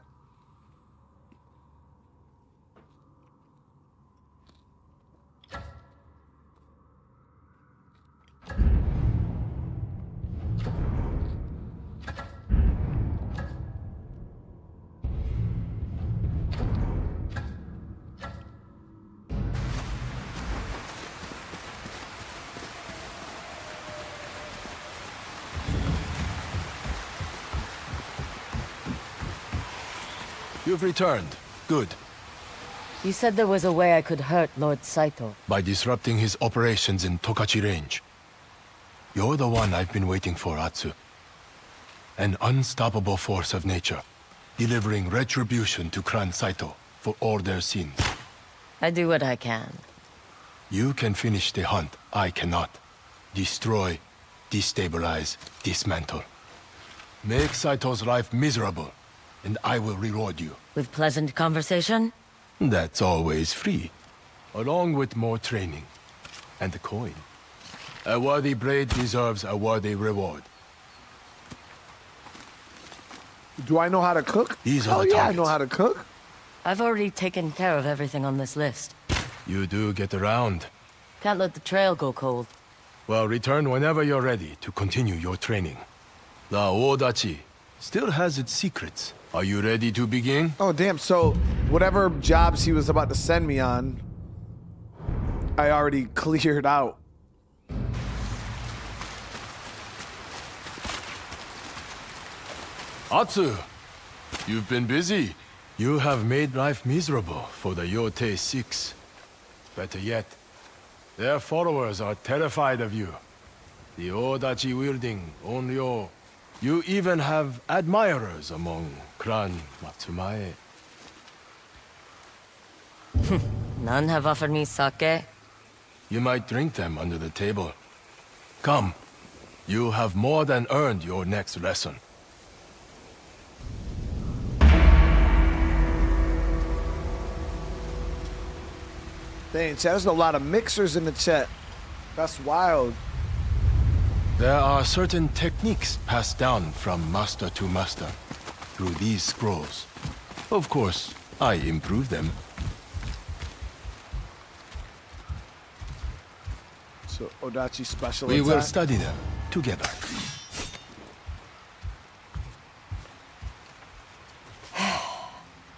You've returned. Good. You said there was a way I could hurt Lord Saito. By disrupting his operations in Tokachi Range. You're the one I've been waiting for, Atsu. An unstoppable force of nature, delivering retribution to Clan Saito for all their sins. I do what I can. You can finish the hunt, I cannot. Destroy, destabilize, dismantle. Make Saito's life miserable, and I will reward you. With pleasant conversation? That's always free. Along with more training. And a coin. A worthy blade deserves a worthy reward. Do I know how to cook? These are Oh the yeah, I targets. know how to cook. I've already taken care of everything on this list. You do get around. Can't let the trail go cold. Well, return whenever you're ready to continue your training. The ōdachi still has its secrets. Are you ready to begin? Oh, damn. So, whatever jobs he was about to send me on, I already cleared out. Atsu, you've been busy. You have made life miserable for the Yotei 6. Better yet, their followers are terrified of you. The ōdachi wielding Onryo. You even have admirers among Clan Matsumae. None have offered me sake. You might drink them under the table. Come, you have more than earned your next lesson. Dang, chat, there's a lot of mixers in the chat. That's wild. There are certain techniques passed down from master to master through these scrolls. Of course, I improve them. So, ōdachi special We will attack. study them together.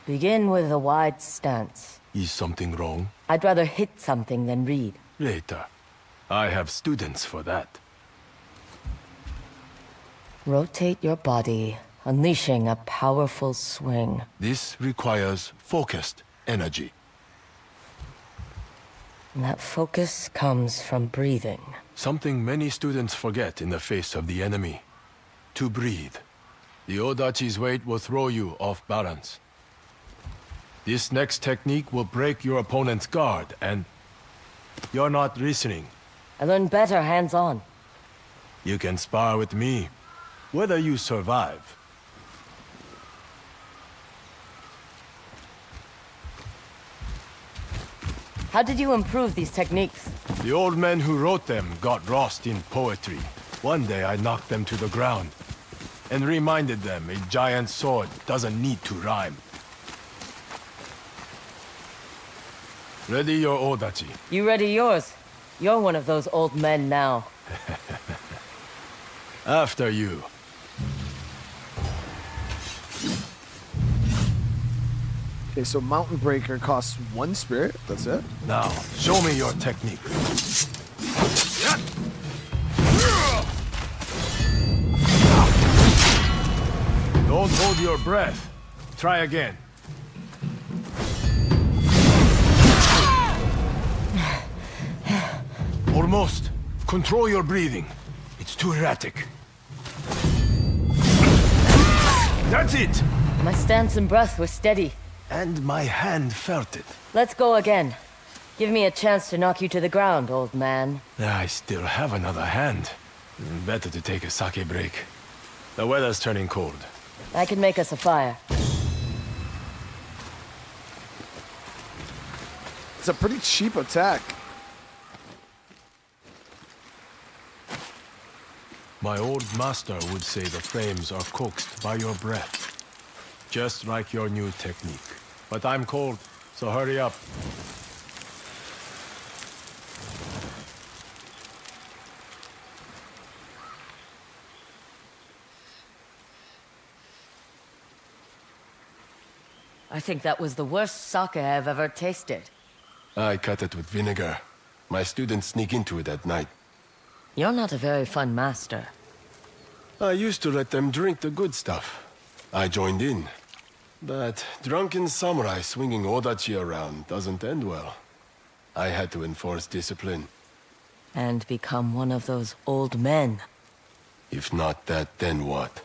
Begin with a wide stance. Is something wrong? I'd rather hit something than read. Later. I have students for that. Rotate your body, unleashing a powerful swing. This requires focused energy. And that focus comes from breathing. Something many students forget in the face of the enemy. To breathe. The ōdachi's weight will throw you off balance. This next technique will break your opponent's guard, and you're not listening. I learn better hands-on. You can spar with me, whether you survive. How did you improve these techniques? The old men who wrote them got lost in poetry. One day I knocked them to the ground, and reminded them a giant sword doesn't need to rhyme. Ready your ōdachi. You ready yours? You're one of those old men now. After you. Okay, so Mountain Breaker costs 1 spirit. That's it. Now, show me your technique. Don't hold your breath. Try again. Almost. Control your breathing. It's too erratic. That's it! My stance and breath were steady. And my hand felt it. Let's go again. Give me a chance to knock you to the ground, old man. I still have another hand. Better to take a sake break. The weather's turning cold. I can make us a fire. It's a pretty cheap attack. My old master would say the flames are coaxed by your breath. Just like your new technique. But I'm cold, so hurry up. I think that was the worst sake I've ever tasted. I cut it with vinegar. My students sneak into it at night. You're not a very fun master. I used to let them drink the good stuff. I joined in. But drunken samurai swinging ōdachi around doesn't end well. I had to enforce discipline. And become one of those old men. If not that, then what?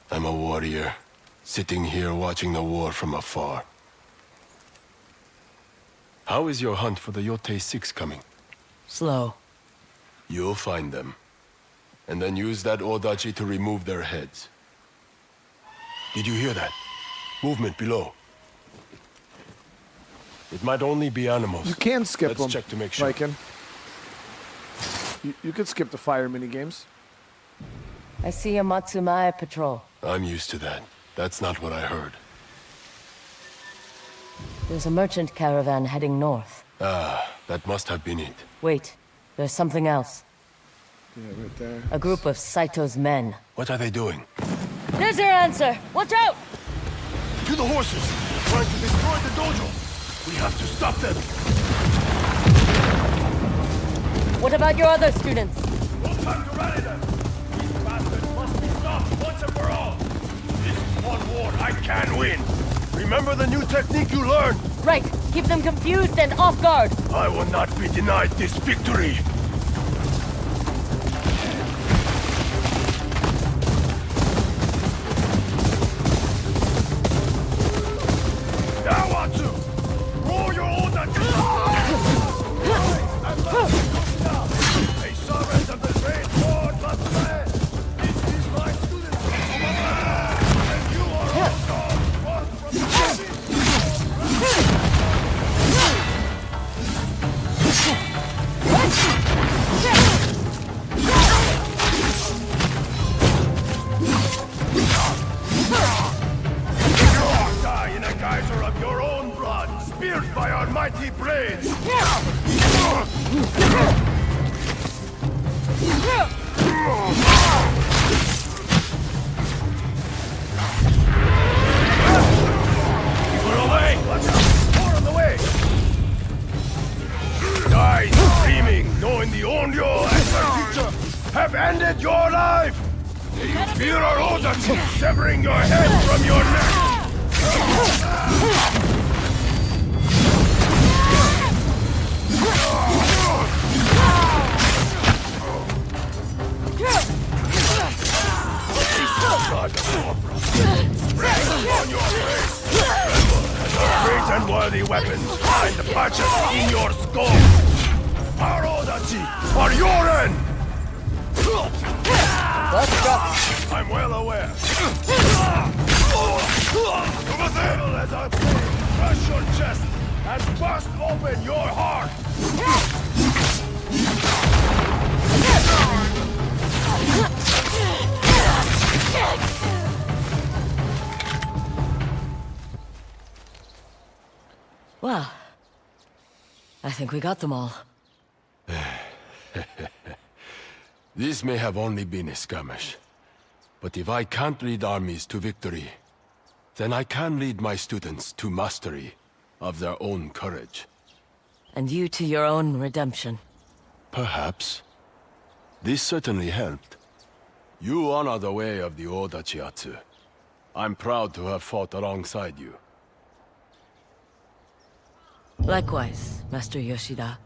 I'm a warrior, sitting here watching the war from afar. How is your hunt for the Yotei 6 coming? Slow. You'll find them. And then use that ōdachi to remove their heads. Did you hear that? Movement below. It might only be animals. You can skip them. Let's check to make sure. Viking. You could skip the fire minigames. I see a Matsumai patrol. I'm used to that. That's not what I heard. There's a merchant caravan heading north. Ah, that must have been it. Wait, there's something else. Yeah, right there. A group of Saito's men. What are they doing? There's your answer! Watch out! To the horses! Trying to destroy the dojo! We have to stop them! What about your other students? No time to rally them! These bastards must be stopped once and for all! This is one war I can win! Remember the new technique you learned? Right, keep them confused and off guard! I will not be denied this victory! Roll your ōdachi! They surrender the great Lord Matsumae! This is my student! And you are all gone! Run from the die in a geyser of your own blood, speared by our mighty blades! We're away! Watch out! More on the way! Die screaming, knowing the Onryo and their future have ended your life! Do you fear our ōdachi severing your head from your neck? On your face! Great and worthy weapons find the patches in your skull! Our ōdachi are your end! I'm well aware. As I crush your chest and bust open your heart! Well, I think we got them all. This may have only been a skirmish, but if I can't lead armies to victory, then I can lead my students to mastery of their own courage. And you to your own redemption. Perhaps. This certainly helped. You honor the way of the ōdachi. I'm proud to have fought alongside you. Likewise, Master Yoshida.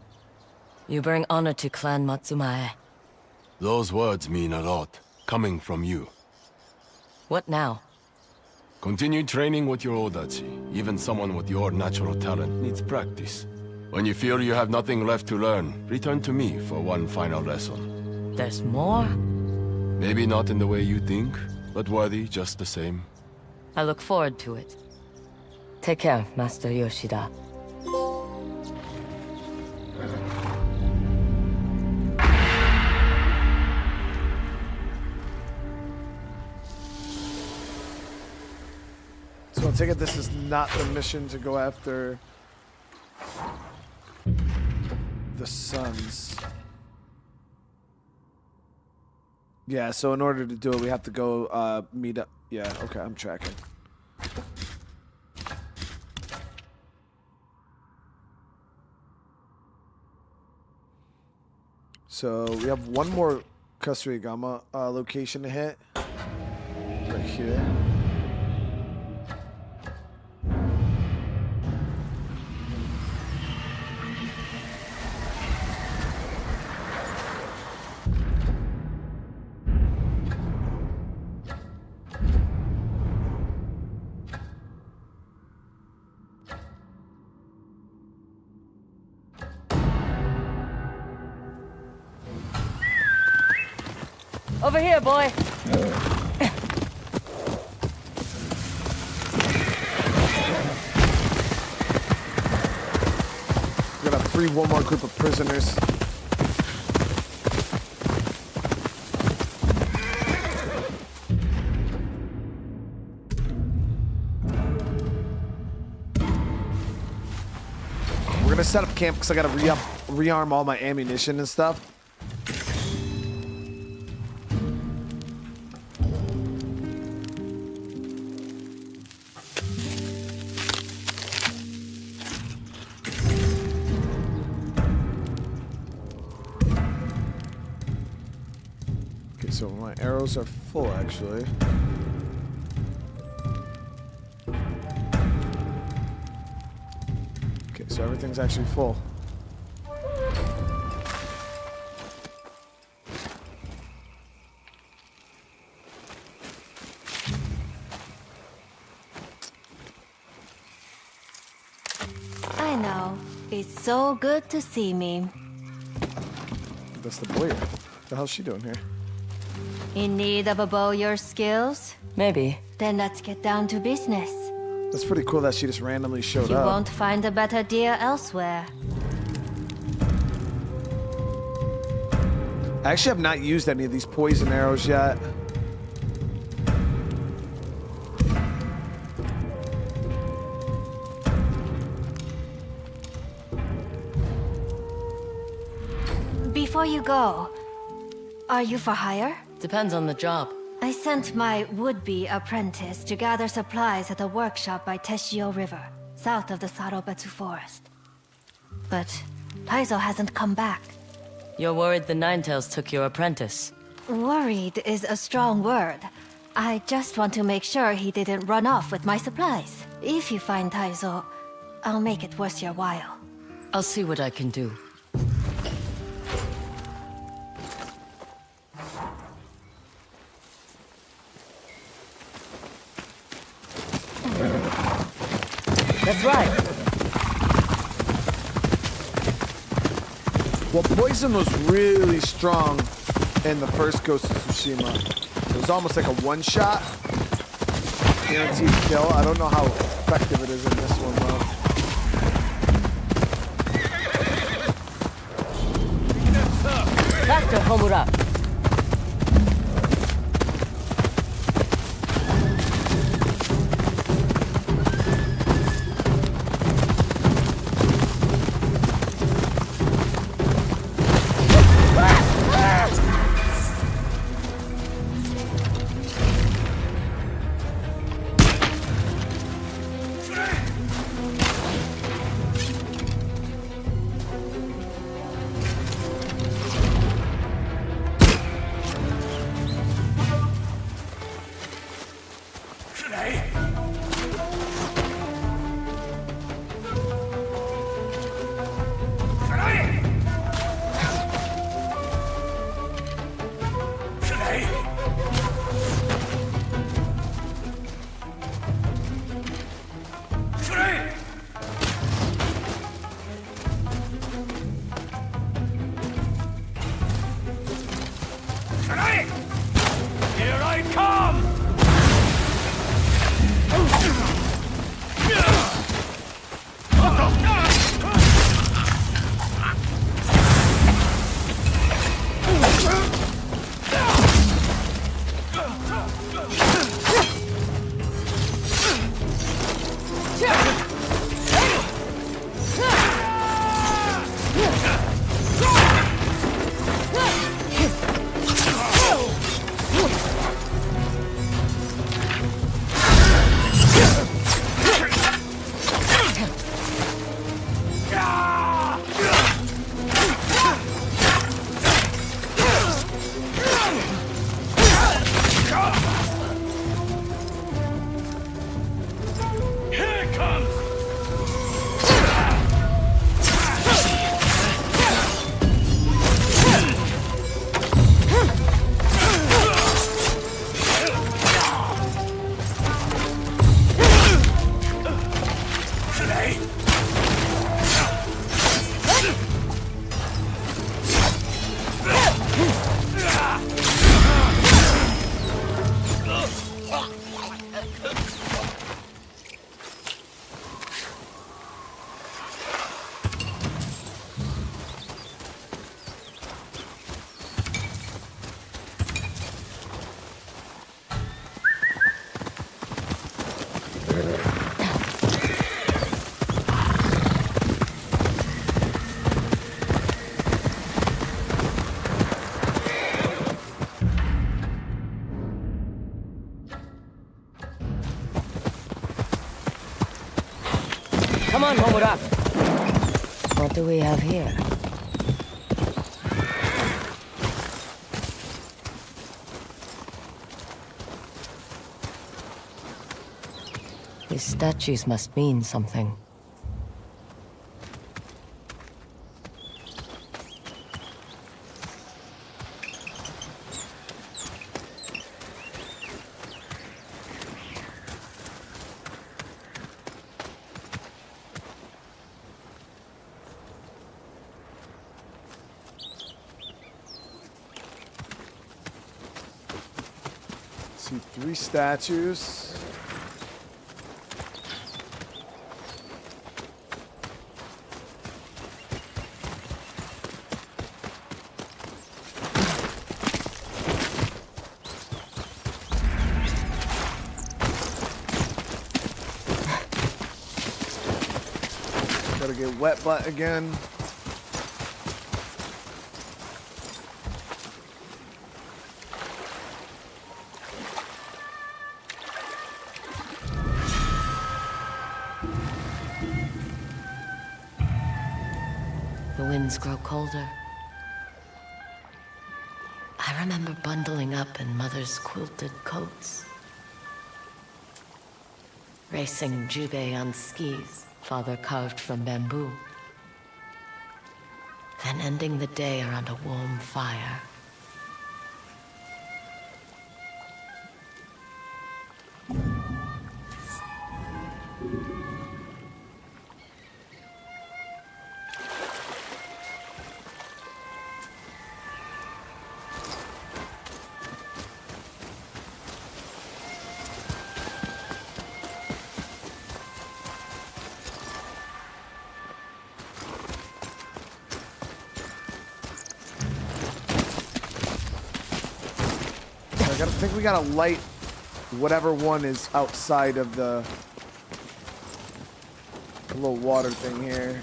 You bring honor to Clan Matsumae. Those words mean a lot, coming from you. What now? Continue training with your ōdachi. Even someone with your natural talent needs practice. When you feel you have nothing left to learn, return to me for one final lesson. There's more? Maybe not in the way you think, but worthy just the same. I look forward to it. Take care, Master Yoshida. So I take it this is not the mission to go after the sons. Yeah, so in order to do it, we have to go meet up. Yeah, okay, I'm tracking. So we have one more kusarigama location to hit. Right here. Over here, boy. We're gonna free one more group of prisoners. We're gonna set up camp because I gotta rearm all my ammunition and stuff. So my arrows are full, actually. Okay, so everything's actually full. I know. It's so good to see me. That's the boy. What the hell's she doing here? In need of a bow your skills? Maybe. Then let's get down to business. That's pretty cool that she just randomly showed You up. won't find a better deal elsewhere. I actually have not used any of these poison arrows yet. Before you go, are you for hire? Depends on the job. I sent my would-be apprentice to gather supplies at a workshop by Teshio River, south of the Sarobetsu forest. But Taizo hasn't come back. You're worried the Ninetails took your apprentice? Worried is a strong word. I just want to make sure he didn't run off with my supplies. If you find Taizo, I'll make it worth your while. I'll see what I can do. That's right. Well, poison was really strong in the first Ghost of Tsushima. It was almost like a one-shot guaranteed kill. I don't know how effective it is in this one, though. Faster, Homura. Come on, Homura. What do we have here? These statues must mean something. See 3 statues. Gotta get wet butt again. The winds grow colder. I remember bundling up in Mother's quilted coats. Racing Jubei on skis, Father carved from bamboo. Then ending the day around a warm fire. I think we gotta light whatever one is outside of the little water thing here.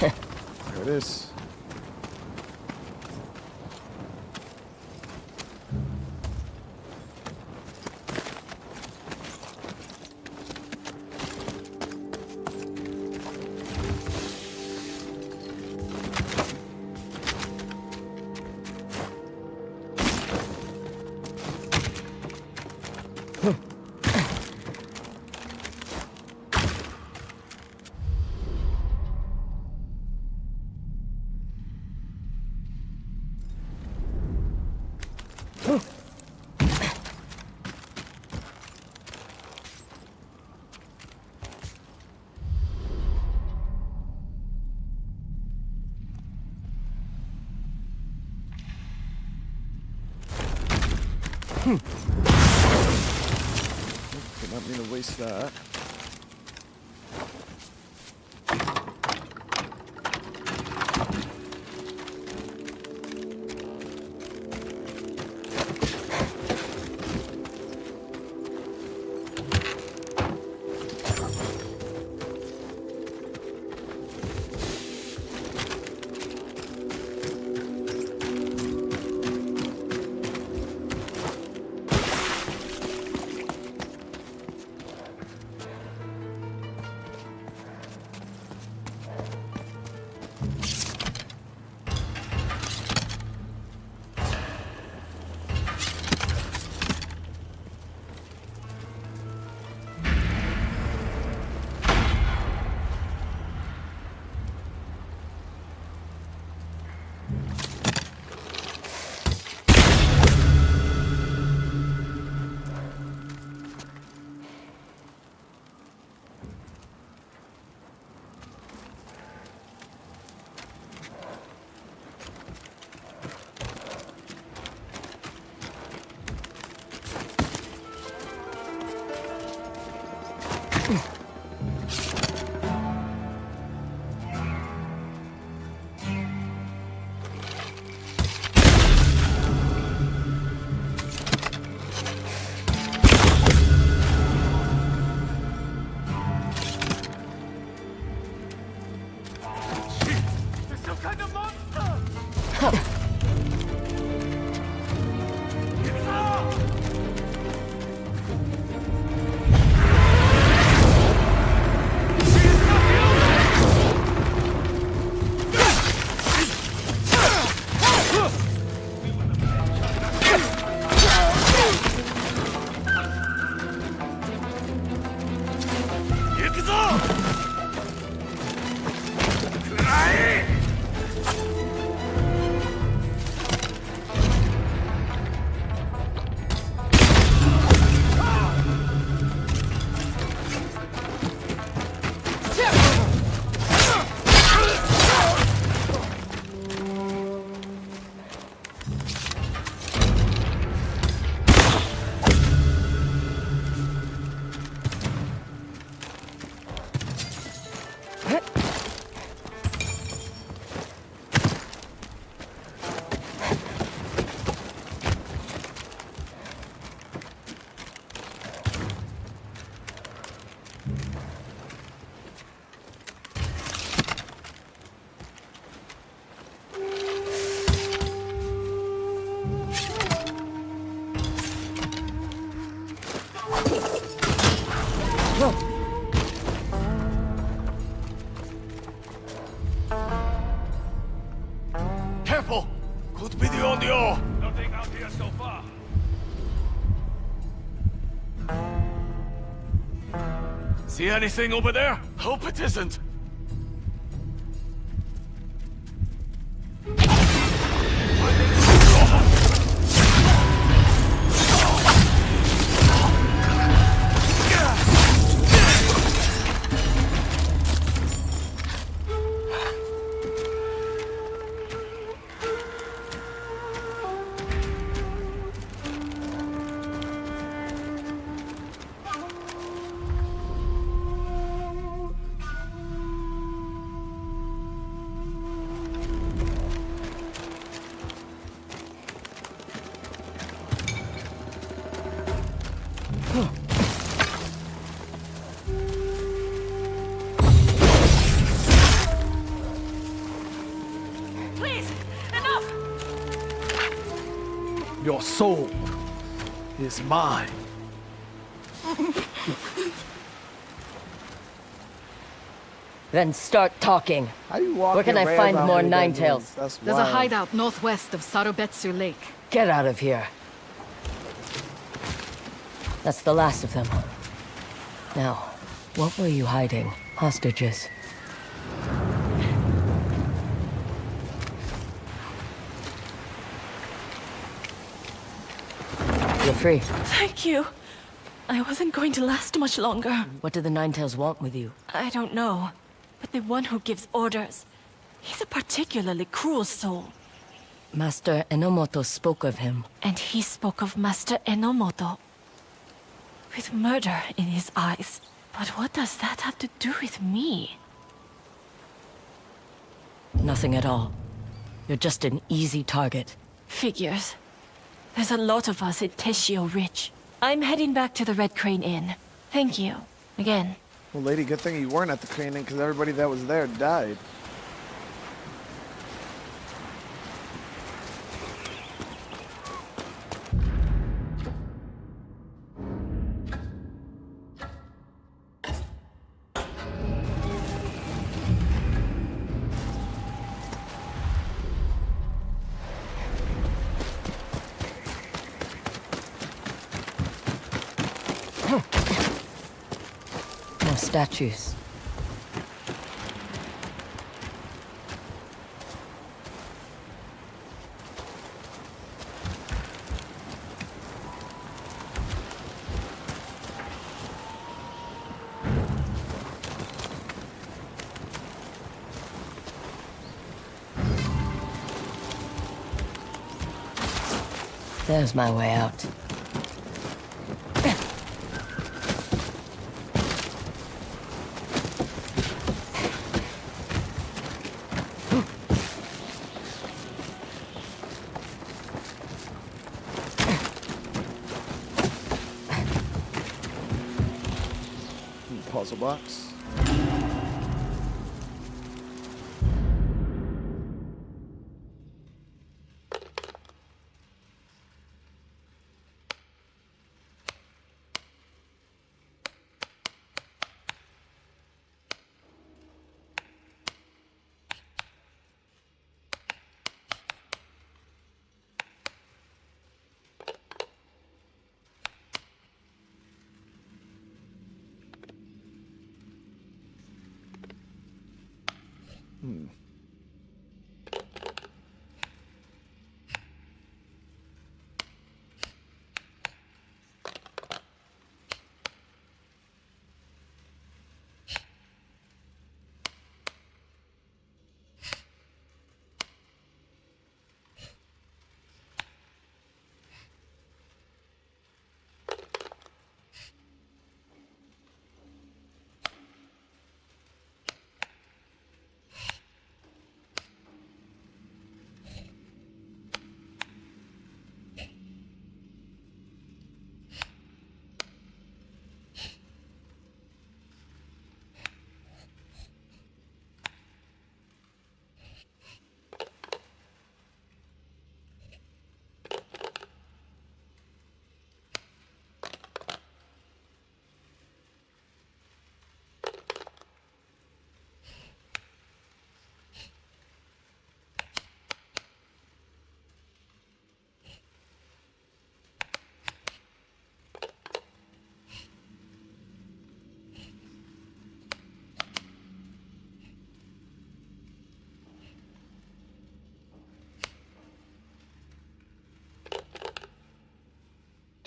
There it is. Did not mean to waste that. Careful! Could be the audio! Nothing out here so far. See anything over there? Hope it isn't. Your soul is mine. Then start talking. How you walk Where can I around find how more many Nine bedrooms? Tails? That's There's a wild. hideout northwest of Sarobetsu Lake. Get out of here. That's the last of them. Now, what were you hiding? Hostages. You're free. Thank you. I wasn't going to last much longer. What do the Nine Tails want with you? I don't know. But the one who gives orders, he's a particularly cruel soul. Master Enomoto spoke of him. And he spoke of Master Enomoto. With murder in his eyes. But what does that have to do with me? Nothing at all. You're just an easy target. Figures. There's a lot of us at Teshio Ridge. I'm heading back to the Red Crane Inn. Thank you. Again. Well, lady, good thing you weren't at the crane because everybody that was there died. More statues. There's my way out. Puzzle box.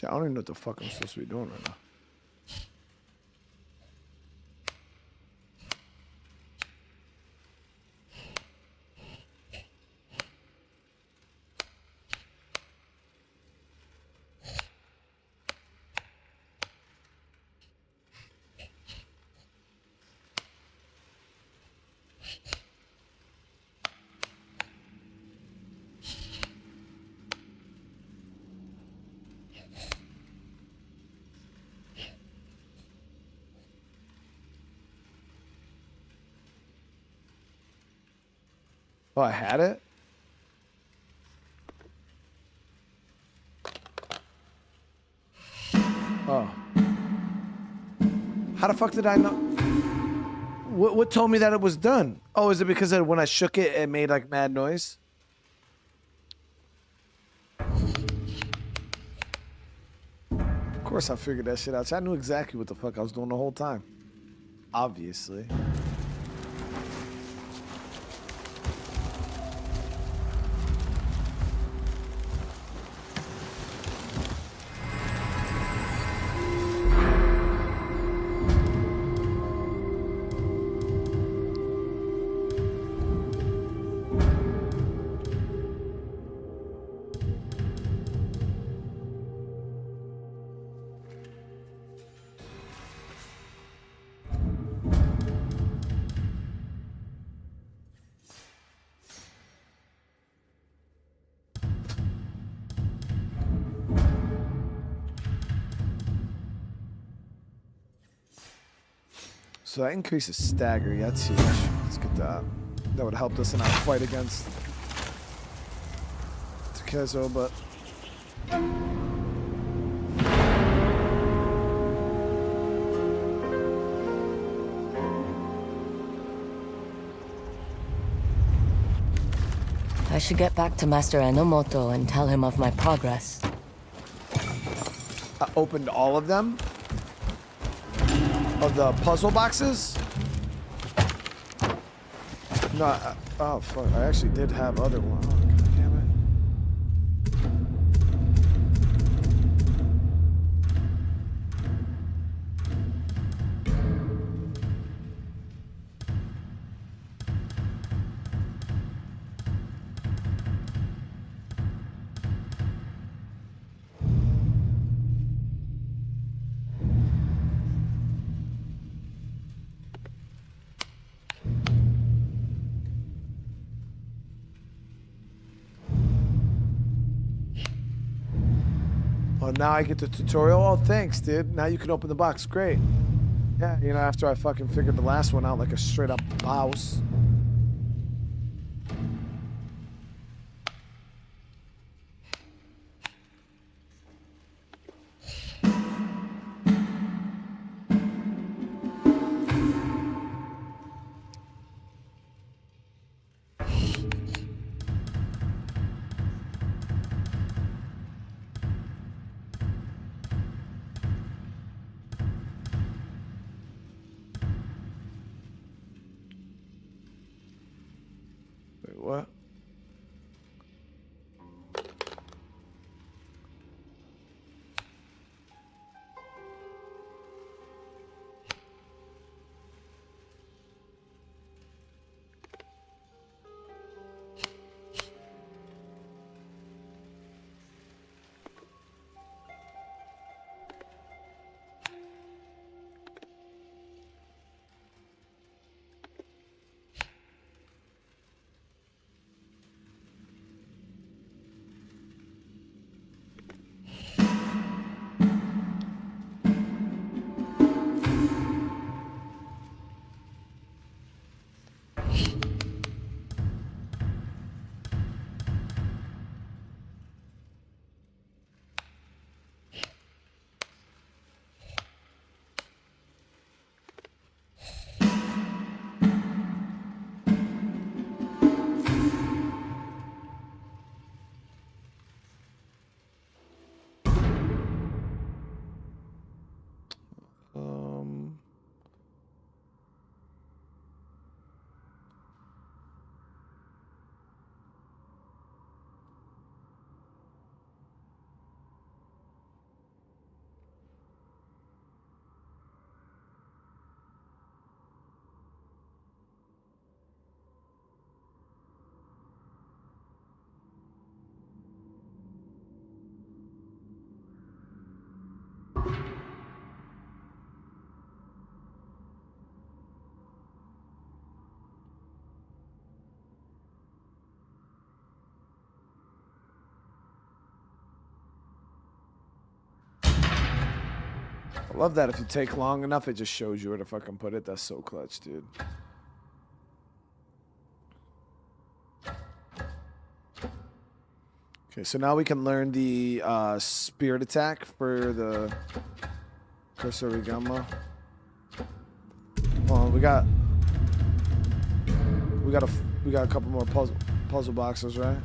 I don't even know what the fuck I'm supposed to be doing right now. Oh, I had it? Oh. How the fuck did I know? What told me that it was done? Oh, is it because when I shook it, it made like mad noise? Of course I figured that shit out. I knew exactly what the fuck I was doing the whole time. Obviously. So that increases stagger. Yeah, that's huge. Let's get that. That would help us in our fight against Takezo, but I should get back to Master Enomoto and tell him of my progress. I opened all of them? Of the puzzle boxes? No, oh fuck, I actually did have other ones. Oh, God damn it. now I get the tutorial. Oh, thanks, dude. Now you can open the box. Great. Yeah, you know, after I fucking figured the last one out like a straight up boss. What? I love that if you take long enough, it just shows you where to fucking put it. That's so clutch, dude. Okay, so now we can learn the spirit attack for the kusarigama. Well, we got a couple more puzzle boxes, right?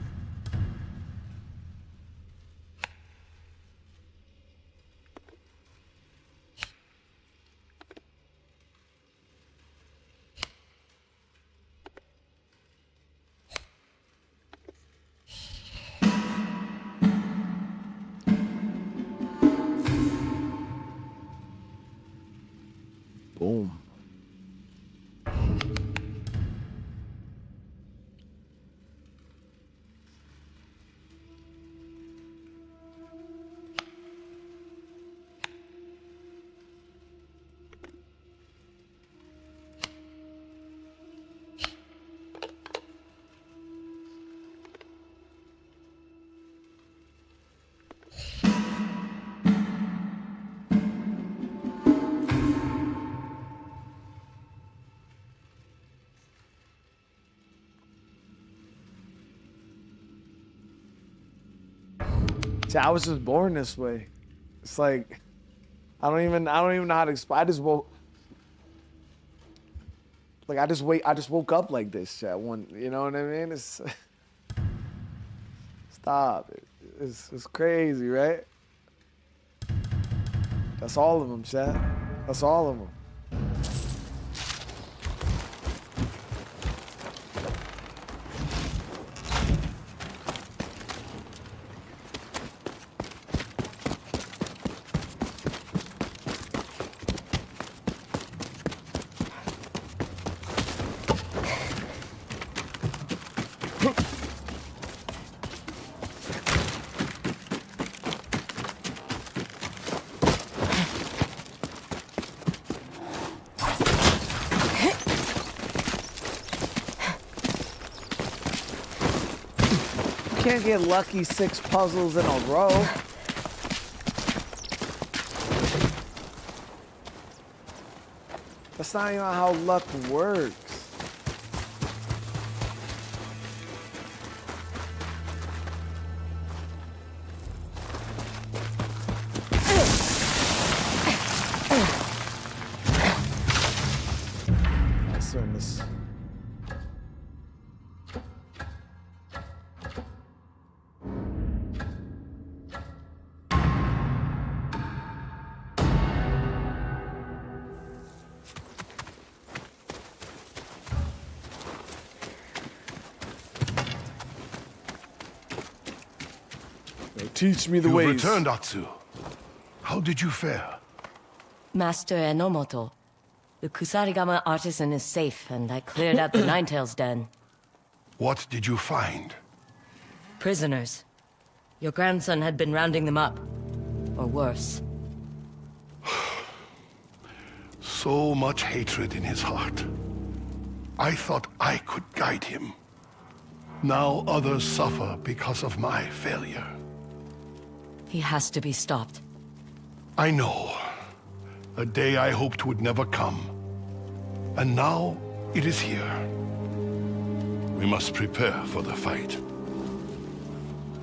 Boom. See, I was just born this way. It's like I don't even know how to explain. I just woke woke up like this at one. You know what I mean? It's stop. It's crazy, right? That's all of them, chat. That's all of them. Can't get lucky 6 puzzles in a row. That's not even how luck works. Let's learn this. Teach me the ways. You returned, Atsu. How did you fare? Master Enomoto, the kusarigama artisan is safe, and I cleared out the Ninetails' den. What did you find? Prisoners. Your grandson had been rounding them up. Or worse. So much hatred in his heart. I thought I could guide him. Now others suffer because of my failure. He has to be stopped. I know. A day I hoped would never come. And now it is here. We must prepare for the fight.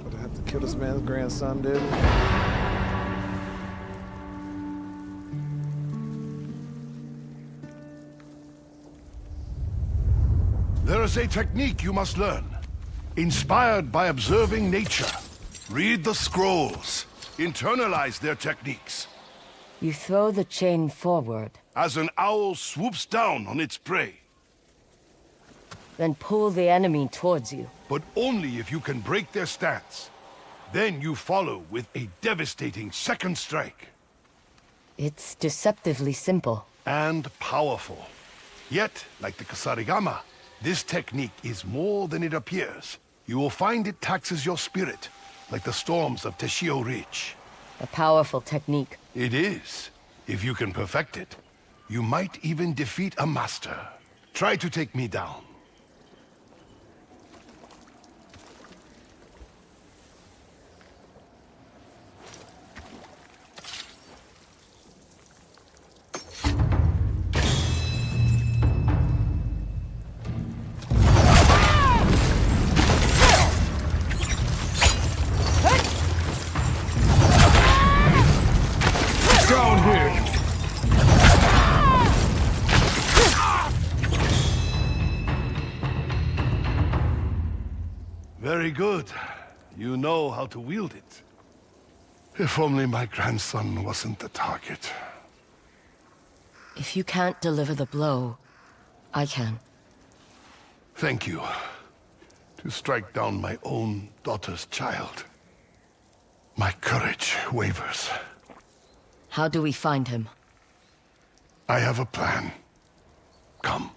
Would I have to kill this man's grandson, dude? There is a technique you must learn. Inspired by observing nature. Read the scrolls. Internalize their techniques. You throw the chain forward. As an owl swoops down on its prey. Then pull the enemy towards you. But only if you can break their stance. Then you follow with a devastating second strike. It's deceptively simple. And powerful. Yet, like the kusarigama, this technique is more than it appears. You will find it taxes your spirit, like the storms of Teshio Ridge. A powerful technique. It is. If you can perfect it, you might even defeat a master. Try to take me down. Very good. You know how to wield it. If only my grandson wasn't the target. If you can't deliver the blow, I can. Thank you. To strike down my own daughter's child. My courage wavers. How do we find him? I have a plan. Come.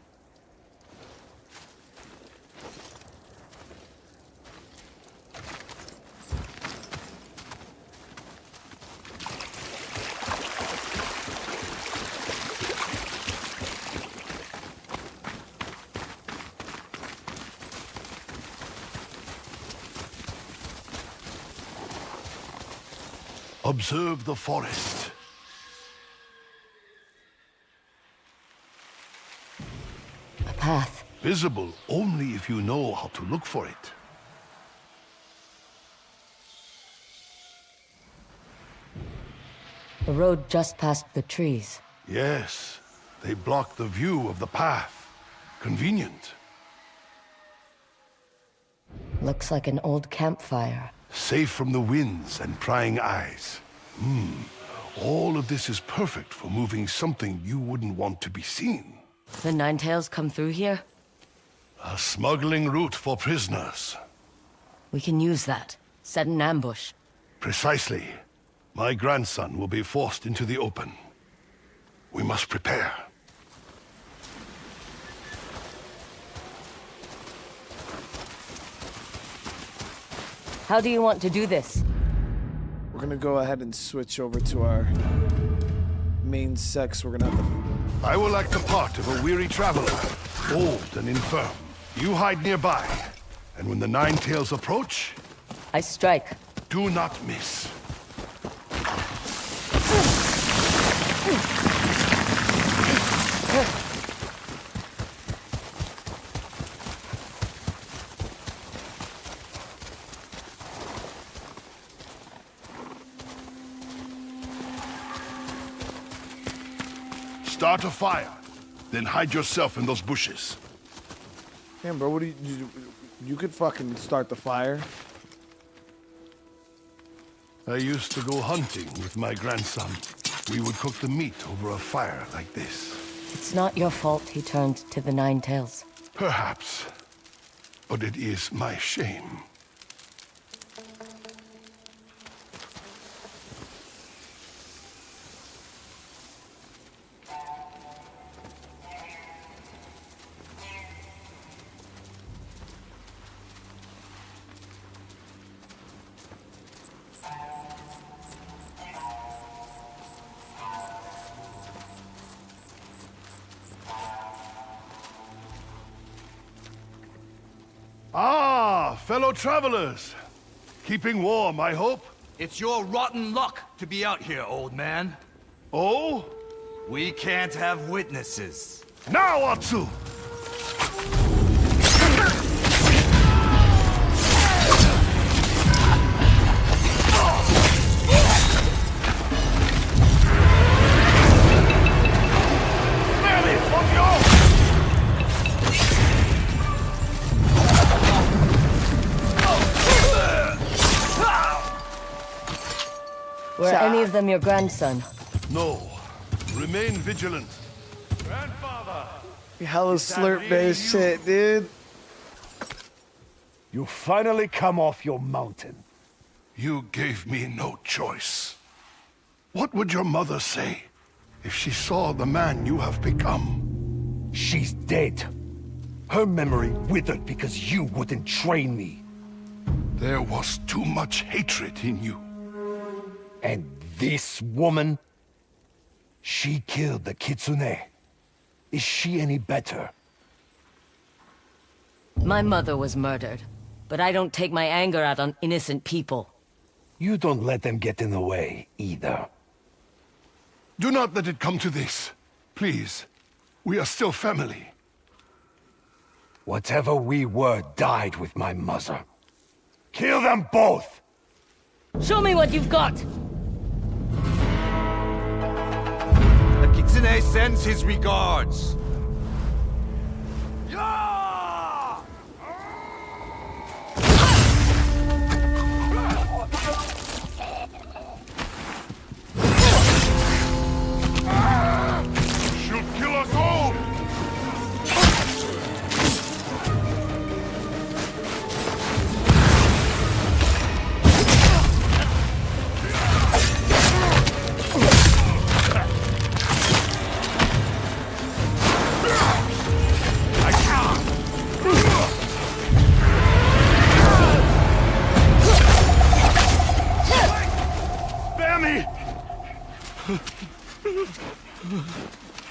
Observe the forest. A path. Visible only if you know how to look for it. The road just past the trees. Yes, they block the view of the path. Convenient. Looks like an old campfire. Safe from the winds and prying eyes. All of this is perfect for moving something you wouldn't want to be seen. The Ninetails come through here? A smuggling route for prisoners. We can use that. Set an ambush. Precisely. My grandson will be forced into the open. We must prepare. How do you want to do this? We're gonna go ahead and switch over to our main sex. We're gonna have to... I will act the part of a weary traveler, old and infirm. You hide nearby, and when the Ninetails approach... I strike. Do not miss. Start a fire, then hide yourself in those bushes. Damn, bro, what do you could fucking start the fire. I used to go hunting with my grandson. We would cook the meat over a fire like this. It's not your fault he turned to the Nine Tails. Perhaps. But it is my shame. Ah, fellow travelers. Keeping warm, I hope? It's your rotten luck to be out here, old man. Oh? We can't have witnesses. Now, Atsu! Were any of them your grandson? No. Remain vigilant. Grandfather! Hella slurp-based shit, dude. You finally come off your mountain. You gave me no choice. What would your mother say if she saw the man you have become? She's dead. Her memory withered because you wouldn't train me. There was too much hatred in you. And this woman? She killed the kitsune. Is she any better? My mother was murdered, but I don't take my anger out on innocent people. You don't let them get in the way, either. Do not let it come to this. Please. We are still family. Whatever we were died with my mother. Kill them both! Show me what you've got! The kitsune sends his regards. She'll kill us all!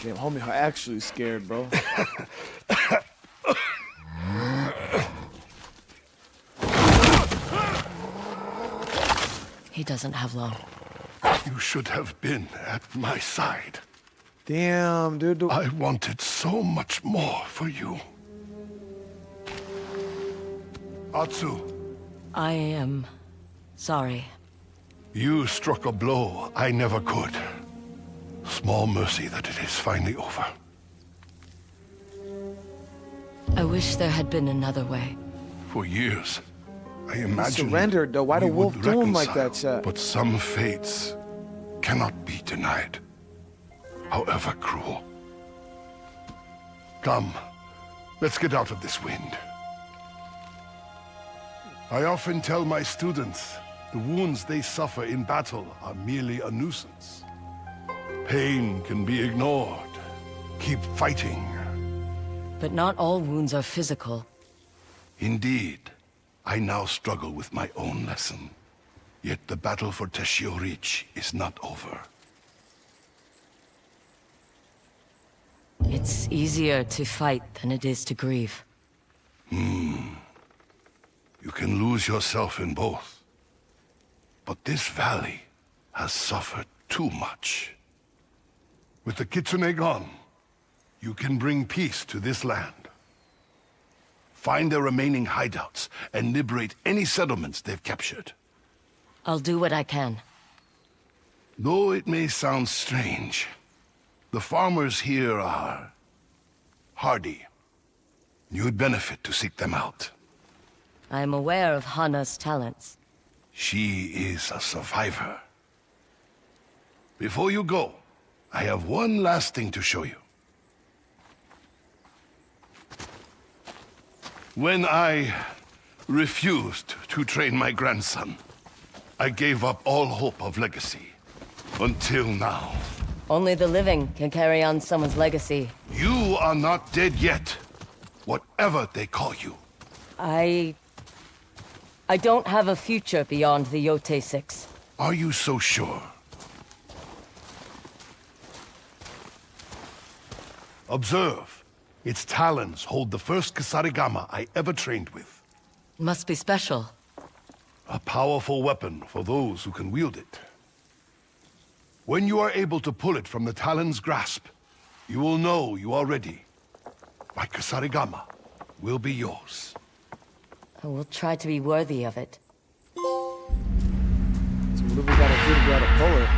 Damn, homie, I'm actually scared, bro. He doesn't have long. You should have been at my side. Damn, dude. I wanted so much more for you. Atsu. I am sorry. You struck a blow I never could. Small mercy that it is finally over. I wish there had been another way. For years, I imagined surrendered, though. Why we did Wolf would do him like reconcile, that, chat? But some fates cannot be denied, however cruel. Come, let's get out of this wind. I often tell my students the wounds they suffer in battle are merely a nuisance. Pain can be ignored. Keep fighting. But not all wounds are physical. Indeed, I now struggle with my own lesson. Yet the battle for Teshio-Ridge is not over. It's easier to fight than it is to grieve. You can lose yourself in both. But this valley has suffered too much. With the kitsune gone, you can bring peace to this land. Find their remaining hideouts and liberate any settlements they've captured. I'll do what I can. Though it may sound strange, The farmers here are hardy. You'd benefit to seek them out. I am aware of Hana's talents. She is a survivor. Before you go, I have one last thing to show you. When I refused to train my grandson, I gave up all hope of legacy. Until now. Only the living can carry on someone's legacy. You are not dead yet. Whatever they call you. I don't have a future beyond the Yotei 6. Are you so sure? Observe. Its talons hold the first kusarigama I ever trained with. Must be special. A powerful weapon for those who can wield it. When you are able to pull it from the talon's grasp, you will know you are ready. My kusarigama will be yours. I will try to be worthy of it. So what do we gotta do to be able to pull it?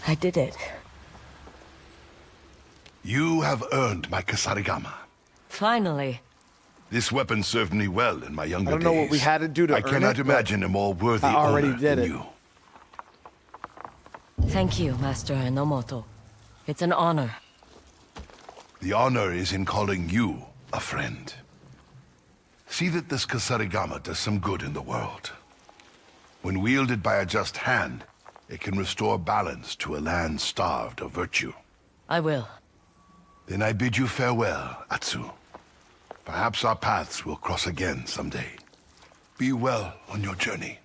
I did it. You have earned my kusarigama. Finally. This weapon served me well in my younger days. I don't know what we had to do to earn it. I cannot imagine a more worthy owner than you. Thank you, Master Enomoto. It's an honor. The honor is in calling you a friend. See that this kusarigama does some good in the world. When wielded by a just hand, it can restore balance to a land starved of virtue. I will. Then I bid you farewell, Atsu. Perhaps our paths will cross again someday. Be well on your journey.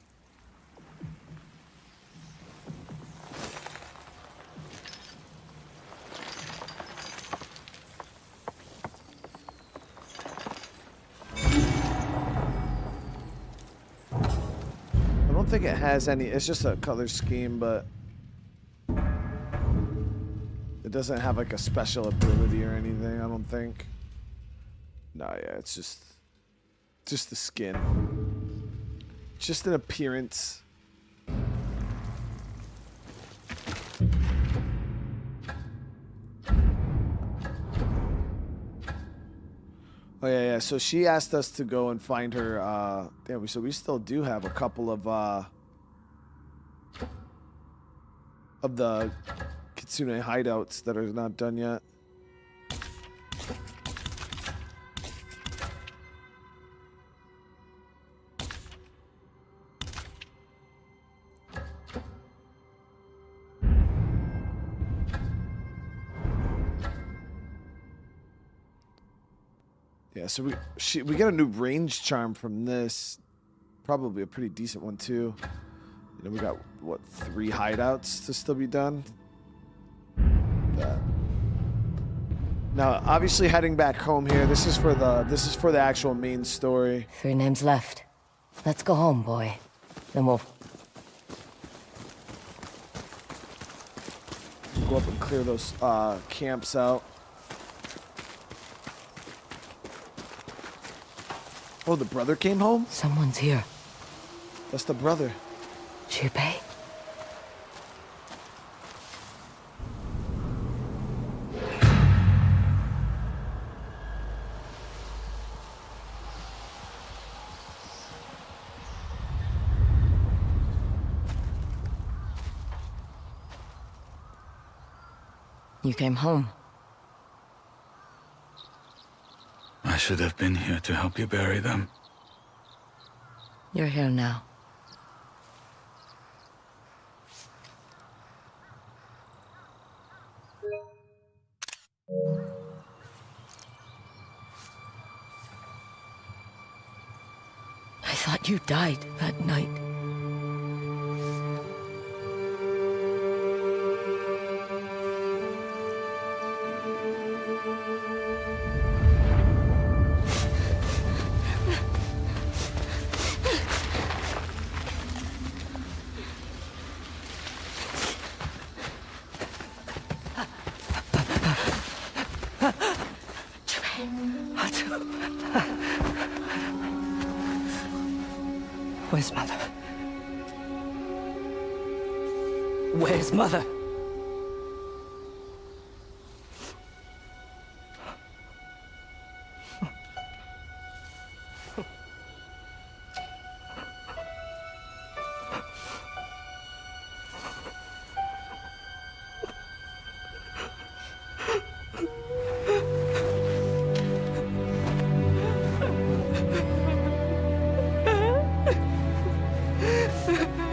I don't think it has any, it's just a color scheme, but it doesn't have like a special ability or anything, I don't think. No, yeah, it's just the skin. Just an appearance. Oh yeah, so she asked us to go and find her. Damn, so we still do have a couple of the Kitsune hideouts that are not done yet. Yeah, so we get a new range charm from this, probably a pretty decent one too. And then we got what, 3 hideouts to still be done. Now, obviously, heading back home here. This is for the actual main story. 3 names left. Let's go home, boy. Then we'll go up and clear those camps out. Oh, the brother came home? Someone's here. That's the brother. Junpei? You came home. I should have been here to help you bury them. You're here now. I thought you died that night. Where's Mother? Where's Mother?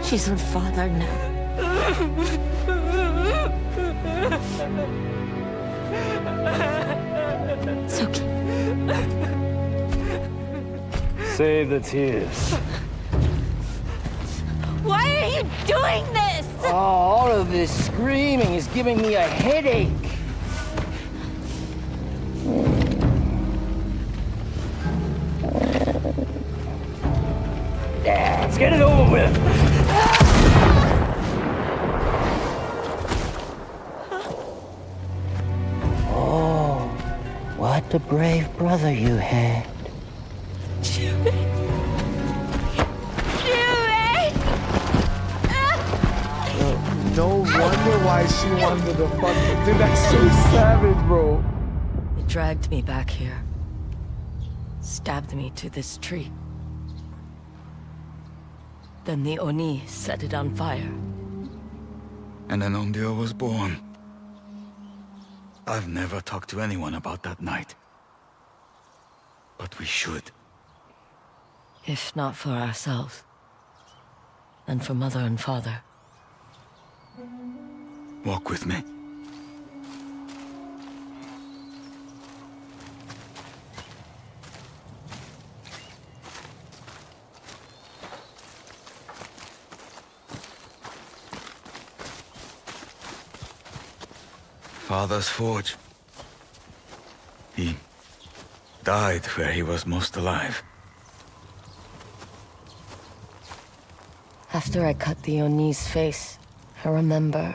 She's with Father now. It's okay. Save the tears. Why are you doing this? Oh, all of this screaming is giving me a headache. Yeah, let's get it over with. Oh, what a brave brother you had. No wonder why she wanted to fucking. Dude, that's so savage, bro. They dragged me back here. Stabbed me to this tree. Then the Oni set it on fire. And then Onryo was born. I've never talked to anyone about that night. But we should. If not for ourselves, then for Mother and Father. Walk with me. Father's forge. He died where he was most alive. After I cut the Oni's face, I remember,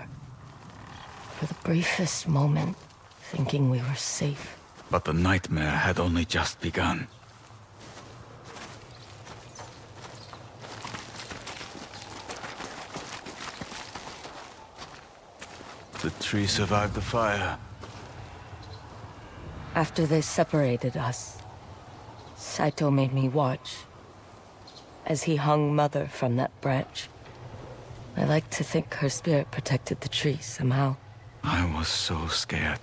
for the briefest moment, thinking we were safe. But the nightmare had only just begun. The tree survived the fire. After they separated us, Saito made me watch as he hung Mother from that branch. I like to think her spirit protected the tree somehow. I was so scared.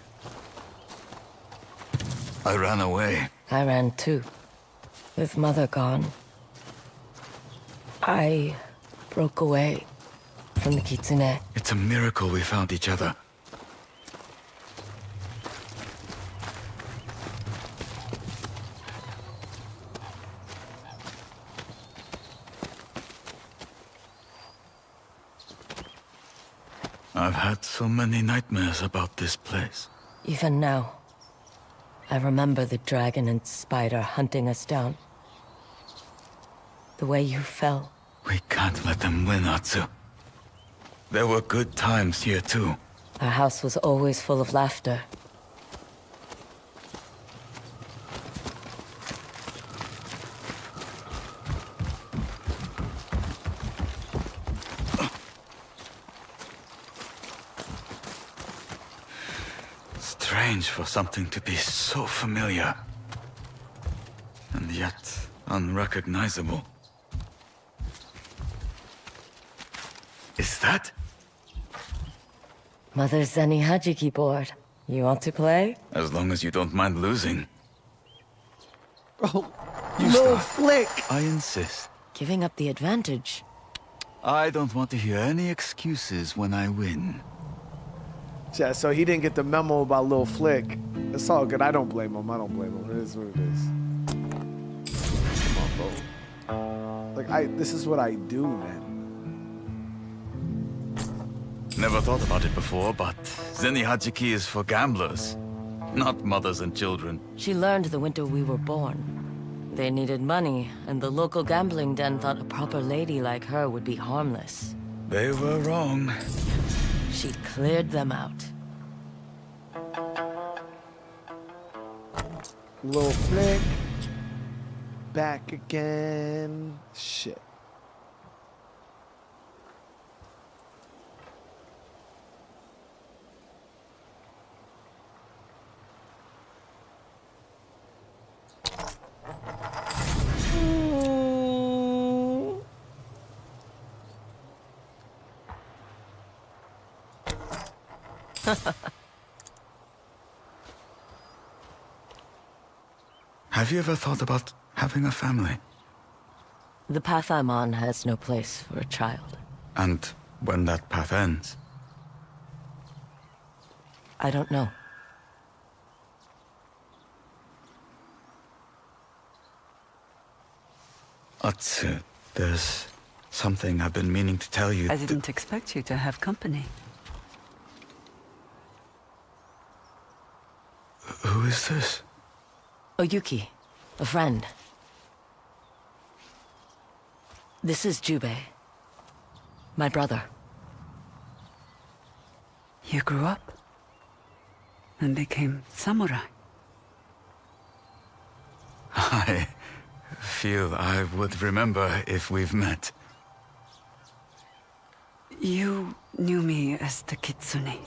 I ran away. I ran too. With Mother gone, I broke away from the kitsune. It's a miracle we found each other. I've had so many nightmares about this place. Even now, I remember the dragon and spider hunting us down. The way you fell. We can't let them win, Atsu. There were good times here too. Our house was always full of laughter. Strange for something to be so familiar. And yet unrecognizable. Is that? Mother's Zeni keyboard. You want to play? As long as you don't mind losing. Oh, you no start. flick. I insist. Giving up the advantage. I don't want to hear any excuses when I win. Yeah, so he didn't get the memo about Lil Flick. It's all good. I don't blame him. I don't blame him. It is what it is. Come on, bro. Like, this is what I do, man. Never thought about it before, but Zeni Hachiki is for gamblers, not mothers and children. She learned the winter we were born. They needed money, and the local gambling den thought a proper lady like her would be harmless. They were wrong. She cleared them out. Lil Flick. back again. Shit. Have you ever thought about having a family? The path I'm on has no place for a child. And when that path ends? I don't know. Atsu, there's something I've been meaning to tell you. I didn't expect you to have company. Who is this? Oyuki, a friend. This is Jubei, my brother. You grew up and became samurai. I feel I would remember if we've met. You knew me as the Kitsune.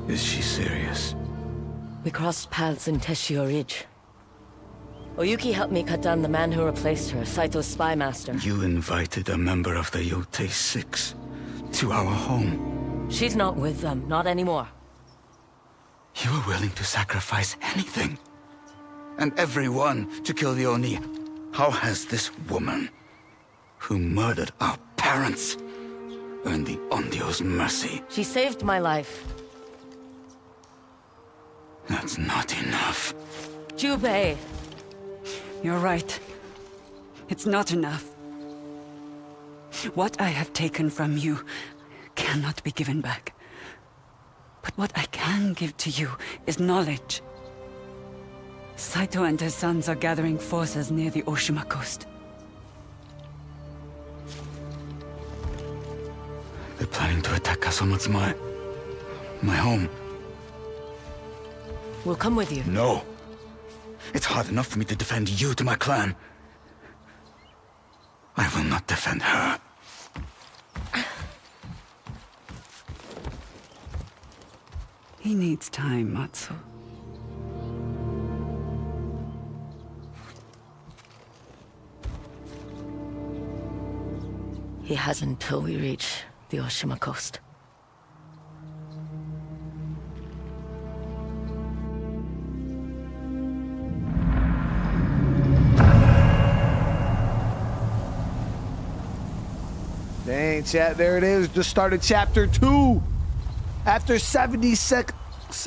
Is she serious? We crossed paths in Teshio Ridge. Oyuki helped me cut down the man who replaced her, Saito's spy master. You invited a member of the Yotei 6 to our home. She's not with them, not anymore. You were willing to sacrifice anything. And everyone to kill the Oni. How has this woman, who murdered our parents, earned the Ondio's mercy? She saved my life. That's not enough. Jubei! You're right. It's not enough. What I have taken from you cannot be given back. But what I can give to you is knowledge. Saito and his sons are gathering forces near the Oshima coast. They're planning to attack Kasamatsu, my home. We'll come with you. No. It's hard enough for me to defend you to my clan. I will not defend her. He needs time, Matsu. He has until we reach the Oshima coast. Dang, chat, there it is. Just started chapter 2. After 76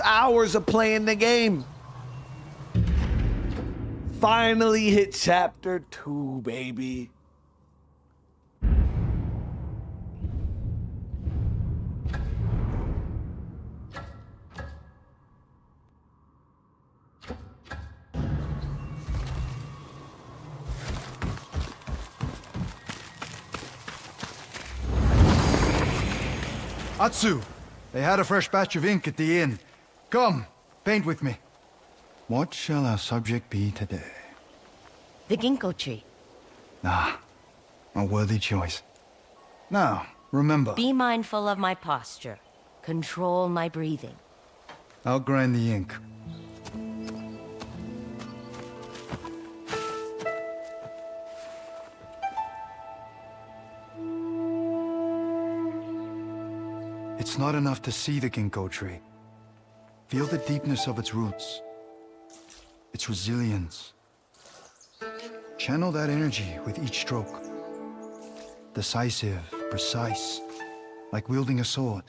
hours of playing the game. Finally hit chapter 2, baby. Atsu, they had a fresh batch of ink at the inn. Come, paint with me. What shall our subject be today? The ginkgo tree. Ah, a worthy choice. Now, remember, Be mindful of my posture. Control my breathing. I'll grind the ink. It's not enough to see the ginkgo tree. Feel the deepness of its roots, its resilience. Channel that energy with each stroke. Decisive, precise, like wielding a sword.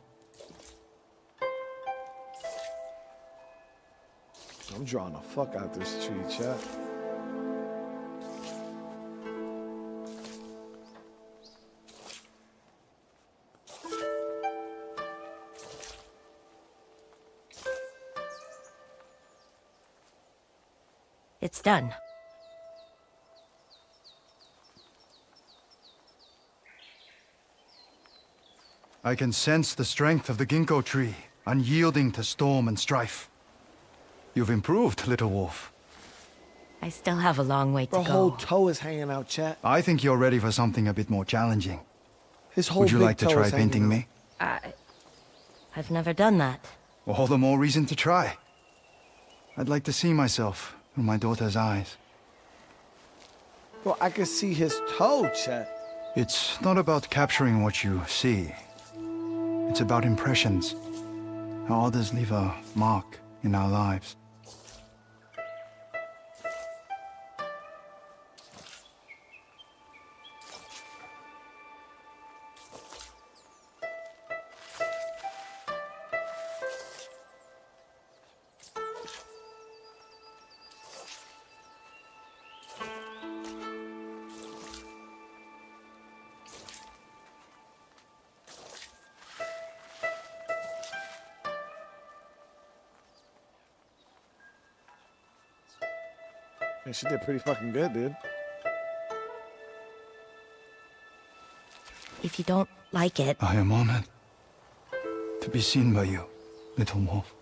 I'm drawing the fuck out this tree, chat. It's done. I can sense the strength of the ginkgo tree, unyielding to storm and strife. You've improved, little wolf. I still have a long way to The go. whole toe is hanging out, chat. I think you're ready for something a bit more challenging. His whole Would you big like to toe try is hanging painting out. me? I've never done that. All the more reason to try. I'd like to see myself through my daughter's eyes. Well, I can see his toe, chat. It's not about capturing what you see. It's about impressions. How others leave a mark in our lives. Yeah, she did pretty fucking good, dude. If you don't like it... I am honored to be seen by you, little wolf.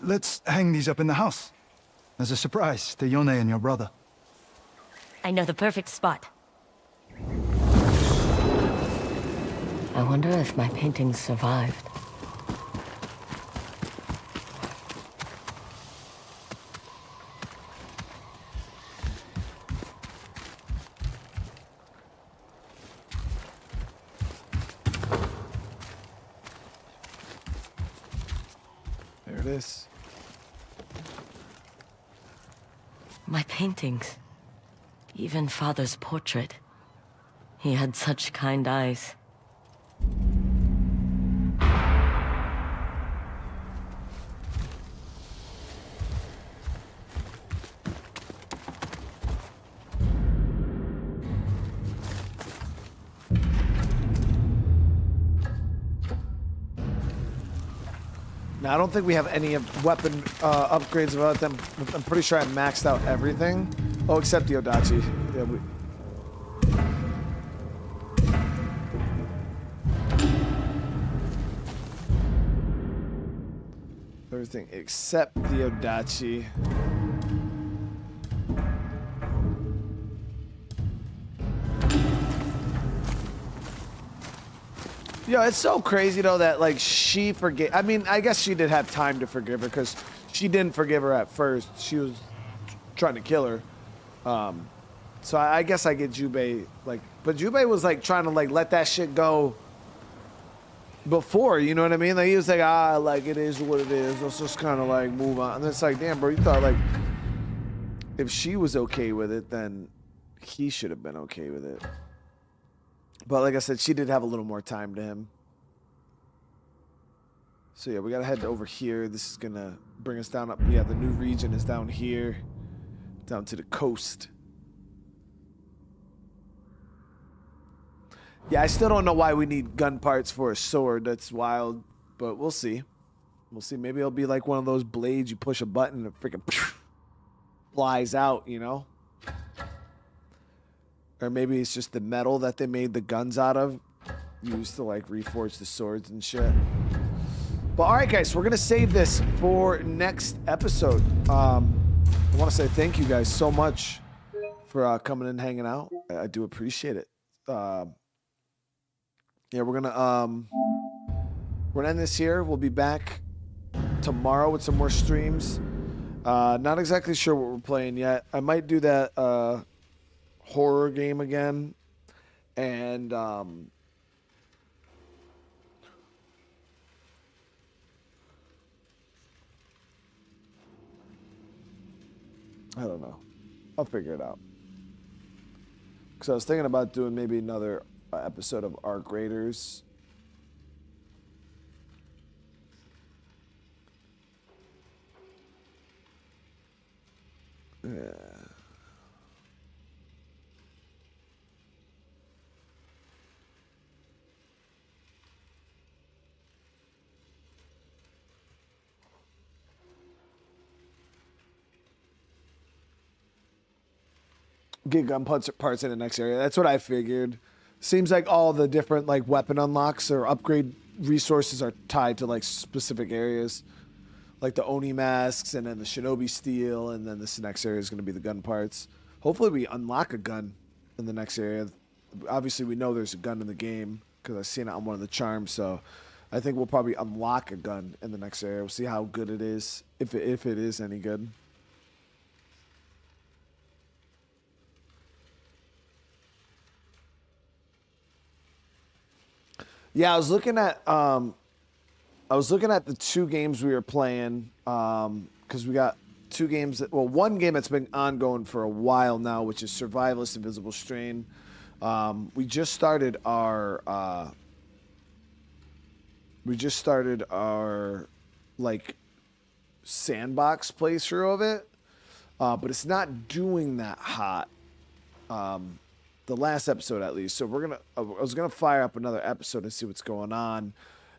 Let's hang these up in the house as a surprise to Yone and your brother. I know the perfect spot. I wonder if my paintings survived. There it is. My paintings. Even Father's portrait. He had such kind eyes. Now, I don't think we have any weapon upgrades about them. I'm pretty sure I maxed out everything. Oh, except the ōdachi. Yeah, everything except the ōdachi. Yo, it's so crazy though that like she forgave. I mean, I guess she did have time to forgive her because she didn't forgive her at first. She was trying to kill her. So I guess I get Jubei like, but Jubei was like trying to like let that shit go before, you know what I mean? Like he was like, like it is what it is. Let's just kind of like move on. And it's like, damn, bro, you thought like if she was okay with it, then he should have been okay with it. But like I said, she did have a little more time to him. So yeah, we gotta head over here. This is gonna bring us down up. Yeah, the new region is down here, down to the coast. Yeah, I still don't know why we need gun parts for a sword. That's wild, but we'll see. We'll see. Maybe it'll be like one of those blades you push a button and it freaking flies out, you know? Or maybe it's just the metal that they made the guns out of, used to like reforge the swords and shit. But all right, guys, we're gonna save this for next episode. I want to say thank you guys so much for coming and hanging out. I do appreciate it. Yeah, we're gonna end this here. We'll be back tomorrow with some more streams. Not exactly sure what we're playing yet. I might do that horror game again, and I don't know. I'll figure it out. Because I was thinking about doing maybe another episode of Arc Raiders. Yeah. Get gun parts in the next area. That's what I figured. Seems like all the different like weapon unlocks or upgrade resources are tied to like specific areas. like the Oni masks, and then the Shinobi steel, and then this next area is going to be the gun parts. Hopefully we unlock a gun in the next area. Obviously we know there's a gun in the game because I've seen it on one of the charms, so I think we'll probably unlock a gun in the next area. We'll see how good it is, if it is any good. Yeah, I was looking at the 2 games we were playing, because we got 2 games that, well, one game that's been ongoing for a while now, which is Survivalist Invisible Strain. We just started our like sandbox playthrough of it, but it's not doing that hot. The last episode at least. So I was gonna fire up another episode and see what's going on.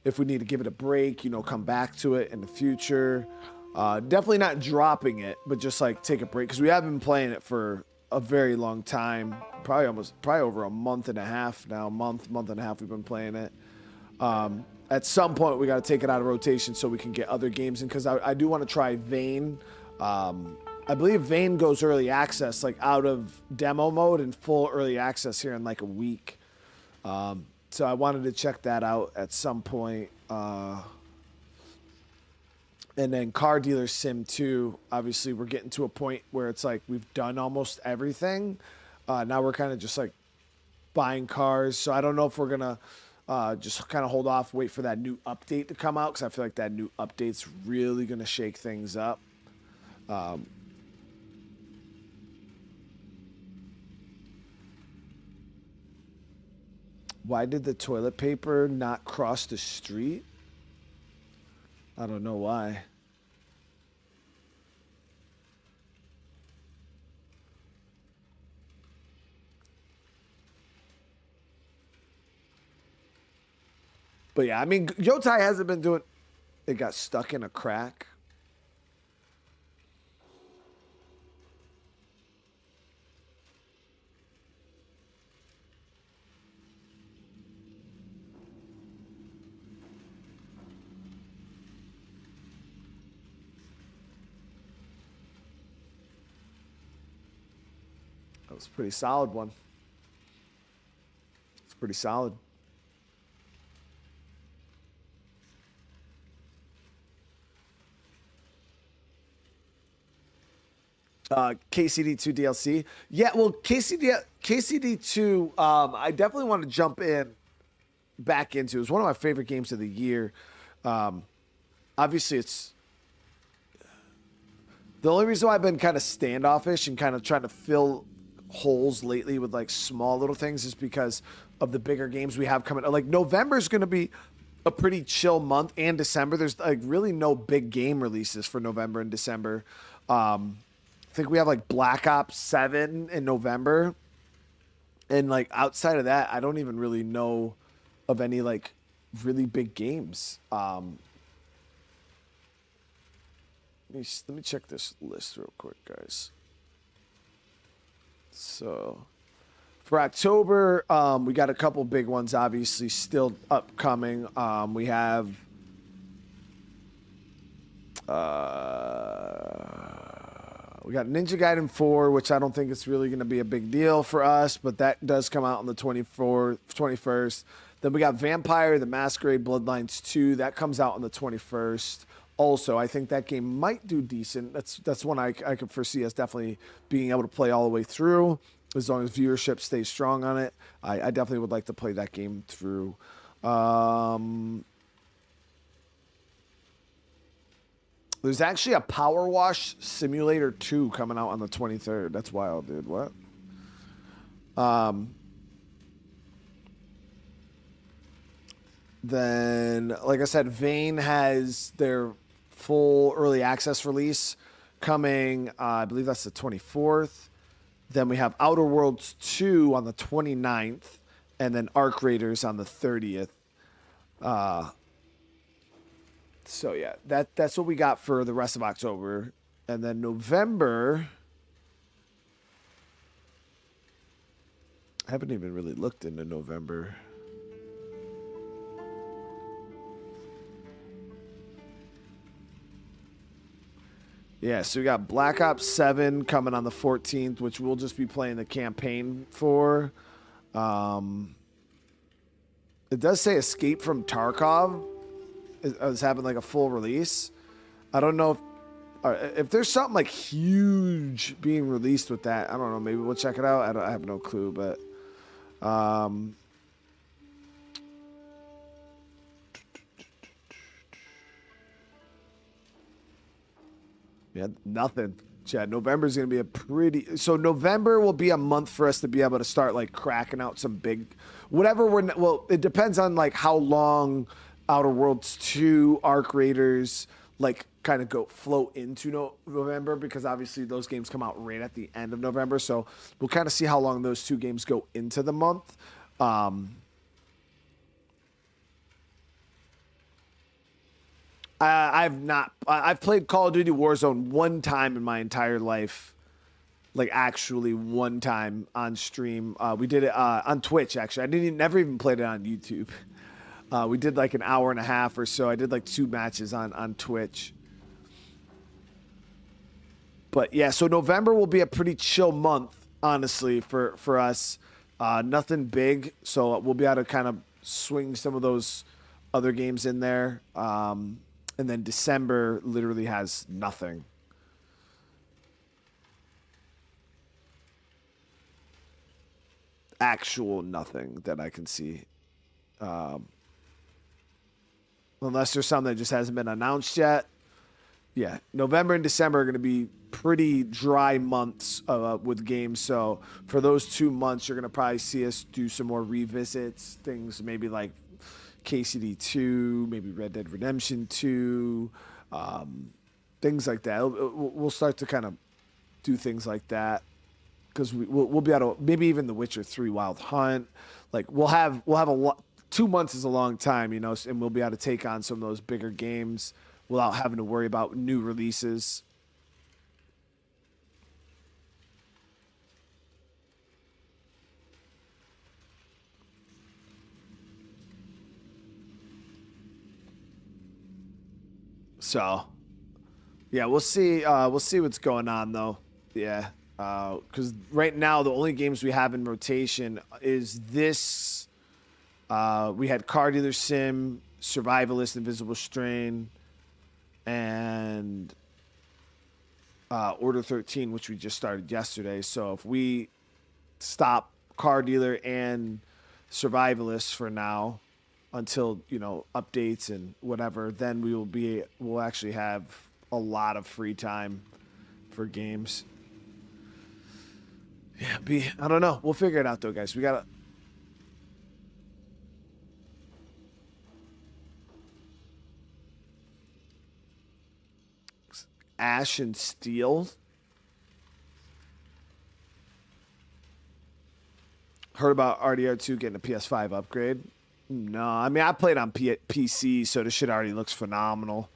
If we need to give it a break, you know, come back to it in the future. Definitely not dropping it, but just like take a break, because we have been playing it for a very long time. Probably over a month and a half now. Month and a half we've been playing it. At some point we got to take it out of rotation so we can get other games in, because I do want to try Vane. I believe Vane goes early access, like out of demo mode and full early access here in like a week. So I wanted to check that out at some point. And then Car Dealer Sim 2, obviously we're getting to a point where it's like we've done almost everything. Now we're kind of just like buying cars. So I don't know if we're going to just kind of hold off, wait for that new update to come out, because I feel like that new update's really going to shake things up. Why did the toilet paper not cross the street? I don't know why. But yeah, I mean, Yotei hasn't been doing... It got stuck in a crack. That was a pretty solid one. It's pretty solid. KCD2 DLC. Yeah, well, KCD2, I definitely want to jump back into. It was one of my favorite games of the year. Obviously, it's the only reason why I've been kind of standoffish and kind of trying to fill holes lately with like small little things is because of the bigger games we have coming. Like November is going to be a pretty chill month, and December there's like really no big game releases for November and December. I think we have like Black Ops 7 in November, and like outside of that I don't even really know of any like really big games. Let me check this list real quick, guys. So for October, we got a couple big ones, obviously, still upcoming. We have we got Ninja Gaiden 4, which I don't think it's really going to be a big deal for us, but that does come out on the 21st. Then we got Vampire the Masquerade Bloodlines 2. That comes out on the 21st. Also, I think that game might do decent. That's one I could foresee us definitely being able to play all the way through, as long as viewership stays strong on it. I definitely would like to play that game through. There's actually a Power Wash Simulator 2 coming out on the 23rd. That's wild, dude. What? Then, like I said, Vane has their full early access release coming, I believe that's the 24th. Then we have Outer Worlds 2 on the 29th, and then Arc Raiders on the 30th. So yeah, that's what we got for the rest of October. And then November, I haven't even really looked into November. Yeah, so we got Black Ops 7 coming on the 14th, which we'll just be playing the campaign for. It does say Escape from Tarkov is having like a full release. I don't know if there's something like huge being released with that. I don't know. Maybe we'll check it out. I have no clue, but yeah, nothing. Chad, November's going to be a pretty... So November will be a month for us to be able to start, like, cracking out some big... Whatever we're... Well, it depends on, like, how long Outer Worlds 2, Arc Raiders, like, kind of float into November, because obviously those games come out right at the end of November. So we'll kind of see how long those two games go into the month. I've played Call of Duty Warzone one time in my entire life, like actually one time on stream. We did it on Twitch, actually. Never even played it on YouTube. We did like an hour and a half or so. I did like 2 matches on Twitch. But yeah, so November will be a pretty chill month, honestly, for us. Nothing big, so we'll be able to kind of swing some of those other games in there. And then December literally has nothing. Actual nothing that I can see. Unless there's something that just hasn't been announced yet. Yeah, November and December are going to be pretty dry months with games. So for those 2 months, you're going to probably see us do some more revisits. Things maybe like KCD 2, maybe Red Dead Redemption 2, things like that. We'll start to kind of do things like that because we'll be able to, maybe even The Witcher 3 Wild Hunt. Like we'll have a lot. 2 months is a long time, you know, and we'll be able to take on some of those bigger games without having to worry about new releases. So, yeah, we'll see. We'll see what's going on, though. Yeah, because right now the only games we have in rotation is this. We had Car Dealer Sim, Survivalist, Invisible Strain, and Order 13, which we just started yesterday. So if we stop Car Dealer and Survivalist for now, until, you know, updates and whatever, then we'll actually have a lot of free time for games. Yeah, I don't know. We'll figure it out though, guys. We gotta. Ash and Steel. Heard about RDR2 getting a PS5 upgrade. No, I mean, I played on PC, so this shit already looks phenomenal.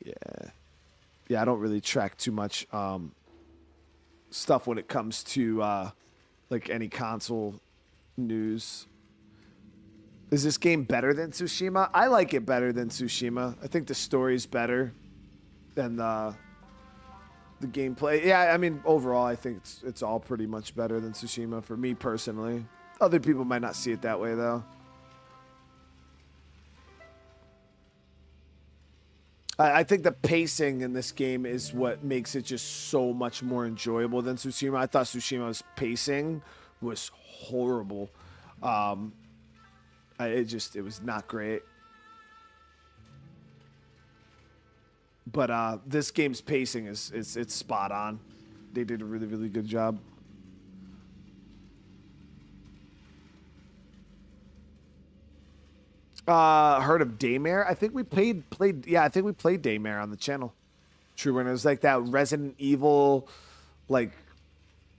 Yeah, I don't really track too much stuff when it comes to like any console news. Is this game better than Tsushima? I like it better than Tsushima. I think the story's better than the gameplay. Yeah, I mean, overall, I think it's all pretty much better than Tsushima for me personally. Other people might not see it that way, though. I think the pacing in this game is what makes it just so much more enjoyable than Tsushima. I thought Tsushima's pacing was horrible. It was not great. But this game's pacing it's spot on. They did a really, really good job. Heard of Daymare? I think we played. Yeah, I think we played Daymare on the channel. True, when it was like that Resident Evil, like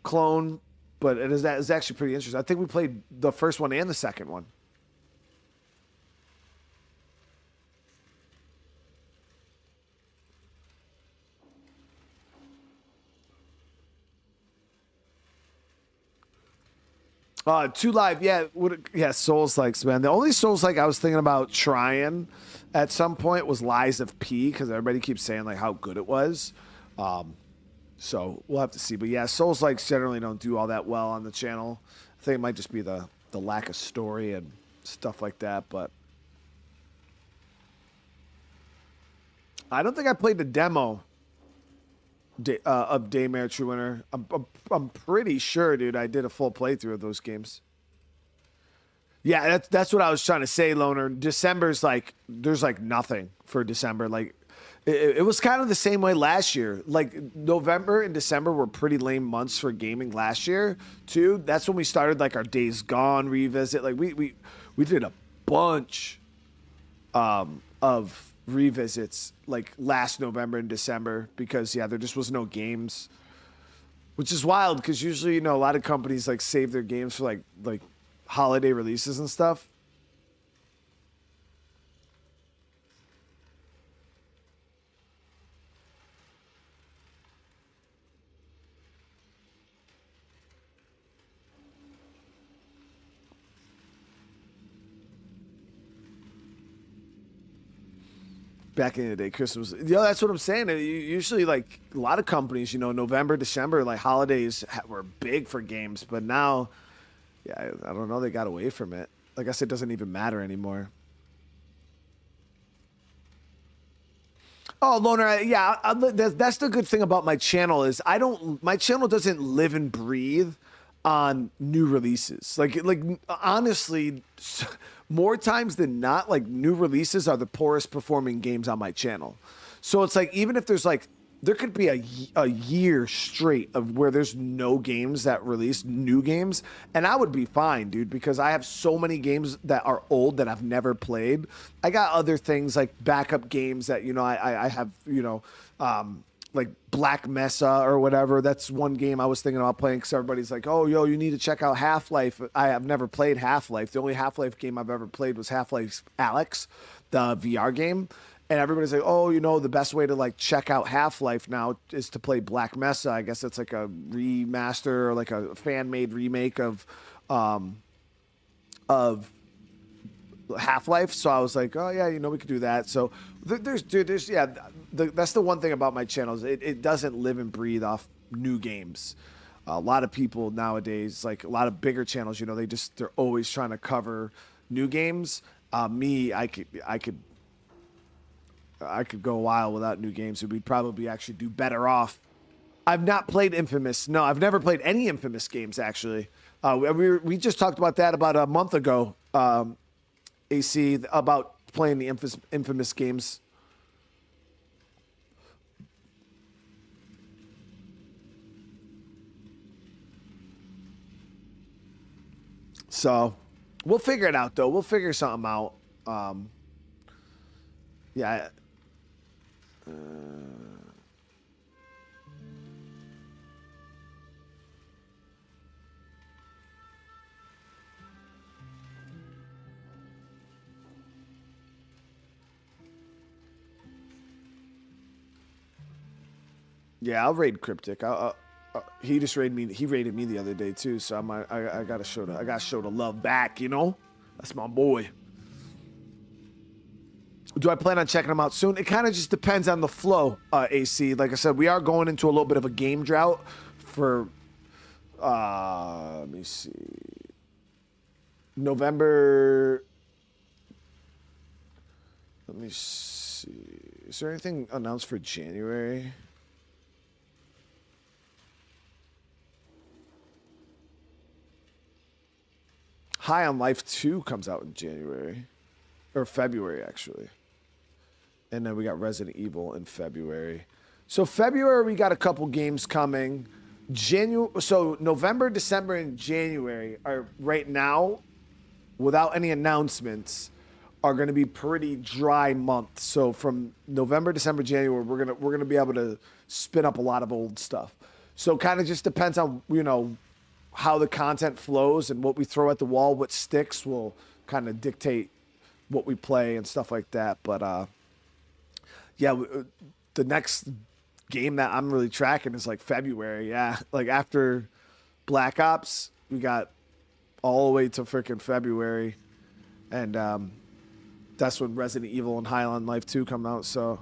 clone, but it is actually pretty interesting. I think we played the first one and the second one. Two Live, yeah, Souls likes, man. The only Souls like I was thinking about trying at some point was Lies of P, because everybody keeps saying like how good it was. So we'll have to see. But yeah, Souls-likes generally don't do all that well on the channel. I think it might just be the lack of story and stuff like that. But I don't think I played the demo of Daymare True Winter. I'm pretty sure, dude, I did a full playthrough of those games. Yeah, that's what I was trying to say, Loner. December's like, there's like nothing for December. Like, it was kind of the same way last year. Like, November and December were pretty lame months for gaming last year, too. That's when we started, like, our Days Gone revisit. Like, we did a bunch of revisits, like, last November and December because, yeah, there just was no games. Which is wild because usually, you know, a lot of companies, like, save their games for, like holiday releases and stuff. Back in the day, Christmas. Yeah, that's what I'm saying. Usually, like, a lot of companies, you know, November, December, like, holidays were big for games. But now, yeah, I don't know. They got away from it. Like I said, it doesn't even matter anymore. Oh, Loner, yeah, that's the good thing about my channel is my channel doesn't live and breathe on new releases. Like honestly, more times than not, like new releases are the poorest performing games on my channel. So it's like, even if there's like, there could be a year straight of where there's no games that release new games, and I would be fine, dude, because I have so many games that are old that I've never played. I got other things like backup games that, you know, I have, you know, like Black Mesa or whatever. That's one game I was thinking about playing because everybody's like, oh, yo, you need to check out Half-Life. I have never played Half-Life. The only Half-Life game I've ever played was Half-Life Alyx, the VR game. And everybody's like, oh, you know, the best way to like check out Half-Life now is to play Black Mesa. I guess it's like a remaster or like a fan-made remake of Half-Life. So I was like, oh yeah, you know, we could do that. So that's the one thing about my channel is it doesn't live and breathe off new games. A lot of people nowadays, like a lot of bigger channels, you know, they're always trying to cover new games. Me, I could go a while without new games, and we'd probably actually do better off. I've not played Infamous. No, I've never played any Infamous games, actually. We just talked about that about a month ago, AC, about playing the Infamous games. So, we'll figure it out, though. We'll figure something out. Yeah. Yeah, I'll raid Cryptic. He just raided me. He raided me the other day too. So I gotta show the love back. You know, that's my boy. Do I plan on checking them out soon? It kind of just depends on the flow, AC. Like I said, we are going into a little bit of a game drought for, let me see, November. Let me see. Is there anything announced for January? High on Life 2 comes out in January. Or February, actually. And then we got Resident Evil in February. So February, we got a couple games coming. So November, December, and January are right now, without any announcements, are going to be pretty dry months. So from November, December, January, we're gonna be able to spin up a lot of old stuff. So kind of just depends on, you know, how the content flows and what we throw at the wall, what sticks will kind of dictate what we play and stuff like that. But yeah, the next game that I'm really tracking is like February. Yeah, like after Black Ops, we got all the way to freaking February, and that's when Resident Evil and Highland Life 2 come out. So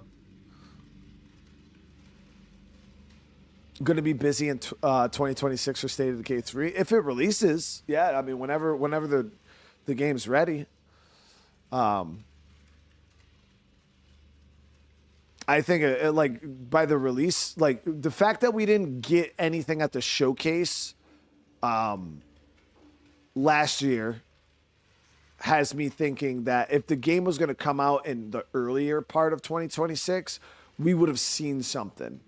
going to be busy in 2026 for State of Decay 3 if it releases. Yeah, I mean whenever the game's ready. I think like by the release, like the fact that we didn't get anything at the showcase last year has me thinking that if the game was going to come out in the earlier part of 2026, we would have seen something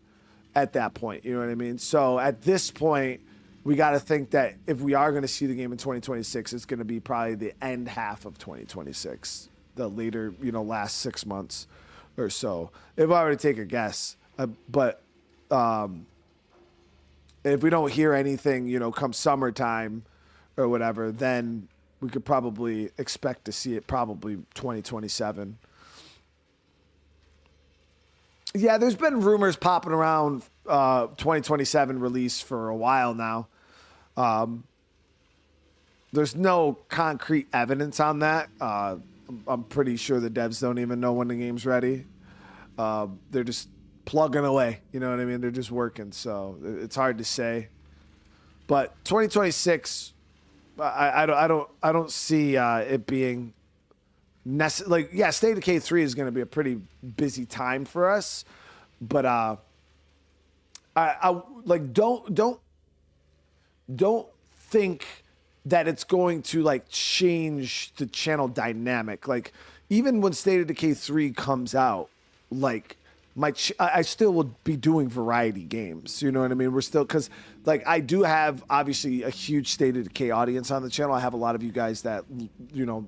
at that point. You know what I mean? So at this point, we got to think that if we are going to see the game in 2026, it's going to be probably the end half of 2026, the later, last 6 months or so. If I were to take a guess, but if we don't hear anything, come summertime or whatever, then we could probably expect to see it probably 2027. Yeah, there's been rumors popping around 2027 release for a while now. There's no concrete evidence on that. I'm pretty sure the devs don't even know when the game's ready. They're just plugging away. You know what I mean? They're just working. So it's hard to say. But 2026, I don't see it being necessary. Like, yeah, State of Decay 3 is going to be a pretty busy time for us. But I like don't think that it's going to like change the channel dynamic. Like even when State of Decay 3 comes out, like I still will be doing variety games. You know what I mean? We're still, because like I do have obviously a huge State of Decay audience on the channel. I have a lot of you guys that,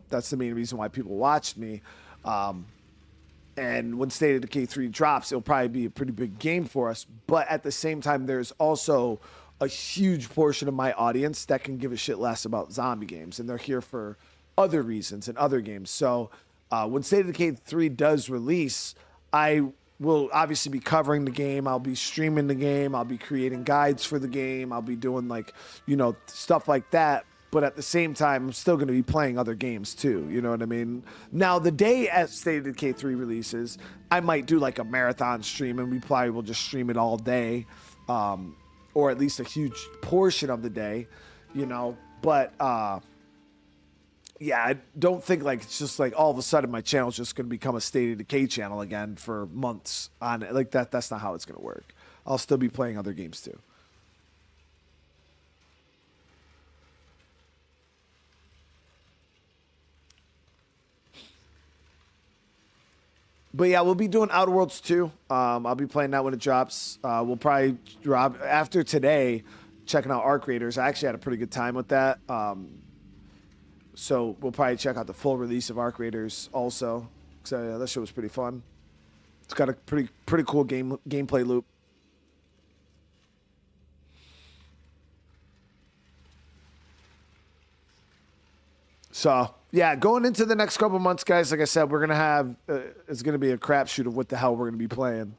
that's the main reason why people watched me. And when State of Decay 3 drops, it'll probably be a pretty big game for us. But at the same time, there's also a huge portion of my audience that can give a shit less about zombie games. And they're here for other reasons and other games. So when State of Decay 3 does release, I will obviously be covering the game. I'll be streaming the game. I'll be creating guides for the game. I'll be doing like, stuff like that. But at the same time, I'm still going to be playing other games too. You know what I mean? Now, the day at State of Decay 3 releases, I might do like a marathon stream, and we probably will just stream it all day, or at least a huge portion of the day, But yeah, I don't think like it's just like all of a sudden my channel's just going to become a State of Decay channel again for months on it. Like that's not how it's going to work. I'll still be playing other games too. But yeah, we'll be doing Outer Worlds 2. I'll be playing that when it drops. We'll probably drop after today, checking out Arc Raiders. I actually had a pretty good time with that. So we'll probably check out the full release of Arc Raiders also. So yeah, that shit was pretty fun. It's got a pretty cool gameplay loop. So yeah, going into the next couple months, guys, like I said, we're gonna have it's gonna be a crapshoot of what the hell we're gonna be playing.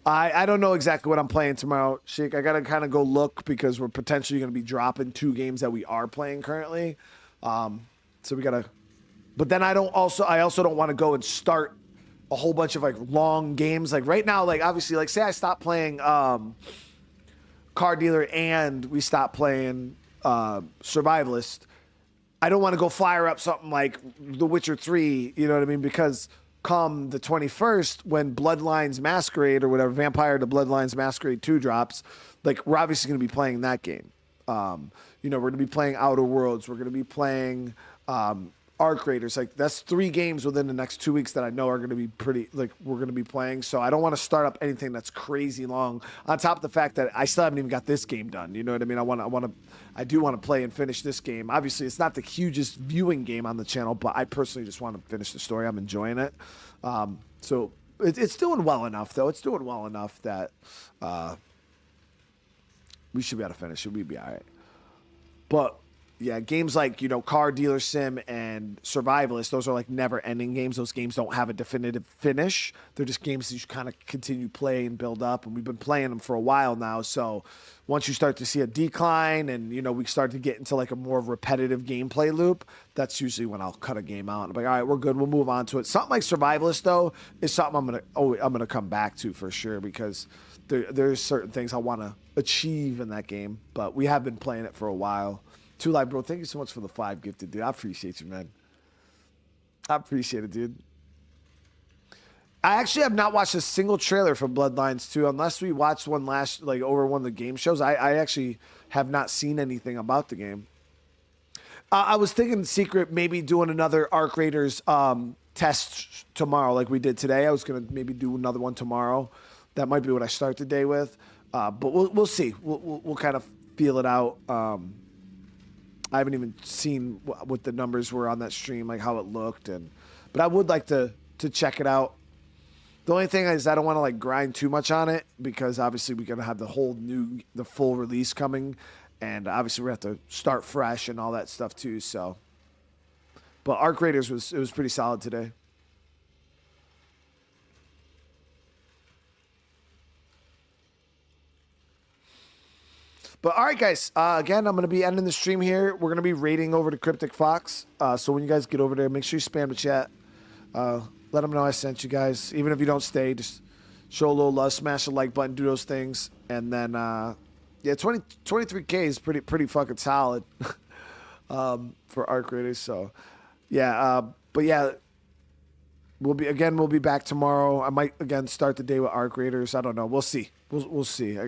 I don't know exactly what I'm playing tomorrow, Sheik. I gotta kind of go look because we're potentially gonna be dropping 2 games that we are playing currently. So we gotta. But then I also don't want to go and start a whole bunch of like long games. Like right now, like obviously, like say I stop playing Car Dealer and we stop playing Survivalist. I don't want to go fire up something like The Witcher 3, you know what I mean? Because come the 21st, when Bloodlines Masquerade or whatever, Vampire to Bloodlines Masquerade 2 drops, like we're obviously going to be playing that game. We're going to be playing Outer Worlds. We're going to be playing Arc Raiders. Like that's 3 games within the next 2 weeks that I know are going to be pretty, like we're going to be playing. So I don't want to start up anything that's crazy long on top of the fact that I still haven't even got this game done. You know what I mean? I do want to play and finish this game. Obviously it's not the hugest viewing game on the channel, but I personally just want to finish the story. I'm enjoying it. So it's doing well enough though. It's doing well enough that we should be able to finish it. We'd be all right. But Yeah, games like, you know, Car Dealer Sim and Survivalist, those are like never-ending games. Those games don't have a definitive finish. They're just games that you kind of continue play and build up, and we've been playing them for a while now. So once you start to see a decline and, you know, we start to get into like a more repetitive gameplay loop, that's usually when I'll cut a game out. And I'm like, all right, we're good. We'll move on to it. Something like Survivalist, though, is something I'm gonna come back to for sure, because there's certain things I want to achieve in that game. But we have been playing it for a while. Two Live, bro, thank you so much for the 5 gifted, dude. I appreciate you, man. I appreciate it, dude. I actually have not watched a single trailer for Bloodlines 2, unless we watched one over one of the game shows. I actually have not seen anything about the game. I was thinking in secret maybe doing another Arc Raiders test tomorrow like we did today. I was going to maybe do another one tomorrow. That might be what I start the day with. But we'll see. We'll kind of feel it out. I haven't even seen what the numbers were on that stream, like how it looked, but I would like to check it out. The only thing is I don't want to like grind too much on it, because obviously we're gonna have the full release coming, and obviously we have to start fresh and all that stuff too. So, but Arc Raiders was pretty solid today. But all right, guys. Again, I'm going to be ending the stream here. We're going to be raiding over to Cryptic Fox. So when you guys get over there, make sure you spam the chat. Let them know I sent you guys. Even if you don't stay, just show a little love, smash the like button, do those things. And then, yeah, 23K is pretty fucking solid for Arc Raiders. So, yeah. But yeah, we'll be back tomorrow. I might again start the day with Arc Raiders. I don't know. We'll see. We'll see.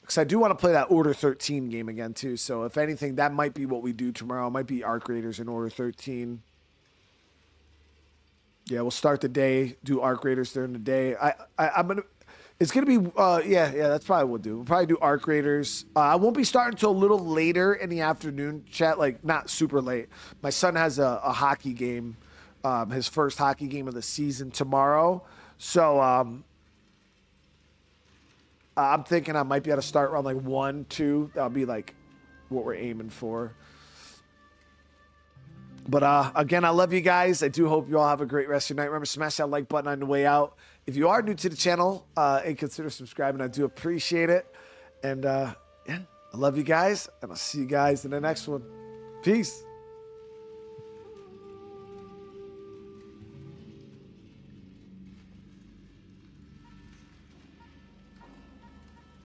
Because I do want to play that Order 13 game again, too. So, if anything, that might be what we do tomorrow. It might be Arc Raiders in Order 13. Yeah, we'll start the day, do Arc Raiders during the day. I'm going to... It's going to be... yeah, that's probably what we'll do. We'll probably do Arc Raiders. I won't be starting until a little later in the afternoon, chat. Like, not super late. My son has a hockey game. His first hockey game of the season tomorrow. So, I'm thinking I might be able to start around like 1, 2. That'll be like what we're aiming for. But again, I love you guys. I do hope you all have a great rest of your night. Remember, smash that like button on the way out. If you are new to the channel, and consider subscribing, I do appreciate it. And yeah, I love you guys, and I'll see you guys in the next one. Peace.